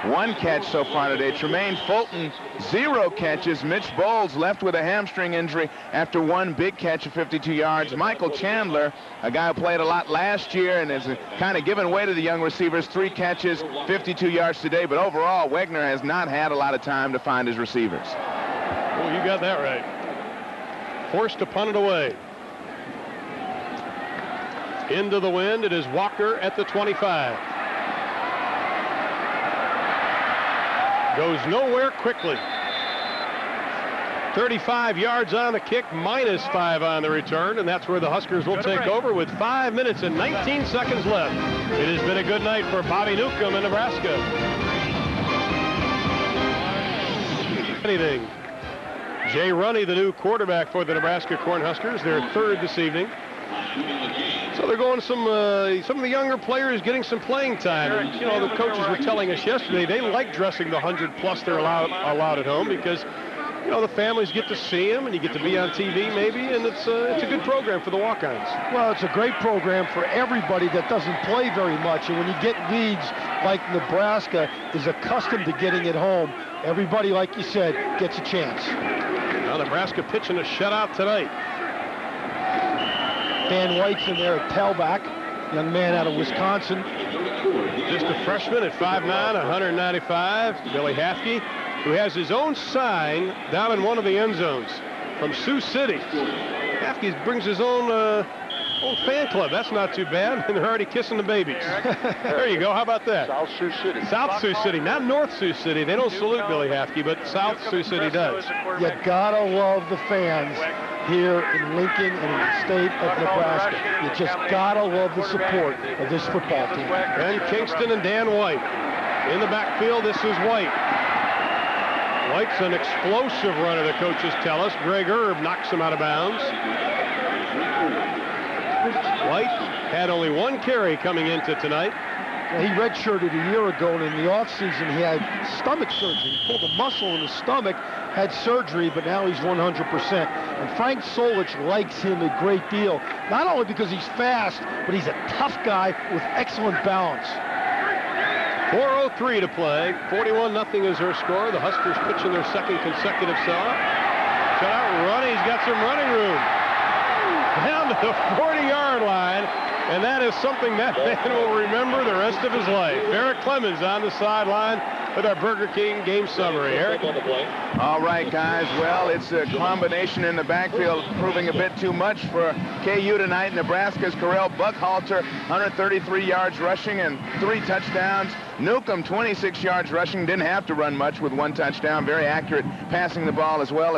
1 catch so far today. Tremaine Fulton, 0 catches. Mitch Bowles left with a hamstring injury after 1 big catch of 52 yards. Michael Chandler, a guy who played a lot last year and is kind of given way to the young receivers, 3 catches, 52 yards today. But overall, Wagner has not had a lot of time to find his receivers. Oh, you got that right. Forced to punt it away. Into the wind, it is Walker at the 25. Goes nowhere quickly. 35 yards on the kick, -5 on the return, and that's where the Huskers will take over with 5 minutes and 19 seconds left. It has been a good night for Bobby Newcomb in Nebraska. Anything. Jay Runny, the new quarterback for the Nebraska Cornhuskers, their 3rd this evening. So they're going some of the younger players getting some playing time. And, you know, the coaches were telling us yesterday they like dressing the 100+ they're allowed at home because, you know, the families get to see them and you get to be on TV maybe, and it's a good program for the walk-ons. Well, it's a great program for everybody that doesn't play very much. And when you get leads like Nebraska is accustomed to getting at home, everybody, like you said, gets a chance. Now Nebraska pitching a shutout tonight. Dan White's in there at tailback, young man out of Wisconsin. Just a freshman at 5'9", 195. Billy Hafke, who has his own sign down in one of the end zones from Sioux City. Hafke brings his own fan club. That's not too bad. And they're already kissing the babies. There you go. How about that? South Sioux City. South Sioux City, not North Sioux City. They don't salute Billy Hafke, but South Sioux City does. You gotta love the fans here in Lincoln and in the state of Nebraska. You just gotta love the support of this football team. Ben Kingston and Dan White. In the backfield, this is White. White's an explosive runner, the coaches tell us. Greg Erb knocks him out of bounds. White had only 1 carry coming into tonight. Well, he redshirted a year ago, and in the offseason he had stomach surgery. He pulled a muscle in his stomach, had surgery, but now he's 100%. And Frank Solich likes him a great deal, not only because he's fast, but he's a tough guy with excellent balance. 4:03 to play. 41-0 is their score. The Huskers pitching their 2nd consecutive shutout. Shutout run. He's got some running room. Down to the 40-yard line. And that is something that man will remember the rest of his life. Eric Clemens on the sideline with our Burger King game summary. Eric? All right, guys. Well, it's a combination in the backfield proving a bit too much for KU tonight. Nebraska's Karel Buckhalter, 133 yards rushing and 3 touchdowns. Newcomb, 26 yards rushing, didn't have to run much with 1 touchdown. Very accurate passing the ball as well,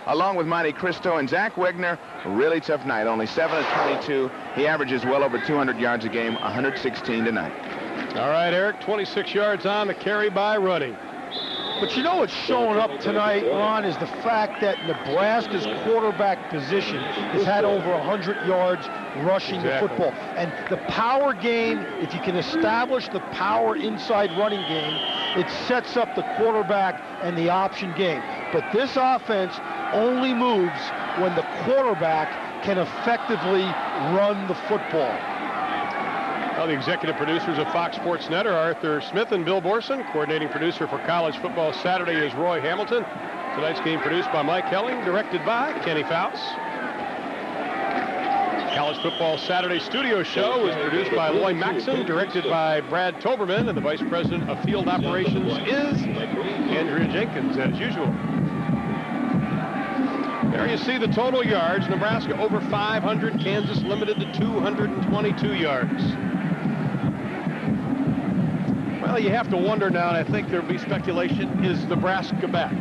along with Monte Cristo. And Zach Wagner, a really tough night, only 7 of 22. He averages well over 200 yards a game, 116 tonight. All right, Eric, 26 yards on the carry by Running. But you know what's showing up tonight, Ron, is the fact that Nebraska's quarterback position has had over 100 yards rushing the football. And the power game, if you can establish the power inside running game, it sets up the quarterback and the option game. But this offense only moves when the quarterback can effectively run the football. Well, the executive producers of Fox Sports Net are Arthur Smith and Bill Borson. Coordinating producer for College Football Saturday is Roy Hamilton. Tonight's game produced by Mike Helling, directed by Kenny Fouts. College Football Saturday studio show was produced by Loy Maxon, directed by Brad Toberman, and the Vice President of Field Operations is Andrea Jenkins, as usual. There you see the total yards. Nebraska over 500, Kansas limited to 222 yards. Well, you have to wonder now, and I think there'll be speculation, is Nebraska back?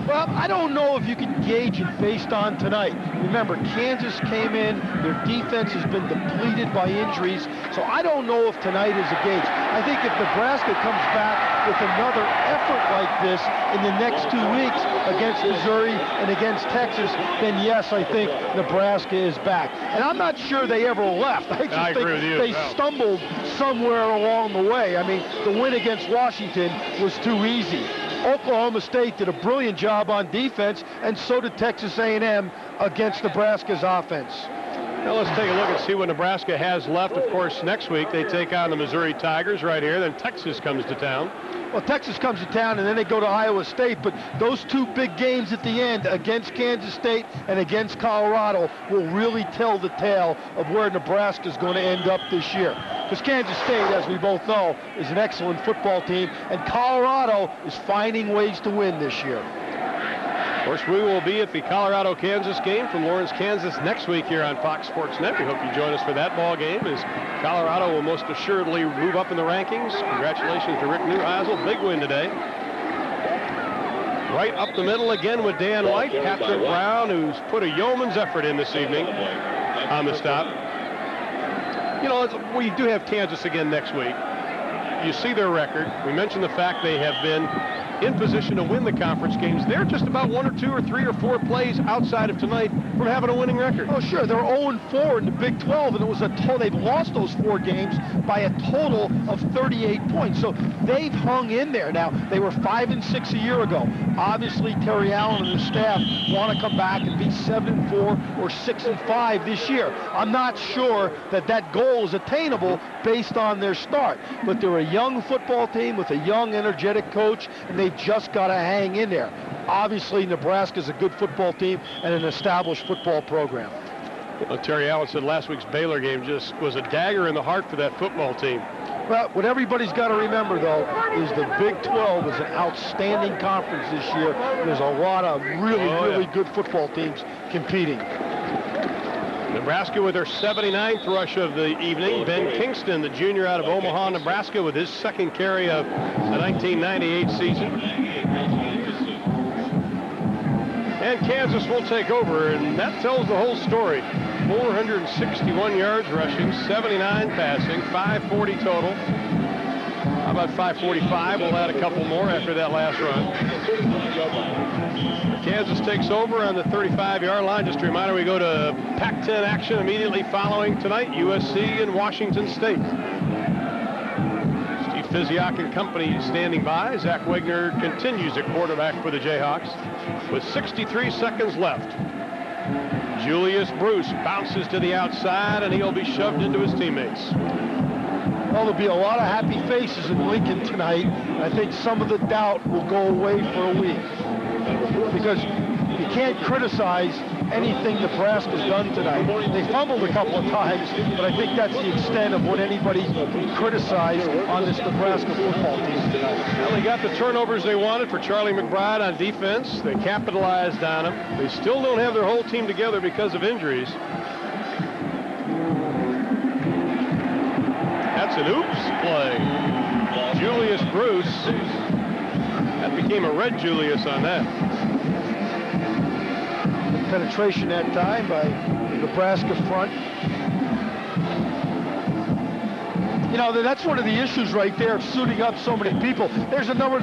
Well, I don't know if you can gauge it based on tonight. Remember, Kansas came in, their defense has been depleted by injuries, so I don't know if tonight is a gauge. I think if Nebraska comes back with another effort like this in the next 2 weeks against Missouri and against Texas, then yes, I think Nebraska is back. And I'm not sure they ever left. I just think they stumbled somewhere along the way. I mean, the win against Washington was too easy. Oklahoma State did a brilliant job on defense, and so did Texas A&M against Nebraska's offense. Now let's take a look and see what Nebraska has left. Of course, next week they take on the Missouri Tigers right here. Then Texas comes to town. Well, Texas comes to town, and then they go to Iowa State, but those two big games at the end against Kansas State and against Colorado will really tell the tale of where Nebraska's going to end up this year. Because Kansas State, as we both know, is an excellent football team, and Colorado is finding ways to win this year. Of course, we will be at the Colorado-Kansas game from Lawrence, Kansas next week here on Fox Sports Net. We hope you join us for that ball game, as Colorado will most assuredly move up in the rankings. Congratulations to Rick Neuheisel. Big win today. Right up the middle again with Dan White. Patrick Brown, who's put a yeoman's effort in this evening on the stop. You know, we do have Kansas again next week. You see their record. We mentioned the fact they have been in position to win the conference games. They're just about 1 or 2 or 3 or 4 plays outside of tonight from having a winning record. Oh, sure. They're 0-4 in the Big 12, and it was a total. They've lost those 4 games by a total of 38 points. So they've hung in there. Now, they were 5-6 a year ago. Obviously, Terry Allen and his staff want to come back and be 7-4 or 6-5 this year. I'm not sure that that goal is attainable based on their start. But they're a young football team with a young, energetic coach, and they've just got to hang in there. Obviously, Nebraska's a good football team and an established football program. Well, Terry Allen said last week's Baylor game just was a dagger in the heart for that football team. Well, what everybody's got to remember, though, is the Big 12 is an outstanding conference this year. There's a lot of really good football teams competing. Nebraska with their 79th rush of the evening. Ben Kingston, the junior out of Omaha, Nebraska, with his second carry of the 1998 season. And Kansas will take over, and that tells the whole story. 461 yards rushing, 79 passing, 540 total. How about 545? We'll add a couple more after that last run. Kansas takes over on the 35-yard line. Just a reminder, we go to Pac-10 action immediately following tonight, USC and Washington State. Steve Physiak and company standing by. Zach Wagner continues at quarterback for the Jayhawks with 63 seconds left. Julius Bruce bounces to the outside, and he'll be shoved into his teammates. Well, there'll be a lot of happy faces in Lincoln tonight. I think some of the doubt will go away for a week. Because you can't criticize anything Nebraska's done tonight. They fumbled a couple of times, but I think that's the extent of what anybody can criticize on this Nebraska football team tonight. Well, they got the turnovers they wanted for Charlie McBride on defense. They capitalized on them. They still don't have their whole team together because of injuries. That's an oops play. Julius Bruce. That became a red Julius on that. Penetration that time by the Nebraska front. You know, that's one of the issues right there of suiting up so many people. There's another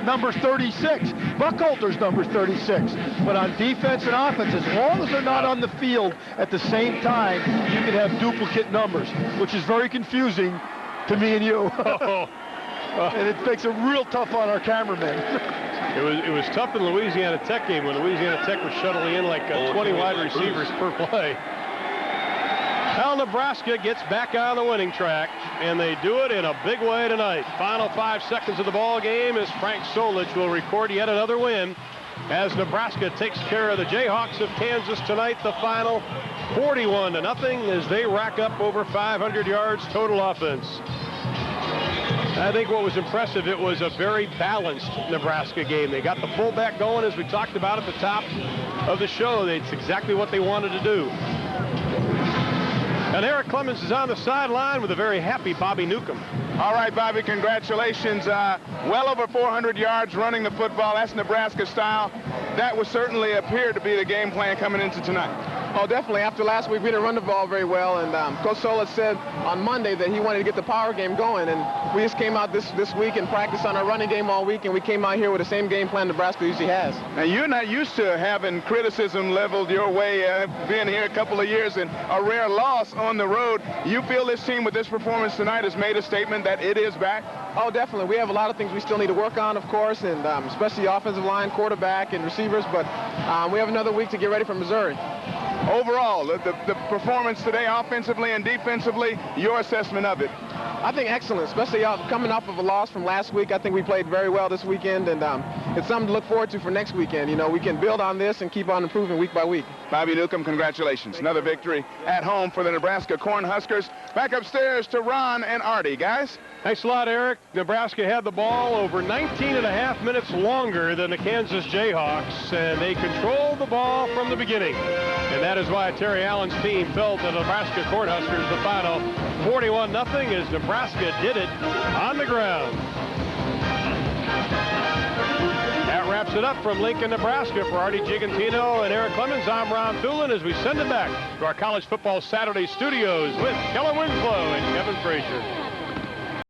number 36. Buckhalter's number 36. But on defense and offense, as long as they're not on the field at the same time, you can have duplicate numbers, which is very confusing to me and you. And it makes it real tough on our cameramen. It was tough in the Louisiana Tech game when Louisiana Tech was shuttling in like 20 wide receivers per play. Well, Nebraska gets back on the winning track, and they do it in a big way tonight. Final 5 seconds of the ball game as Frank Solich will record yet another win as Nebraska takes care of the Jayhawks of Kansas tonight. The final 41-0 as they rack up over 500 yards total offense. I think what was impressive, it was a very balanced Nebraska game. They got the fullback going, as we talked about at the top of the show. It's exactly what they wanted to do. And Eric Clemens is on the sideline with a very happy Bobby Newcomb. All right, Bobby, congratulations. Well over 400 yards running the football. That's Nebraska style. That would certainly appear to be the game plan coming into tonight. Oh, definitely. After last week, we didn't run the ball very well, and Coach Solich said on Monday that he wanted to get the power game going, and we just came out this week and practiced on our running game all week, and we came out here with the same game plan Nebraska usually has. Now, you're not used to having criticism leveled your way, being here a couple of years and a rare loss on the road. You feel this team with this performance tonight has made a statement that it is back? Oh, definitely. We have a lot of things we still need to work on, of course, and especially the offensive line, quarterback, and receivers, but we have another week to get ready for Missouri. Overall, the performance today, offensively and defensively, your assessment of it? I think excellent, especially coming off of a loss from last week. I think we played very well this weekend, and it's something to look forward to for next weekend. You know, we can build on this and keep on improving week by week. Bobby Newcomb, congratulations. Another victory at home for the Nebraska Cornhuskers. Back upstairs to Ron and Artie. Guys? Thanks a lot, Eric. Nebraska had the ball over 19.5 minutes longer than the Kansas Jayhawks, and they controlled the ball from the beginning. And that is why Terry Allen's team fell to the Nebraska Cornhuskers the final 41-0 as Nebraska did it on the ground. That wraps it up from Lincoln, Nebraska. For Artie Gigantino and Eric Clemens, I'm Ron Thulin as we send it back to our College Football Saturday studios with Kellen Winslow and Kevin Frazier.